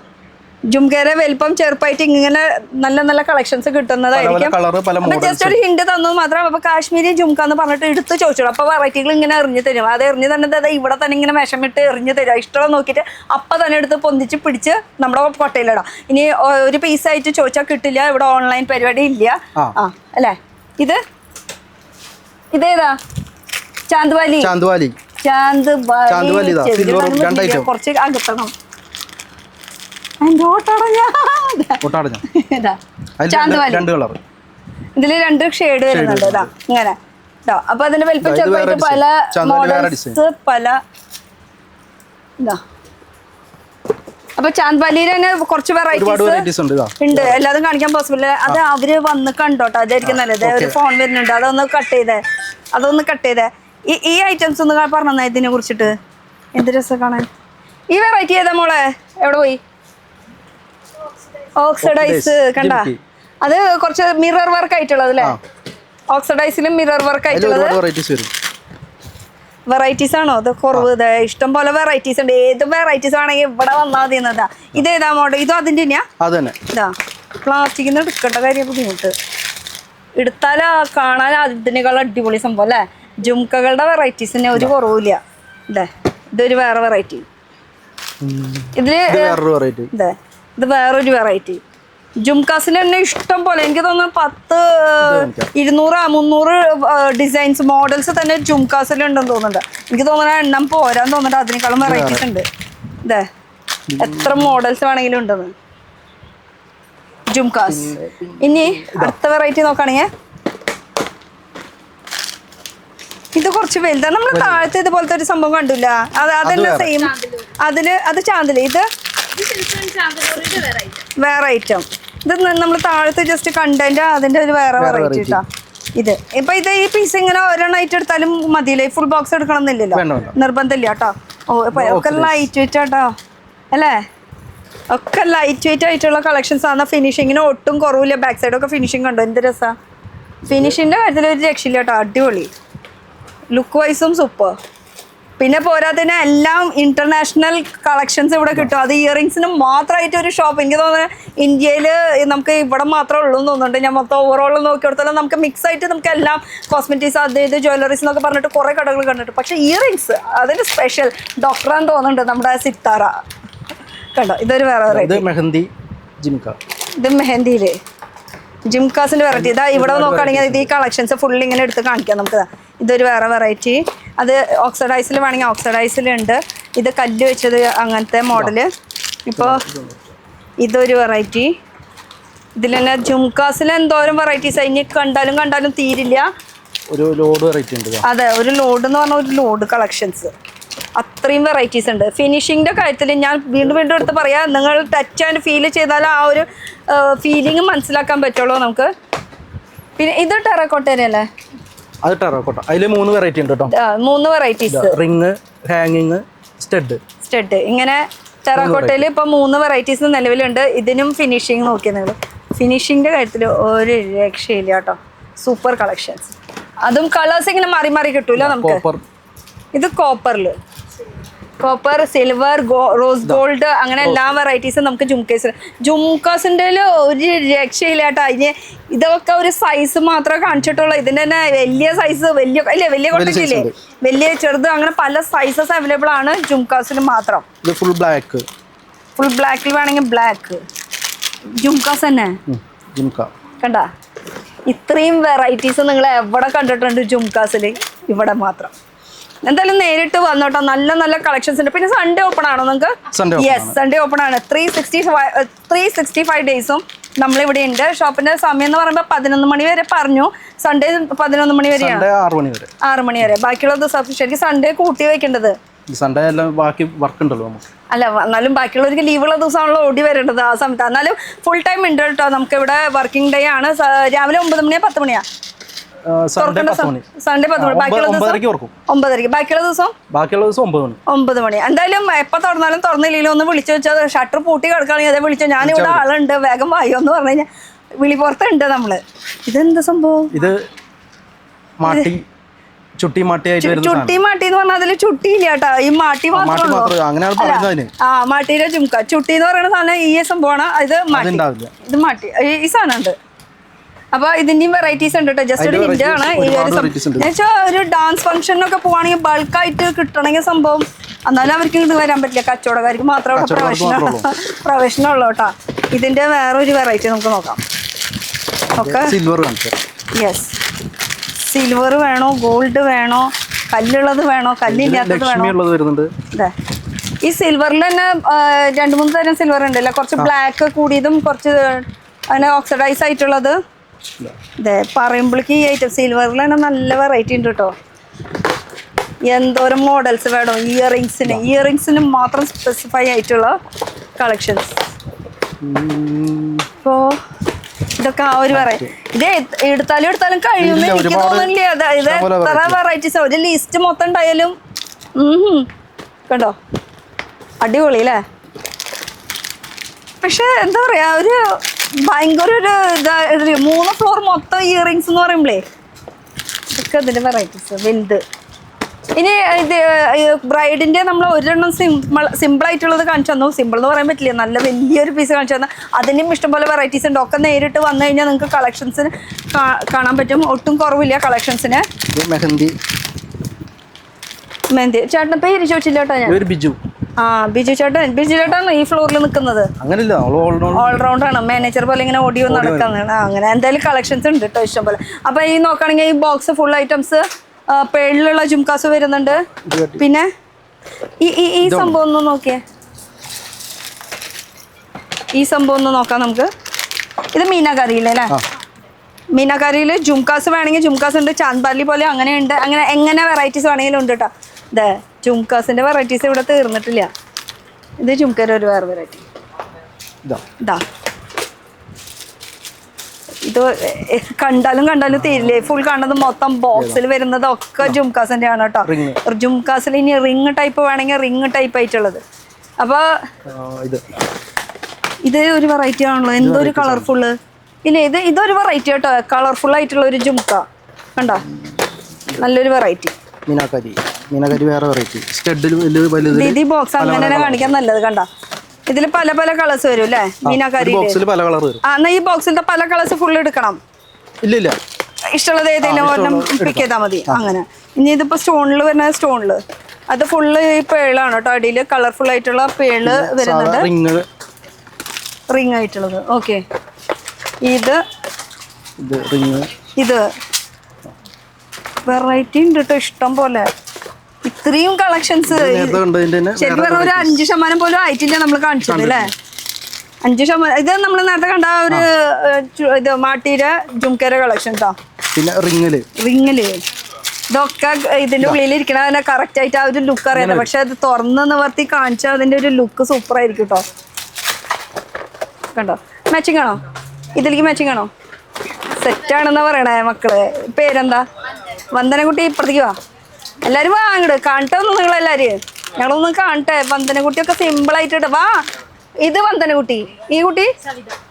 ജുംക്കയുടെ വലിപ്പം ചെറുപ്പായിട്ട് ഇങ്ങനെ നല്ല കളക്ഷൻസ് കിട്ടുന്നതായിരിക്കും. ജസ്റ്റ് ഒരു ഹിന്റ് തന്നത് മാത്രം. അപ്പൊ കാശ്മീരി ജുംക്ക എന്ന് പറഞ്ഞിട്ട് എടുത്ത് ചോദിച്ചോളൂ. അപ്പൊ വെറൈറ്റികൾ ഇങ്ങനെ എറിഞ്ഞു തരും. അത് എറിഞ്ഞു തന്നെ ഇവിടെ തന്നെ ഇങ്ങനെ വിഷമിട്ട് എറിഞ്ഞു തരും. ഇഷ്ടം നോക്കിയിട്ട് അപ്പൊ തന്നെ എടുത്ത് പൊന്തിച്ച് പിടിച്ച് നമ്മുടെ കൊട്ടയിലിടാം. ഇനി ഒരു പീസായിട്ട് ചോദിച്ചാൽ കിട്ടില്ല. ഇവിടെ ഓൺലൈൻ പരിപാടി ഇല്ല. അല്ലേ? ഇതേതാ? ചാന്ദ്വാലി കുറച്ച് അകത്തണം. ഇതില് 2 ഷെയ്ഡ് വരുന്നുണ്ട്. ഇങ്ങനെ അപ്പൊ അതിന്റെ വലിപ്പം ചെറുതായിട്ട് പല മോഡൽസ്, പല അപ്പൊ ചാന്ദ്വാലിയിൽ തന്നെ കുറച്ച് ഒരുപാട് വെറൈറ്റീസ് വെറൈറ്റീസ് ഉണ്ട് ഇതാ ഉണ്ട്. എല്ലാതും കാണിക്കാൻ പോസിബിൾ. അത് അവര് വന്ന് കണ്ടോട്ടോ, അതായിരിക്കും നല്ലത്. ഒരു ഫോൺ വരുന്നുണ്ട്, അതൊന്ന് കട്ട് ചെയ്തേ. ഈ ഐറ്റംസ് ഒന്ന് പറഞ്ഞ ഇതിനെ കുറിച്ചിട്ട്. എന്ത് രസം കാണാൻ. ഈ വെറൈറ്റി ഏതാ മോളെ? എവിടെ പോയി? ഓക്സിഡൈസ് കണ്ട, അത് കുറച്ച് മിറർ വർക്ക് ആയിട്ടുള്ളത് അല്ലേ? ഓക്സിഡൈസിലും മിറർ വർക്ക് ആയിട്ടുള്ളത് വെറൈറ്റീസ് വരും. വെറൈറ്റീസ് ആണോ? അത് കുറവ്. ഇഷ്ടം പോലെ വെറൈറ്റീസ് ഉണ്ട്. ഏത് വെറൈറ്റീസ് ആണെങ്കിൽ ഇവിടെ വന്നാൽ മതി എന്നതാ. ഇത് ഏതാ മോഡൽ? ഇതും അതിൻ്റെ തന്നെയാ? അത് തന്നെ. ഇതാ പ്ലാസ്റ്റിക്കിൽ നിന്ന് എടുക്കേണ്ട കാര്യം ബുദ്ധിമുട്ട്. എടുത്താൽ കാണാൻ അതിനേക്കാൾ അടിപൊളി സംഭവം അല്ലേ? ജുംക്കകളുടെ വെറൈറ്റീസിന് ഒരു കുറവില്ല. ഇതേ ഇതൊരു വേറെ വെറൈറ്റി. ഇതില് ഇത് വേറൊരു വെറൈറ്റി. ജുംകാസിന് തന്നെ ഇഷ്ടം പോലെ, എനിക്ക് തോന്നുന്നു 10, 200, 300 ഡിസൈൻസ് മോഡൽസ് തന്നെ ജുംകാസിലുണ്ടെന്ന് തോന്നുന്നുണ്ട്. എനിക്ക് തോന്നുന്ന എണ്ണം പോരാന്ന് തോന്നുന്നുണ്ട്. അതിനേക്കാളും വെറൈറ്റീസ് ഉണ്ട്. ഇതേ എത്ര മോഡൽസ് വേണമെങ്കിലും ഉണ്ടെന്ന് ജുംകാസ്. ഇനി അടുത്ത വെറൈറ്റി നോക്കുകയാണെങ്കിൽ ഇത് കുറച്ച് വലുതാണ്. നമ്മൾ താഴത്തെ ഇതുപോലത്തെ ഒരു സംഭവം കണ്ടില്ല, അതെല്ലാം സെയിം. അത് ചാന്ദില്. ഇത് വേറെ ഐറ്റം. ഇത് നമ്മൾ താഴത്തെ ജസ്റ്റ് കണ്ടന്റ്, അതിന്റെ ഒരു വേറെ വെറൈറ്റി കേട്ടോ. ഇത് ഇപ്പൊ ഈ പീസ് ഇങ്ങനെ ഒരെണ്ണമായിട്ട് എടുത്താലും മതിയില്ലേ? ഫുൾ ബോക്സ് എടുക്കണം എന്നില്ലല്ലോ, നിർബന്ധമില്ല കേട്ടോ. ഒക്കെ ലൈറ്റ് വെയിറ്റ് കേട്ടോ അല്ലേ? ഒക്കെ ലൈറ്റ് വെയിറ്റ് ആയിട്ടുള്ള കളക്ഷൻസ് ആണ്. ഫിനിഷിങ്ങിന് ഒട്ടും കുറവില്ല. ബാക്ക് സൈഡൊക്കെ ഫിനിഷിങ് കണ്ടോ? എന്ത് രസാ. ഫിനിഷിങ്ങിന്റെ കാര്യത്തിൽ ഒരു രക്ഷയില്ല കേട്ടോ. അടിപൊളി. ലുക്ക് വൈസും സൂപ്പർ. പിന്നെ പോരാത്തതിന് എല്ലാം ഇന്റർനാഷണൽ കളക്ഷൻസ് ഇവിടെ കിട്ടും. അത് ഇയറിങ്സിന് മാത്രമായിട്ട് ഒരു ഷോപ്പ്. എനിക്ക് തോന്നുന്നത് ഇന്ത്യയിൽ നമുക്ക് ഇവിടെ മാത്രമേ ഉള്ളൂ എന്ന് തോന്നുന്നുണ്ട്. ഞാൻ മൊത്തം ഓവറോൾ നോക്കി കൊടുത്താലും നമുക്ക് മിക്സ് ആയിട്ട് നമുക്ക് എല്ലാം കോസ്മെറ്റിക്സ്, അത് ജ്വല്ലറീസ് എന്നൊക്കെ പറഞ്ഞിട്ട് കുറേ കടകൾ കണ്ടിട്ട്. പക്ഷേ ഇയറിങ്സ് അതിന് സ്പെഷ്യൽ ഡോക്ടറാന്ന് തോന്നുന്നുണ്ട് നമ്മുടെ സിത്താര. കണ്ടോ, ഇതൊരു വേറെ വെറൈറ്റി. മെഹന്തി ജിംക. ഇത് മെഹന്തിയില് ജിംകാസിന്റെ വെറൈറ്റി. ഇതാ ഇവിടെ നോക്കുകയാണെങ്കിൽ ഇത് ഈ കളക്ഷൻസ് ഫുൾ ഇങ്ങനെ എടുത്ത് കാണിക്കാം നമുക്ക്. ഇതൊരു വേറെ വെറൈറ്റി. അത് ഓക്സിഡൈസിൽ വേണമെങ്കിൽ ഓക്സിഡൈസിലുണ്ട്. ഇത് കല്ല് വെച്ചത് അങ്ങനത്തെ മോഡല്. ഇപ്പോൾ ഇതൊരു വെറൈറ്റി. ഇതിൽ തന്നെ ജുംകാസിൽ എന്തോരം വെറൈറ്റീസ് ഇനി കണ്ടാലും തീരില്ല. ഒരു ലോഡ് വെറൈറ്റി ഉണ്ട്. അതെ, ഒരു ലോഡ് എന്ന് പറഞ്ഞാൽ ഒരു ലോഡ് കളക്ഷൻസ്. അത്രയും വെറൈറ്റീസ് ഉണ്ട്. ഫിനിഷിങ്ങിൻ്റെ കാര്യത്തിൽ ഞാൻ വീണ്ടും എടുത്ത് പറയാം, നിങ്ങൾ ടച്ച് ആൻഡ് ഫീൽ ചെയ്താൽ ആ ഒരു ഫീലിംഗ് മനസ്സിലാക്കാൻ പറ്റുള്ളൂ നമുക്ക്. പിന്നെ ഇത് ടെറക്കോട്ടേനല്ലേ? അത് ടെറക്കോട്ട. അതിൽ 3 വെറൈറ്റി ഉണ്ട് കേട്ടോ. 3 വെറൈറ്റീസ്. റിങ്, ഹാങ്ങിങ്, സ്റ്റഡ്. ഇങ്ങനെ ടെറക്കോട്ടയിൽ ഇപ്പൊ 3 വെറൈറ്റീസ് നിലവിലുണ്ട്. ഇതിനും ഫിനിഷിങ് നോക്കിയാൽ നിങ്ങൾ, ഫിനിഷിങ്ങിന്റെ കാര്യത്തിൽ ഒരു രക്ഷയില്ല കേട്ടോ. Super collections. അതും കളേഴ്സ് ഇങ്ങനെ മാറി മാറി കിട്ടൂല നമുക്ക്. ഇത് കോപ്പർ, സിൽവർ, റോസ് ഗോൾഡ്, അങ്ങനെ എല്ലാ വെറൈറ്റീസും നമുക്ക് ജുംകാസിൻ്റെ ഒരു രക്ഷയില്ല കേട്ടോ. അതിന് ഇതൊക്കെ ഒരു സൈസ് മാത്രമേ കാണിച്ചിട്ടുള്ളൂ. ഇതിൻ്റെ തന്നെ വലിയ സൈസ്, വലിയ ക്വാണ്ടിറ്റി ഇല്ലേ, വലിയ ചെറുത്, അങ്ങനെ പല സൈസസ് അവൈലബിൾ ആണ് ജുംകാസിന് മാത്രം. ഫുൾ ബ്ലാക്കിൽ വേണമെങ്കിൽ ബ്ലാക്ക്. ജുംകാസ് തന്നെ കണ്ട. ഇത്രയും വെറൈറ്റീസ് നിങ്ങൾ എവിടെ കണ്ടിട്ടുണ്ട് ജുംകാസിൽ? ഇവിടെ മാത്രം. എന്തായാലും നേരിട്ട് വന്നോട്ടോ. നല്ല കളക്ഷൻസ് ഉണ്ട്. പിന്നെ സൺഡേ ഓപ്പൺ ആണോ നിങ്ങൾക്ക്? യെസ്, സൺഡേ ഓപ്പൺ ആണ്. 365 ഡേയ്സും നമ്മളിവിടെ ഉണ്ട്. ഷോപ്പിന്റെ സമയം എന്ന് പറയുമ്പോൾ 11 മണി വരെ പറഞ്ഞു. സൺഡേ 11 മണി വരെയാണ്. 6 മണി വരെ. ബാക്കിയുള്ള ദിവസം ശരിക്കും സൺഡേ കൂട്ടി വെക്കേണ്ടത്. സൺഡേ ബാക്കി വർക്ക് ഉണ്ടല്ലോ നമുക്ക്. അല്ല, എന്നാലും ബാക്കിയുള്ളവർക്ക് ലീവുള്ള ദിവസമാണല്ലോ ഓടി വരേണ്ടത് ആ സമയത്ത്. എന്നാലും ഫുൾ ടൈം ഉണ്ട് കേട്ടോ. നമുക്ക് ഇവിടെ വർക്കിംഗ് ഡേ ആണ്. രാവിലെ 9 മണിയാ 10 മണിയാ? സൺഡേ 10 മണി. ബാക്കിയുള്ള ദിവസം 9:30. ബാക്കിയുള്ള ദിവസം 9 മണി. എന്തായാലും എപ്പോൾ തുറന്നാലും തുറന്നില്ലെങ്കിലും ഒന്ന് വിളിച്ചു വെച്ചാൽ ഷട്ടർ പൂട്ടി കിടക്കുകയാണെങ്കിൽ അതേ വിളിച്ചോ, ഞാനിവിടെ ആളുണ്ട് വേഗം വായോ എന്ന് പറഞ്ഞു കഴിഞ്ഞാൽ വിളി പുറത്തുണ്ട് നമ്മള്. ഇതെന്താ സംഭവം? ഇത് ചുട്ടി മാട്ടി എന്ന് പറഞ്ഞാൽ അതില് ചുട്ടിയില്ല കേട്ടോ. ഈ മാട്ടി മാത്രമേ. മാട്ടിയിലെ ജുംക. ചുട്ടി എന്ന് പറയുന്ന സാധനം ഈ സംഭവമാണ്. ഇത് മാട്ടി ഈ സാധനം ഉണ്ട്. അപ്പൊ ഇതിന്റെയും വെറൈറ്റീസ് ഉണ്ട് കേട്ടോ. ജസ്റ്റ് ഒരു ഹിന്റ് ആണ് ഈ ഒരു ഡാൻസ് ഫംഗ്ഷനൊക്കെ പോവാണെങ്കിൽ ബൾക്കായിട്ട് കിട്ടണമെങ്കിൽ സംഭവം. എന്നാലും അവർക്ക് ഇത് വരാൻ പറ്റില്ല. കച്ചവടക്കാർക്ക് മാത്രമേ പ്രവേശനം ഉള്ളൂ കേട്ടോ. ഇതിന്റെ വേറൊരു വെറൈറ്റി നമുക്ക് നോക്കാം. Okay, yes. സിൽവർ വേണോ, ഗോൾഡ് വേണോ, കല്ലുള്ളത് വേണോ, കല്ലില്ലാത്തത് വേണോ? ഈ സിൽവറിൽ തന്നെ 2-3 തരം സിൽവർ ഉണ്ടല്ലോ. കുറച്ച് ബ്ലാക്ക് കൂടിയതും കുറച്ച് അങ്ങനെ ഓക്സിഡൈസ് ആയിട്ടുള്ളത്. അതെ, പറയുമ്പോഴേക്ക് ഈ ഐറ്റം സിൽവറിൽ തന്നെ നല്ല വെറൈറ്റി ഉണ്ട് കേട്ടോ. എന്തോരം മോഡൽസ് വേണം ഇയറിങ്സിന് മാത്രം സ്പെസിഫൈ ആയിട്ടുള്ള കളക്ഷൻസ്? ഇപ്പോ ഇതൊക്കെ ആ ഒരു വെറൈറ്റി. ഇത് എടുത്താലും കഴിയുമെന്ന് എനിക്ക് തോന്നുന്നില്ല. ഇത് എത്ര വെറൈറ്റീസ്, ഒരു ലിസ്റ്റ് മൊത്തം ഉണ്ടായാലും. കണ്ടോ, അടിപൊളി അല്ലേ? പക്ഷെ എന്താ പറയാ, ഒരു ഭയങ്കര ഒരു 3 ഫ്ലോർ മൊത്തം ഇയറിങ്സ് എന്ന് പറയുമ്പോഴേ ഇതൊക്കെ ഇതിന്റെ വെറൈറ്റീസ് വലുത്. ഇനി ഇത് ബ്രൈഡിന്റെ നമ്മൾ ഒരെണ്ണം സിമ്പിൾ ആയിട്ടുള്ളത് കാണിച്ചു തന്നു. സിമ്പിൾ എന്ന് പറയാൻ പറ്റില്ല, നല്ല വലിയൊരു പീസ് കാണിച്ചു തന്നു. അതിനും ഇഷ്ടംപോലെ വെറൈറ്റീസ് ഉണ്ട്. ഒക്കെ നേരിട്ട് വന്നു കഴിഞ്ഞാൽ നിങ്ങൾക്ക് കളക്ഷൻസിന് കാണാൻ പറ്റും. ഒട്ടും കുറവില്ല കളക്ഷൻസിന്. മെഹന്തി ചേട്ടൻ്റെ പേര് ചോദിച്ചില്ല കേട്ടോ ഞാൻ. ബിജു. ആ, ബിജു ചേട്ടനാണ് ഈ ഫ്ലോറിൽ നിൽക്കുന്നത്. ഓൾറൗണ്ടാണ്, മാനേജർ പോലെ ഇങ്ങനെ ഓഡിയോ നടക്കുന്നത്. അങ്ങനെ എന്തായാലും കളക്ഷൻസ് ഉണ്ട് കേട്ടോ ഇഷ്ടം പോലെ. അപ്പൊ ഈ നോക്കുകയാണെങ്കിൽ ഈ ബോക്സ് ഫുൾ ഐറ്റംസ്, പേളിലുള്ള ജുംകാസ് വരുന്നുണ്ട്. പിന്നെ ഈ സംഭവം ഒന്ന് നോക്കിയേ, ഈ സംഭവം ഒന്ന് നോക്കാം നമുക്ക്. ഇത് മീനാകാരിയില്ലേ അല്ലേ? മീനാകാരിയിൽ ജുംകാസ് വേണമെങ്കിൽ ജുംകാസ് ഉണ്ട്, ചാന്ദാലി പോലെ അങ്ങനെ ഉണ്ട്. അങ്ങനെ എങ്ങനെ വെറൈറ്റീസ് വേണമെങ്കിലും ഉണ്ട് കേട്ടോ. ഇതേ ജുംകാസിന്റെ വെറൈറ്റീസ് ഇവിടെ തീർന്നിട്ടില്ല. ഇത് ജുംക്കര ഒരു വേറെ വെറൈറ്റി. ഇതാ ഇത് കണ്ടാലും തീരില്ലേ. ഫുൾ കാണുന്നത് മൊത്തം ബോക്സിൽ വരുന്നത് ഒക്കെ ജുംകാസിന്റെ ആണ് കേട്ടോ. ജുംകാസിൽ ഇനി റിങ് ടൈപ്പ് വേണമെങ്കിൽ റിങ് ടൈപ്പ് ആയിട്ടുള്ളത്. അപ്പൊ ഇത് ഒരു വെറൈറ്റി ആണല്ലോ, എന്തൊരു കളർഫുള്ള്. പിന്നെ ഇതൊരു വെറൈറ്റി കേട്ടോ, കളർഫുൾ ആയിട്ടുള്ള ഒരു ജുംക്ക കണ്ടോ, നല്ലൊരു വെറൈറ്റി. ദീദി ബോക്സ് അങ്ങനെ തന്നെ കാണിക്കാൻ നല്ലത്. കണ്ടോ, ഇതിൽ പല പല കളേഴ്സ് വരും അല്ലേ മീനാകാരി? എന്നാ ഈ ബോക്സിലത്തെ പല കളേഴ്സ് ഫുൾ എടുക്കണം? ഇല്ല, ഇഷ്ടമുള്ളത് ഏതെങ്കിലും ഒരെണ്ണം പിക്ക് ചെയ്താൽ മതി. അങ്ങനെ ഇനി ഇതിപ്പോ സ്റ്റോണിൽ വരുന്ന സ്റ്റോണില് അത് ഫുള്ള് ഈ പേളാണ് കേട്ടോ. അടിയിൽ കളർഫുൾ ആയിട്ടുള്ള പേള് വരുന്നുണ്ട്, റിങ് ആയിട്ടുള്ളത്. ഓക്കെ, ഇത് വെറൈറ്റി ഉണ്ട് കേട്ടോ ഇഷ്ടം പോലെ. ഇത്രയും കളക്ഷൻസ് ശരിക്കും പറഞ്ഞ ഒരു 5% പോലും ആയിട്ടില്ല നമ്മൾ കാണിച്ചത് അല്ലേ? 5%. ഇത് നമ്മൾ നേരത്തെ കണ്ട ഒരു ഇത് മാട്ടിയുടെ ജുംക്കര കളക്ഷൻ ട്ടോ. പിന്നെ റിങ്ങില് ഇതൊക്കെ ഇതിന്റെ ഉള്ളിൽ ഇരിക്കണ കറക്റ്റ് ആയിട്ട് ആ ഒരു ലുക്ക് അറിയാലോ. പക്ഷെ അത് തുറന്ന് നിവർത്തി കാണിച്ചാൽ അതിന്റെ ഒരു ലുക്ക് സൂപ്പർ ആയിരിക്കും കേട്ടോ. കണ്ടോ, മാച്ചിങ് ആണോ? ഇതിലേക്ക് മാച്ചിങ് ആണോ? സെറ്റാണെന്നാ പറയണേ മക്കള്. പേരെന്താ? വന്ദനക്കുട്ടി. ഇപ്പുറത്തേക്ക് വാ, എല്ലാരും വാ അങ്ങോട്ട് കാണട്ടെ ഒന്ന് നിങ്ങളെല്ലാരും. ഞങ്ങളൊന്ന് കാണട്ടെ. വന്ദനക്കുട്ടിയൊക്കെ സിമ്പിൾ ആയിട്ട് വാ. ഇത് വന്ദനക്കുട്ടി, ഈ കുട്ടി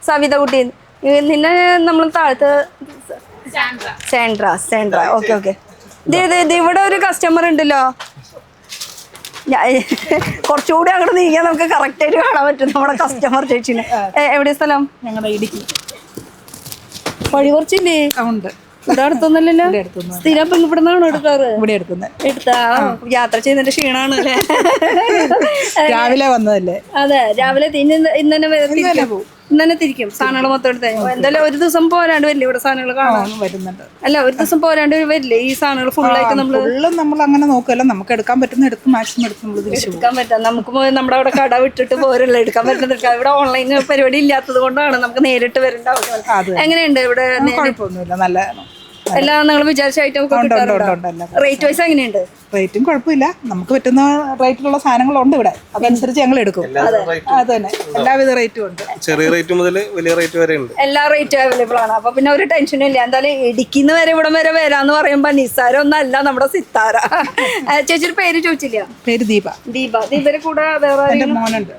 സവിത കുട്ടി. നിന്നെ നമ്മൾ താഴത്ത് സാൻഡ്ര. ഓക്കെ. ഇത് ഇവിടെ ഒരു കസ്റ്റമർ ഉണ്ടല്ലോ. കുറച്ചുകൂടി അങ്ങോട്ട് നീങ്ങിയാൽ നമുക്ക് കറക്റ്റ് ആയിട്ട് കാണാൻ പറ്റും നമ്മുടെ കസ്റ്റമർ ചേച്ചിനെ. എവിടെ സ്ഥലം? ഞങ്ങളുടെ ഇടുക്കി. വഴി കുറച്ചില്ലേ? ഉണ്ട്. ഇവിടെ അടുത്തൊന്നല്ലല്ലോ. സ്ഥിരം ഇപ്പൊ ഇവിടെ നിന്നാണോ എടുക്കാറ്? ഇവിടെ എടുത്താ യാത്ര ചെയ്യുന്നതിന്റെ ക്ഷീണാണ് അല്ലേ? രാവിലെ വന്നതല്ലേ? അതെ, രാവിലെ ഇന്നെ തിരിക്കും സാധനങ്ങൾ മൊത്തം എടുത്ത്. എന്തായാലും ഒരു ദിവസം പോരാണ്ട് വരില്ലേ ഇവിടെ സാധനങ്ങൾ കാണാൻ? വരുന്നുണ്ട്. അല്ല, ഒരു ദിവസം പോരാണ്ട് വരില്ലേ ഈ സാധനങ്ങൾ ഫുള്ളായിട്ട്? നമ്മൾ അങ്ങനെ നോക്കുമല്ലോ, നമുക്ക് എടുക്കാൻ പറ്റുന്ന എടുക്കും, മാക്സിമം എടുക്കും. എടുക്കാൻ പറ്റാം. നമുക്ക് നമ്മുടെ അവിടെ കട വിട്ടിട്ട് പോരല്ലോ, എടുക്കാൻ പറ്റുന്ന. ഇവിടെ ഓൺലൈൻ പരിപാടി ഇല്ലാത്തത് കൊണ്ടാണ് നമുക്ക് നേരിട്ട് വരേണ്ട ആവശ്യം. എങ്ങനെയുണ്ട് ഇവിടെ? കുഴപ്പമൊന്നുമില്ല, നല്ലതാണ്. എല്ലാം നിങ്ങൾ വിചാരിച്ച ഐറ്റം റേറ്റ് വൈസ് എങ്ങനെയുണ്ട്? റേറ്റും കുഴപ്പമില്ല, നമുക്ക് പറ്റുന്ന റേറ്റിലുള്ള സാധനങ്ങളുണ്ട് ഇവിടെ. അതനുസരിച്ച് ഞങ്ങൾ എടുക്കും. അത് തന്നെ, എല്ലാവിധ റേറ്റും ഉണ്ട്. ചെറിയ റേറ്റ് മുതൽ വലിയ റേറ്റ് വരെ ഉണ്ട്. എല്ലാ റേറ്റും അവൈലബിൾ ആണ്. അപ്പൊ പിന്നെ ഒരു ടെൻഷനും ഇല്ല. എന്തായാലും ഇടുക്കിന്ന് വരെ ഇവിടം വരെ വരാന്ന് പറയുമ്പോ നിസ്സാരം ഒന്നല്ല നമ്മുടെ സിത്താര. ചേച്ചിയുടെ പേര് ചോദിച്ചില്ല? പേര് ദീപ. ദീപയുടെ കൂടെ വേറെ മോനുണ്ട്.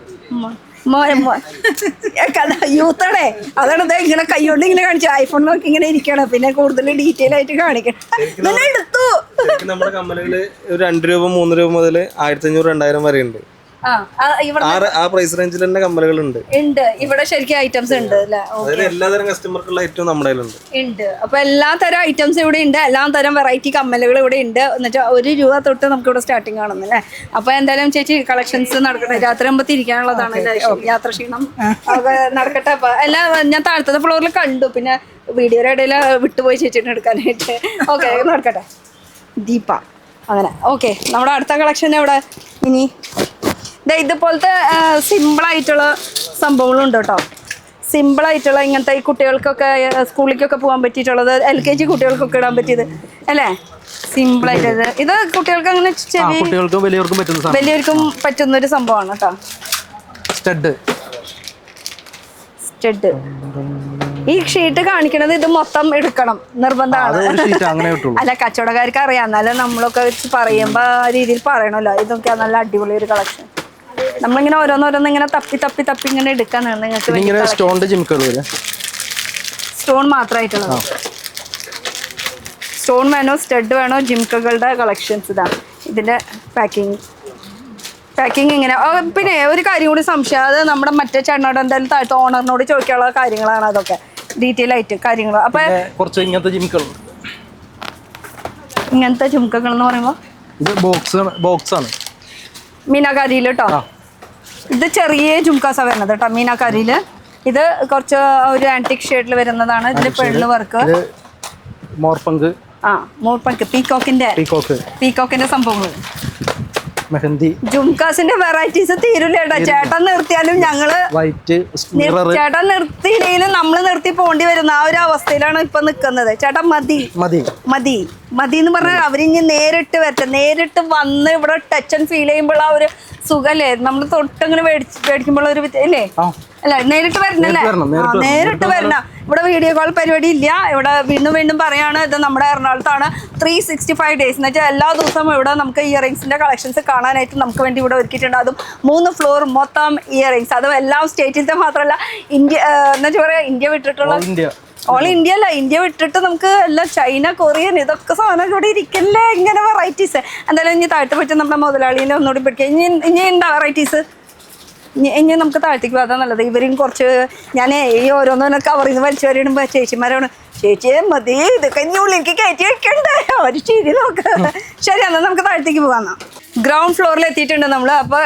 യൂത്തടെ അതാണ് ഇങ്ങനെ കൈകൊണ്ട് ഇങ്ങനെ കാണിച്ചു. ഐഫോൺ നോക്കി ഇങ്ങനെ ഇരിക്കണം. പിന്നെ കൂടുതൽ ഡീറ്റെയിൽ ആയിട്ട് കാണിക്കണം. എടുത്തു നമ്മുടെ കമ്മലുകള് 2 രൂപ 3 രൂപ മുതൽ 1500-2000 വരെ ഉണ്ട്. ആ പ്രൈസ് റേഞ്ചിൽ തന്നെ കമ്മലുകളുണ്ട്. ഇവിടെ ശരിക്കും ഐറ്റംസ് ഉണ്ട് എല്ലാതരം കസ്റ്റമർക്കുള്ള ഐറ്റം നമ്മുടെ ഉണ്ട്. അപ്പൊ എല്ലാ തരം ഐറ്റംസ് ഇവിടെ ഉണ്ട്. എല്ലാ തരം വെറൈറ്റി കമ്മലുകൾ ഇവിടെ ഉണ്ട്. എന്നുവെച്ചാൽ 1 രൂപ തൊട്ട് നമുക്ക് ഇവിടെ സ്റ്റാർട്ടിങ് കാണുന്നല്ലേ. അപ്പൊ എന്തായാലും ചേച്ചി കളക്ഷൻസ് നടക്കട്ടെ. രാത്രി ആകുമ്പോൾ തിരിക്കാനുള്ളതാണ് യാത്ര ക്ഷീണം നടക്കട്ടെ. അപ്പൊ എല്ലാം ഞാൻ താഴത്തെ ഫ്ലോറിൽ കണ്ടു. പിന്നെ വീഡിയോയുടെ ഇടയിൽ വിട്ടുപോയി ചേച്ചിട്ട് എടുക്കാനായിട്ട്. ഓക്കെ, നടക്കട്ടെ. ദീപ അങ്ങനെ. ഓക്കെ, നമ്മുടെ അടുത്ത കളക്ഷൻ എവിടെ? ഇനി ഇതുപോലത്തെ സിമ്പിളായിട്ടുള്ള സംഭവങ്ങളുണ്ട് കേട്ടോ. സിമ്പിളായിട്ടുള്ള ഇങ്ങനത്തെ ഈ കുട്ടികൾക്കൊക്കെ സ്കൂളിലേക്കൊക്കെ പോകാൻ പറ്റിയിട്ടുള്ളത്, LKG കുട്ടികൾക്കൊക്കെ ഇടാൻ പറ്റിയത് അല്ലേ? സിമ്പിളായിട്ട് ഇത് കുട്ടികൾക്ക് അങ്ങനെ വലിയവർക്കും പറ്റുന്ന ഒരു സംഭവമാണ് കേട്ടോ. സ്റ്റഡ്. ഈ ഷീറ്റ് കാണിക്കണത് ഇത് മൊത്തം എടുക്കണം നിർബന്ധമാണ്. അല്ല കച്ചവടക്കാർക്ക് അറിയാം, എന്നാലും നമ്മളൊക്കെ വെച്ച് പറയുമ്പോ ആ രീതിയിൽ പറയണല്ലോ. ഇതൊക്കെ നല്ല അടിപൊളി ഒരു കളക്ഷൻ. നമ്മളിങ്ങനെ ഓരോന്നോരോന്ന് ഇങ്ങനെ തപ്പി ഇങ്ങനെ എടുക്കാനാണ് നിങ്ങൾക്ക്. സ്റ്റോൺ മാത്രമായിട്ടുള്ളത്. സ്റ്റോൺ വേണോ സ്റ്റഡ് വേണോ ജിംക്കകളുടെ കളക്ഷൻസ് ഇതാണ്. ഇതിന്റെ പാക്കിങ് ഇങ്ങനെ. പിന്നെ ഒരു കാര്യം കൂടി സംശയം, അത് നമ്മുടെ മറ്റേ ചേട്ടനോട് എന്തായാലും താഴത്തെ ഓണറിനോട് ചോദിക്കാനുള്ള കാര്യങ്ങളാണ് അതൊക്കെ ഡീറ്റെയിൽ ആയിട്ട് കാര്യങ്ങൾ. അപ്പൊ ഇങ്ങനത്തെ ജിംക്കകൾ എന്ന് പറയുമ്പോ ബോക്സ് ആണ് മീനാകാരിയിൽ കേട്ടോ. ഇത് ചെറിയ ജുംക്കാസ വരുന്നത് കേട്ടോ മീനാകാരിയില്. ഇത് കുറച്ച് ഒരു ആന്റിക് ഷേഡിൽ വരുന്നതാണ്. ഇതിന്റെ പെണ്ണ് വർക്ക്, മോർപങ്ക്, പീകോക്കിന്റെ സംഭവങ്ങൾ, ജുംകാസിന്റെ വെറൈറ്റീസ് തീരില്ല കേട്ടോ. ചേട്ടൻ നിർത്തിയാലും ഞങ്ങള് ചേട്ടൻ നിർത്തിയില്ലെങ്കിലും നമ്മള് നിർത്തി പോണ്ടി വരുന്ന ആ ഒരു അവസ്ഥയിലാണ് ഇപ്പൊ നിക്കുന്നത്. ചേട്ടൻ മതി എന്ന് പറഞ്ഞാൽ അവരിഞ്ഞ് നേരിട്ട് വരട്ടെ. നേരിട്ട് വന്ന് ഇവിടെ ടച്ച് ആൻഡ് ഫീൽ ചെയ്യുമ്പോൾ ആ ഒരു സുഖല്ലേ, നമ്മൾ തൊട്ടിങ്ങനെ മേടിക്കുമ്പോൾ ഒരു അല്ലേ അല്ല നേരിട്ട് വരണല്ലേ. നേരിട്ട് വരണം. ഇവിടെ വീഡിയോ കോൾ പരിപാടി ഇല്ല. ഇവിടെ വീണ്ടും പറയാണ്, ഇത് നമ്മുടെ എറണാകുളത്താണ് 365 days എന്ന് വെച്ചാൽ എല്ലാ ദിവസവും ഇവിടെ നമുക്ക് ഇയറിങ്സിന്റെ കളക്ഷൻസ് കാണാനായിട്ട് നമുക്ക് വേണ്ടി ഇവിടെ ഒരുക്കിയിട്ടുണ്ട്. അതും 3 floor മൊത്തം ഇയറിങ്സ്. അതും എല്ലാം സ്റ്റേറ്റിലത്തെ മാത്രമല്ല, ഇന്ത്യ എന്ന് വെച്ചാൽ പറയാ ഇന്ത്യ വിട്ടിട്ടുള്ള ഓൾ ഇന്ത്യ അല്ല, ഇന്ത്യ വിട്ടിട്ട് നമുക്ക് എല്ലാം ചൈന, കൊറിയൻ ഇതൊക്കെ സാധനം ഇവിടെ ഇരിക്കല്ലേ ഇങ്ങനെ വെറൈറ്റീസ്. എന്തായാലും ഇനി താഴ്ത്ത പറ്റി നമ്മുടെ മുതലാളിനെ ഒന്നുകൂടി പിടിക്കുക. ഇനി ഉണ്ടാ വെറൈറ്റീസ്. ഇനി നമുക്ക് താഴ്ത്തേക്ക് പോകാൻ നല്ലത്. ഇവരും കുറച്ച് ഞാൻ ഈ ഓരോന്നും കവറിൽ നിന്ന് വലിച്ചു വരിടുമ്പോൾ ചേച്ചിമാരാണ്, ചേച്ചിയെ മതി ഇതൊക്കെ ഇനി ഉള്ളിലേക്ക് കയറ്റി വെക്കണ്ടേ അവർ ശരി നോക്ക. ശരി എന്നാൽ നമുക്ക് താഴ്ത്തേക്ക് പോകാം. ഗ്രൗണ്ട് ഫ്ലോറിൽ എത്തിയിട്ടുണ്ട് നമ്മൾ. അപ്പോൾ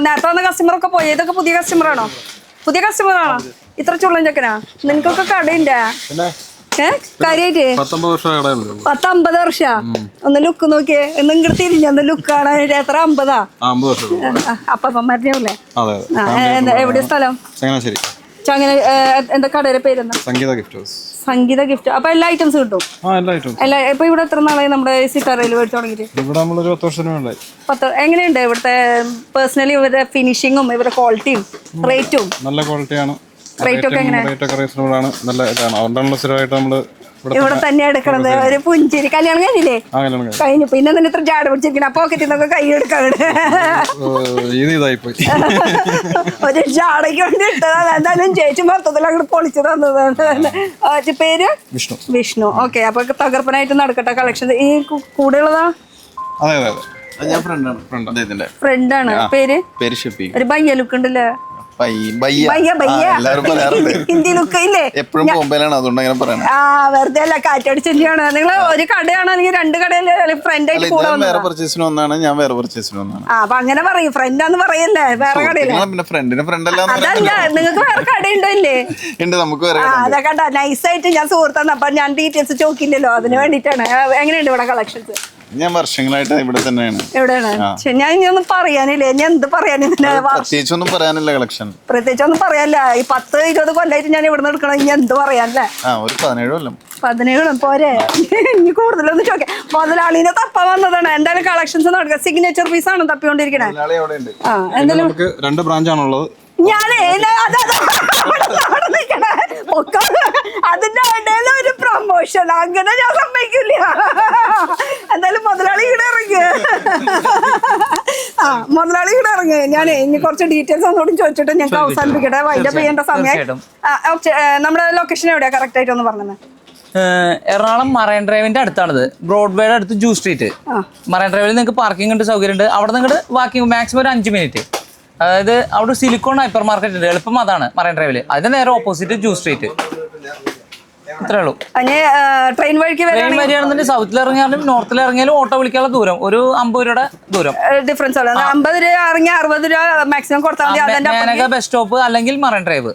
നേരത്തെ വന്ന കസ്റ്റമറൊക്കെ പോയി. ഇതൊക്കെ പുതിയ കസ്റ്റമറാണോ? ഇത്ര ചുള്ളൻ ചെക്കനാ? നിനക്കൊക്കെ കടയുണ്ടേ കാര്യായിട്ട്? 50 വർഷാ? ഒന്ന് ലുക്ക് നോക്കിയേ, ഒന്ന് ഇങ്ങോട്ട് തിരിഞ്ഞ ലുക്ക് കാണാനായിട്ട്. എത്ര 50? അപ്പന്മാരുടെ എവിടെ സ്ഥലം? ചങ്ങനെ. എന്താ കടയുടെ പേരെന്താ? സംഗീത ഗിഫ്റ്റ്. അപ്പൊ എല്ലാ ഐറ്റംസ് കിട്ടും? ഇപ്പൊ ഇവിടെ എത്ര നാളായി നമ്മുടെ സിത്താറയിൽ മേടിച്ചു തുടങ്ങിയിട്ട്? എങ്ങനെയുണ്ട് ഇവിടുത്തെ പേഴ്സണലി ഇവരുടെ ഫിനിഷിങ്ങും ഇവരുടെ ക്വാളിറ്റിയും റേറ്റും? നല്ല ക്വാളിറ്റിയാണ്. റേറ്റ് ഒക്കെ എങ്ങനെ? നല്ല ഇതാണ്. അതുകൊണ്ടാണല്ലോ സ്ഥിരമായിട്ട് നമ്മള് ഇവിടെ തന്നെ എടുക്കണത്. ഒരു പുഞ്ചിരി. കല്യാണം കഴിഞ്ഞില്ലേ? കഴിഞ്ഞു. പിന്നെ തന്നെ ഇത്ര ജാട പിടിച്ചിരിക്കണം. പോക്കറ്റിൽ നിന്നൊക്കെ കൈ എടുക്കാണ്. ഒരു ജാടയ്ക്ക് വേണ്ടി ഇട്ടതാണ്. എന്തായാലും ചേച്ചി മൊത്തത്തിൽ അങ്ങോട്ട് പൊളിച്ചു തന്നതാണ്. പേര് വിഷ്ണു. ഓക്കെ. അപ്പൊ തകർപ്പനായിട്ട് നടക്കട്ടെ കളക്ഷൻ. ഈ കൂടെയുള്ളതാ? ഫ്രണ്ടാണ്. പേര്? ഒരു ബയ്യ ലുക്ക് ഉണ്ടല്ലേ? ഹിന്ദി ലുക്ക് ഇല്ലേ? വെറുതെ അല്ല, കാറ്റടിച്ചാണ്. നിങ്ങൾ ഒരു കടയാണോ അല്ലെങ്കിൽ 2 കടയില് ഫ്രണ്ട് ആയിട്ട് കൂടെ അപ്പൊ അങ്ങനെ പറയും. ഫ്രണ്ടാന്ന് പറയല്ലേ, വേറെ കടയില്ല. അതല്ല, നിങ്ങൾക്ക് വേറെ കടയുണ്ടോ ഇല്ലേ? അതെ കണ്ട, നൈസായിട്ട് ഞാൻ സുഹൃത്താണ്. അപ്പൊ ഞാൻ ഡീറ്റെയിൽസ് ചോദിക്കില്ലല്ലോ, അതിന് വേണ്ടിട്ടാണ്. എങ്ങനെയുണ്ട് ഇവിടെ കളക്ഷൻസ്? ഞാൻ വർഷങ്ങളായിട്ട് ഇവിടെ തന്നെയാണ്. എവിടെയാണ്? ഞാൻ ഇനിയൊന്നും പറയാനില്ല. ഇനി എന്ത് പറയാൻ? പ്രത്യേകിച്ചൊന്നും പറയാനില്ല. കളക്ഷൻ പ്രത്യേകിച്ചൊന്നും പറയാനില്ല. ഈ 10-20 കൊല്ലായിട്ട് ഞാൻ ഇവിടെ നിന്ന് എടുക്കണം. ഇനി എന്ത് പറയാനല്ലേ? ഒരു 17 കൊല്ലം. 17 പോരെ? ഇനി കൂടുതലൊന്നും ചോദിക്കാം. മുതലാളിനെ തപ്പാൻ വന്നതാണ്. എന്തായാലും കളക്ഷൻസ് നടക്കുക. സിഗ്നേച്ചർ പീസ് ആണ് തപ്പിക്കൊണ്ടിരിക്കണേ. എന്തായാലും 2 ബ്രാഞ്ചാണുള്ളത്. ഞാനേ അതിന്റെ ഇടയിൽ ഒരു പ്രൊമോഷൻ അങ്ങനെ ഞാൻ സമ്മതിക്കില്ല. എന്തായാലും മുതലാളി ഇവിടെ ഇറങ്ങ്. മുതലാളി ഇവിടെ ഇറങ്ങ്. ഞാൻ ഇനി കുറച്ച് ഡീറ്റെയിൽസ് ഒന്നുകൂടി ചോദിച്ചിട്ട് ഞങ്ങൾക്ക് അവസാനിപ്പിക്കട്ടെ. വൈൻഡപ്പ് ചെയ്യേണ്ട സമയം. നമ്മുടെ ലൊക്കേഷൻ എവിടെയാ കറക്റ്റ് ആയിട്ട് ഒന്ന് പറഞ്ഞത്? എറണാകുളം മറൈൻ ഡ്രൈവിന്റെ അടുത്താണിത്. ബ്രോഡ്വേയുടെ അടുത്ത് ജൂ സ്ട്രീറ്റ്. മറൈൻ ഡ്രൈവിൽ നിങ്ങൾക്ക് പാർക്കിംഗ് ഉണ്ട്, സൗകര്യം ഉണ്ട്. അവിടെ നിങ്ങൾക്ക് വാക്കിംഗ് മാക്സിമം ഒരു 5 മിനിറ്റ്. അതായത് അവിടെ സിലിക്കോൺ ഹൈപ്പർ മാർക്കറ്റ് ഉണ്ട്. എളുപ്പം അതാണ് മറൈൻ ഡ്രൈവില്. അതിന് നേരെ ഓപ്പോസിറ്റ് ജൂ സ്ട്രീറ്റ്. അത്രേ ഉള്ളൂ. ട്രെയിൻ വഴിയാണെന്നുണ്ടെങ്കിൽ സൗത്തിൽ ഇറങ്ങിയാലും നോർത്തിൽ ഇറങ്ങിയാലും ഓട്ടോ വിളിക്കാനുള്ള ദൂരം ഒരു 50 രൂപയുടെ ദൂരം ഡിഫറൻസ്. 50 രൂപ ഇറങ്ങി 60 രൂപ മാക്സിമം കൊടുത്താൽ മതി. ബസ് സ്റ്റോപ്പ് അല്ലെങ്കിൽ മറൈൻ ഡ്രൈവ്.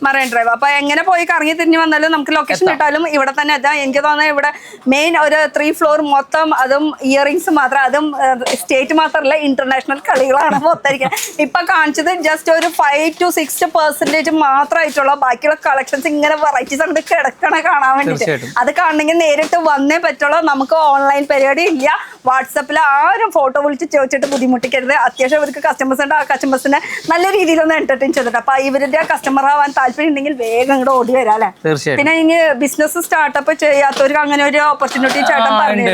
അപ്പൊ എങ്ങനെ പോയി കറങ്ങി തിരിഞ്ഞ് വന്നാലും നമുക്ക് ലൊക്കേഷൻ ഇട്ടാലും ഇവിടെ തന്നെ എത്താം. എനിക്ക് തോന്നുന്നത് ഇവിടെ മെയിൻ ഒരു 3 floor മൊത്തം, അതും ഇയറിങ്സ് മാത്രം. അതും സ്റ്റേറ്റ് മാത്രമല്ല, ഇന്റർനാഷണൽ കളികളാണ് മൊത്തം. ഇപ്പൊ കാണിച്ചത് ജസ്റ്റ് ഒരു 5 to 6% മാത്രമായിട്ടുള്ള. ബാക്കിയുള്ള കളക്ഷൻസ് ഇങ്ങനെ വെറൈറ്റീസ് അങ്ങോട്ട് കിടക്കണ കാണാൻ വേണ്ടി. വേണ്ടിട്ട്. അത് കാണണമെങ്കിൽ നേരിട്ട് വന്നേ പറ്റുള്ളൂ. നമുക്ക് ഓൺലൈൻ പരിപാടി ഇല്ല. വാട്സപ്പിൽ ആരും ഫോട്ടോ വിളിച്ച് ചോദിച്ചിട്ട് ബുദ്ധിമുട്ടിക്കരുത്. അത്യാവശ്യം ഇവർക്ക് കസ്റ്റമേഴ്സ് ഉണ്ട്. ആ കസ്റ്റമേഴ്സിനെ നല്ല രീതിയിലൊന്ന് എന്റർടൈൻ ചെയ്തിട്ട് അപ്പൊ ഇവരുടെ കസ്റ്റമർ ആവാൻ താല്പര്യം ഉണ്ടെങ്കിൽ വേഗം ഇങ്ങോട്ട് ഓടി വരാം അല്ലെ. പിന്നെ ഇനി ബിസിനസ് സ്റ്റാർട്ടപ്പ് ചെയ്യാത്തവർക്ക് അങ്ങനെ ഒരു ഓപ്പർച്യൂണിറ്റി ചേട്ടൻ പറഞ്ഞു.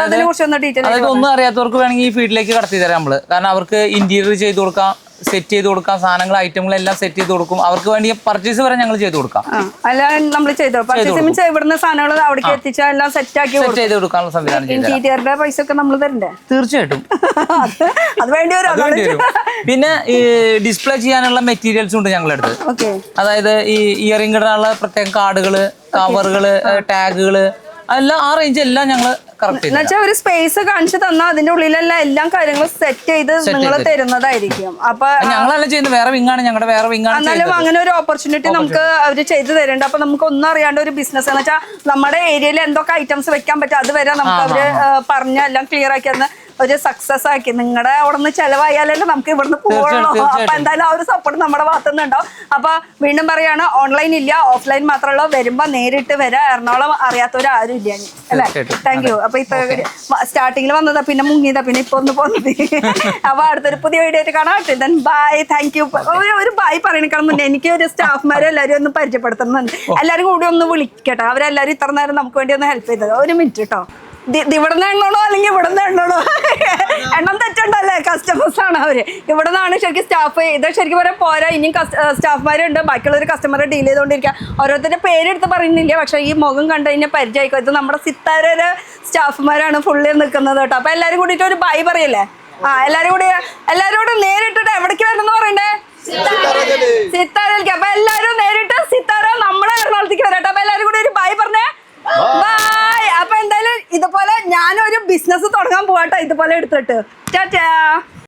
അതിനെ കുറിച്ച് ഒന്ന് ഡീറ്റെയിൽ. അതായത് ഒന്നും അറിയാത്തവർക്ക് വേണമെങ്കിൽ ഈ ഫീൽഡിലേക്ക് കടത്തി തരാം നമ്മള്. കാരണം അവർക്ക് ഇന്റീരിയർ ചെയ്ത് കൊടുക്കാം, സെറ്റ് ചെയ്ത് കൊടുക്കാം, സാധനങ്ങൾ ഐറ്റങ്ങളെല്ലാം സെറ്റ് ചെയ്ത് കൊടുക്കും. അവർക്ക് വേണ്ടി പർച്ചേസ് വരെ ഞങ്ങൾ ചെയ്ത് കൊടുക്കാം. അല്ല നമ്മൾ ചെയ്തോ പർച്ചേസ് ഇവിടുന്ന് സാധനങ്ങൾ അവിടേക്ക് എത്തിച്ചാൽ എല്ലാം സെറ്റ് ആക്കി ചെയ്ത് കൊടുക്കാനുള്ള സംവിധാനം. ഇന്റീരിയറിന്റെ പൈസ ഒക്കെ നമ്മൾ തരണ്ടേ? തീർച്ചയായിട്ടും അത് വേണ്ടി വരും. പിന്നെ ഈ ഡിസ്പ്ലേ ചെയ്യാനുള്ള മെറ്റീരിയൽസ് ഉണ്ട് ഞങ്ങളുടെ അടുത്ത്. അതായത് ഈ ഇയറിംഗ് ഇടാനുള്ള പ്രത്യേക കാർഡുകള്, കവറുകള്, ടാഗുകള്, എല്ലാം ആ റേഞ്ച് എല്ലാം ഞങ്ങള് എന്നുവെച്ചാൽ ഒരു സ്പേസ് കാണിച്ചു തന്നാൽ അതിന്റെ ഉള്ളിലെല്ലാം എല്ലാം കാര്യങ്ങളും സെറ്റ് ചെയ്ത് നിങ്ങൾ തരുന്നതായിരിക്കും. അപ്പൊ ഞങ്ങളല്ല ചെയ്യുന്നത്, വേറെ വിങ്ങാണ്, ഞങ്ങളുടെ വേറെ വിങ്ങാണ്. എന്നാലും അങ്ങനെ ഒരു ഓപ്പർച്യൂണിറ്റി നമുക്ക് അവര് ചെയ്തു തരുന്നുണ്ട്. അപ്പൊ നമുക്ക് ഒന്നും അറിയാണ്ട് ഒരു ബിസിനസ് എന്ന് വെച്ചാൽ നമ്മുടെ ഏരിയയിൽ എന്തൊക്കെ ഐറ്റംസ് വെക്കാൻ പറ്റും അതുവരെ നമുക്ക് അവര് പറഞ്ഞ എല്ലാം ക്ലിയർ ആക്കി തന്ന് ഒരു സക്സസ് ആക്കി. നിങ്ങളുടെ അവിടെ നിന്ന് ചെലവായാലല്ലേ നമുക്ക് ഇവിടുന്ന് പോകുള്ളൂ. അപ്പൊ എന്തായാലും ആ ഒരു സപ്പോർട്ട് നമ്മുടെ ഭാഗത്തുനിന്ന് ഉണ്ടാവും. അപ്പൊ വീണ്ടും പറയാണ്, ഓൺലൈൻ ഇല്ല, ഓഫ്ലൈൻ മാത്രമല്ല. വരുമ്പോ നേരിട്ട് വരാം. എറണാകുളം അറിയാത്തവരാരും ഇല്ല അല്ലെ. Thank you. അപ്പൊ ഇപ്പൊ സ്റ്റാർട്ടിങ്ങിൽ വന്നതാ, പിന്നെ മുങ്ങിയതാ, പിന്നെ ഇപ്പൊ ഒന്ന് പോന്നത്. അപ്പൊ അടുത്തൊരു പുതിയ വീഡിയോ ആയിട്ട് കാണാം. ബൈ. Thank you. ഒരു ബൈ പറയണേക്കാൾ മുന്നേ എനിക്ക് ഒരു സ്റ്റാഫ്മാരെ എല്ലാവരും ഒന്ന് പരിചയപ്പെടുത്തുന്നുണ്ട്. എല്ലാവരും കൂടി ഒന്ന് വിളിക്കട്ടെ. അവരെല്ലാവരും ഇത്ര നേരം നമുക്ക് വേണ്ടി ഒന്ന് ഹെൽപ്പ് ചെയ്തത്. ഒരു മിനിറ്റ് കേട്ടോ. ഇവിടുന്ന് എണ്ണണോ അല്ലെങ്കിൽ ഇവിടുന്ന് എണ്ണണോ? എണ്ണം തെറ്റുണ്ടല്ലേ? കസ്റ്റമേഴ്സ് ആണ് അവര്. ഇവിടെ നിന്നാണ് ശരിക്കും സ്റ്റാഫ്. ഇത് ശരിക്കും പറയാൻ പോരാ, ഇനിയും സ്റ്റാഫ്മാരുണ്ട്. ബാക്കിയുള്ളൊരു കസ്റ്റമറെ ഡീൽ ചെയ്തുകൊണ്ടിരിക്കുക. ഓരോരുത്തരുടെ പേരെടുത്ത് പറയുന്നില്ല, പക്ഷെ ഈ മുഖം കണ്ടു കഴിഞ്ഞാൽ പരിചയമായിക്കോ. ഇത് നമ്മുടെ സിത്താരയുടെ സ്റ്റാഫ്മാരാണ് ഫുള്ളി നിൽക്കുന്നത് കേട്ടോ. അപ്പൊ എല്ലാരും കൂടിയിട്ട് ഒരു ബൈ പറയല്ലേ? എല്ലാരോടും നേരിട്ടിട്ട് എവിടേക്ക് വരണമെന്ന് പറയണ്ടേ? സിത്താരയിലേക്ക്. അപ്പൊ എല്ലാരും നേരിട്ട് സിത്താര നമ്മുടെ എറണാകുളത്തേക്ക് വരട്ടെ. അപ്പൊ എല്ലാരും കൂടി ഒരു ബൈ പറഞ്ഞേ. ബൈ. അപ്പൊ എന്തായാലും ഇതുപോലെ ഞാനൊരു ബിസിനസ് തുടങ്ങാൻ പോവാട്ടോ, ഇതുപോലെ എടുത്തിട്ട്. ടാറ്റാ.